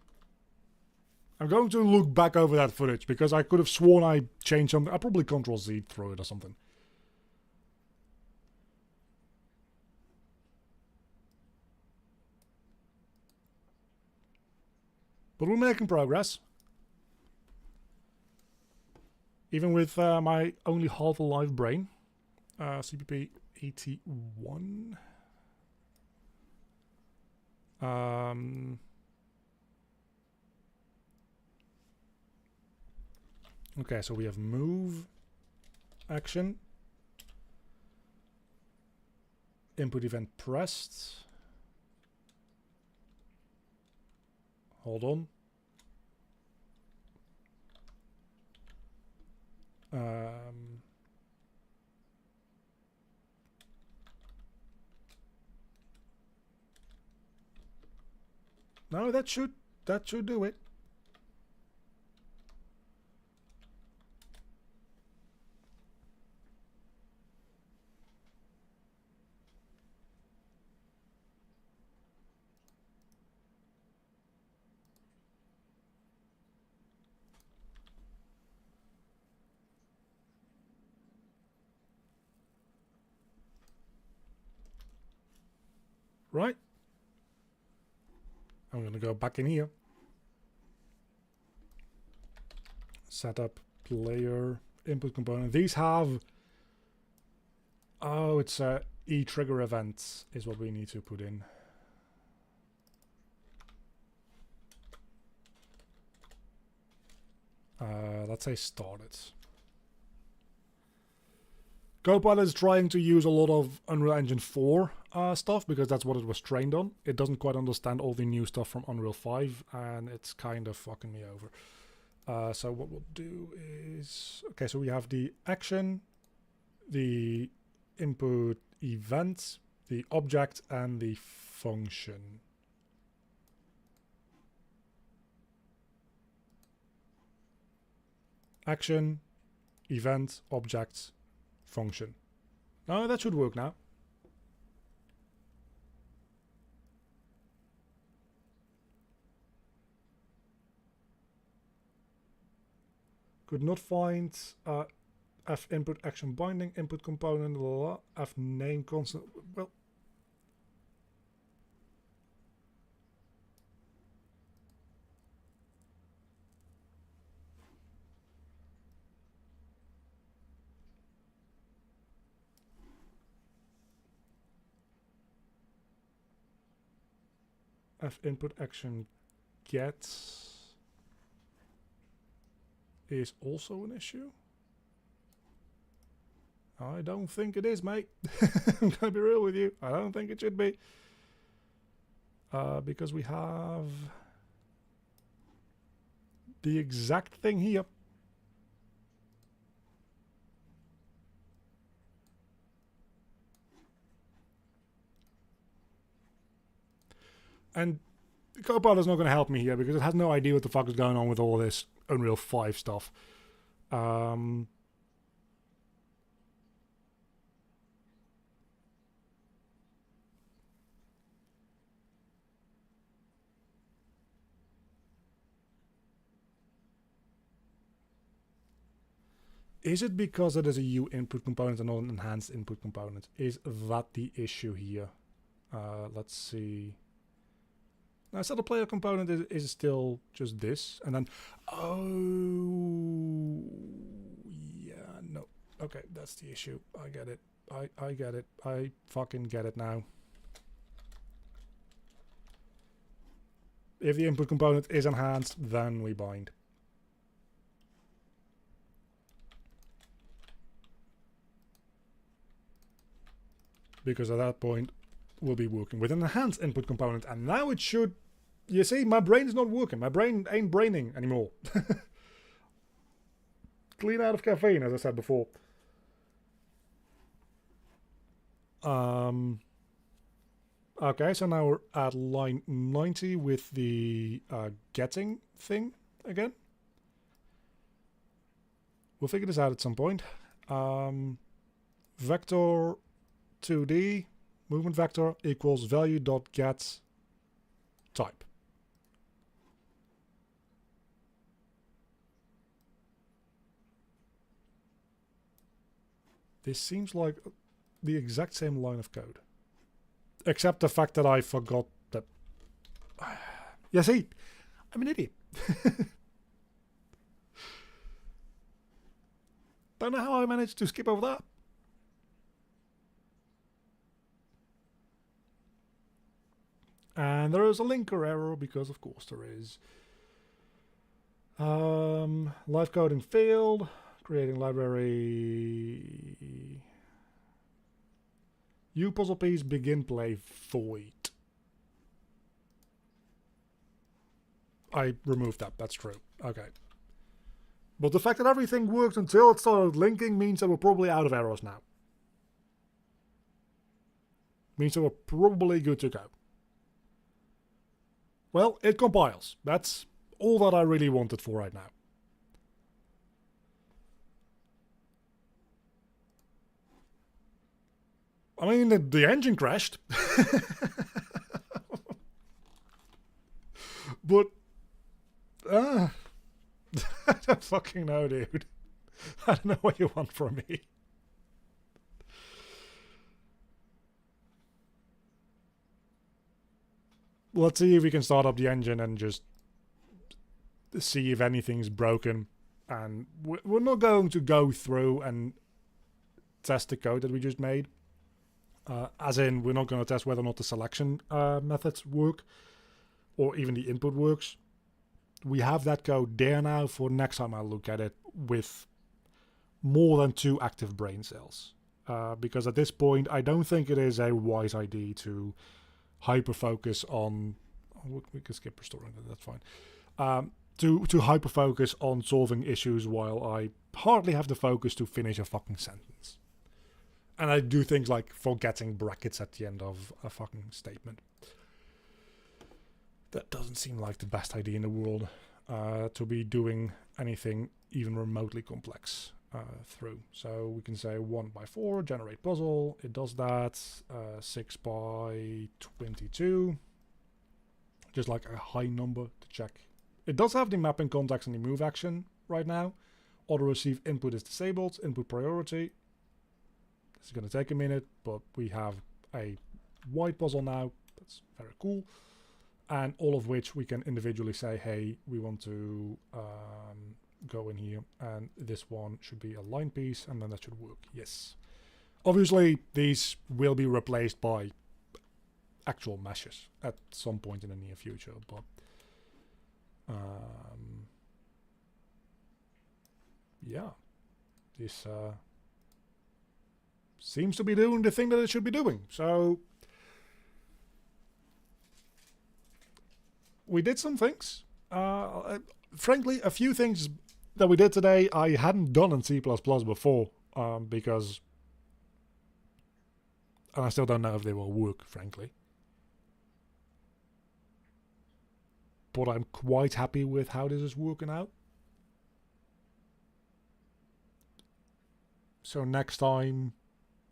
I'm going to look back over that footage because I could have sworn I changed something. I probably Control Z through it or something. But we're making progress. Even with my only half alive brain. CPP 81. Okay, so we have move, action, input event pressed. Hold on. No, that should do it. Right. I'm going to go back in here. Setup player input component. These have... Oh, it's a e-trigger event is what we need to put in. Let's say started. Copilot is trying to use a lot of Unreal Engine 4 stuff because that's what it was trained on. It doesn't quite understand all the new stuff from Unreal 5 and it's kind of fucking me over. So what we'll do is... Okay, so we have the action, the input event, the object, and the function. Action, event, object, function. Oh, that should work now. Could not find f input action binding input component, blah, blah, blah, f name constant. Well, f input action get is also an issue. I don't think it is, mate. I'm gonna be real with you. I don't think it should be. Because we have the exact thing here. And Copilot is not going to help me here because it has no idea what the fuck is going on with all this Unreal 5 stuff. Is it because it is a U input component and not an enhanced input component? Is that the issue here? Let's see. Now, so the player component is still just this, and then, oh, yeah, no. Okay, that's the issue. I get it. I get it. I fucking get it now. If the input component is enhanced, then we bind. Because at that point, we'll be working with an enhanced input component. And now it should... You see, my brain is not working. My brain ain't braining anymore. Clean out of caffeine, as I said before. Okay, so now we're at line 90 with the getting thing again. We'll figure this out at some point. Vector 2D movement vector equals value.get type. This seems like the exact same line of code. Except the fact that I forgot that... Yeah, see? I'm an idiot. Don't know how I managed to skip over that. And there is a linker error because, of course, there is. Live coding failed. Creating library. You puzzle piece, begin play, void. I removed that, that's true. Okay. But the fact that everything worked until it started linking means that we're probably out of errors now. Means that we're probably good to go. Well, it compiles. That's all that I really wanted for right now. I mean, the engine crashed. But I don't fucking know, dude. I don't know what you want from me. Let's see if we can start up the engine and just see if anything's broken. And we're not going to go through and test the code that we just made. As in, we're not going to test whether or not the selection methods work, or even the input works. We have that code there now for next time I look at it with more than 2 active brain cells. Because at this point, I don't think it is a wise idea to hyper-focus on... we can skip restoring that, that's fine. To hyper-focus on solving issues while I hardly have the focus to finish a fucking sentence. And I do things like forgetting brackets at the end of a fucking statement. That doesn't seem like the best idea in the world to be doing anything even remotely complex through. So we can say 1 by 4, generate puzzle. It does that. 6 by 22. Just like a high number to check. It does have the mapping context and the move action right now. Auto receive input is disabled. Input priority. This is going to take a minute, but we have a wide puzzle now. That's very cool. And all of which we can individually say, hey, we want to go in here. And this one should be a line piece, and then that should work. Yes. Obviously, these will be replaced by actual meshes at some point in the near future. But yeah, this seems to be doing the thing that it should be doing. So we did some things. Frankly, a few things that we did today I hadn't done in C++ before, because... and I still don't know if they will work, frankly. But I'm quite happy with how this is working out. So next time,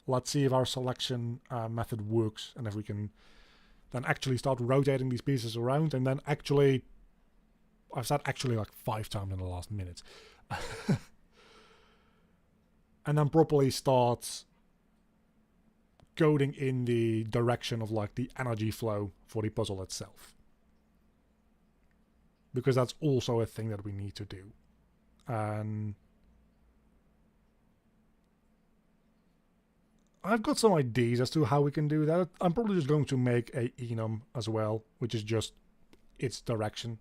let's see if our selection method works, and if we can then actually start rotating these pieces around, and then actually... I've said actually like 5 times in the last minute. And then properly start coding in the direction of like the energy flow for the puzzle itself. Because that's also a thing that we need to do. And I've got some ideas as to how we can do that. I'm probably just going to make a enum as well, which is just its direction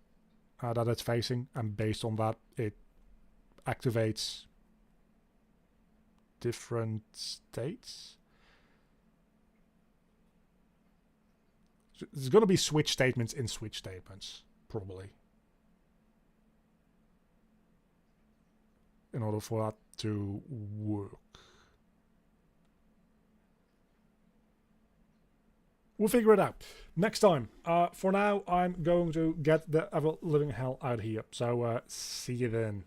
that it's facing, and based on that it activates different states. So there's going to be switch statements in switch statements, probably, in order for that to work. We'll figure it out next time. For now, I'm going to get the ever living hell out of here. So see you then.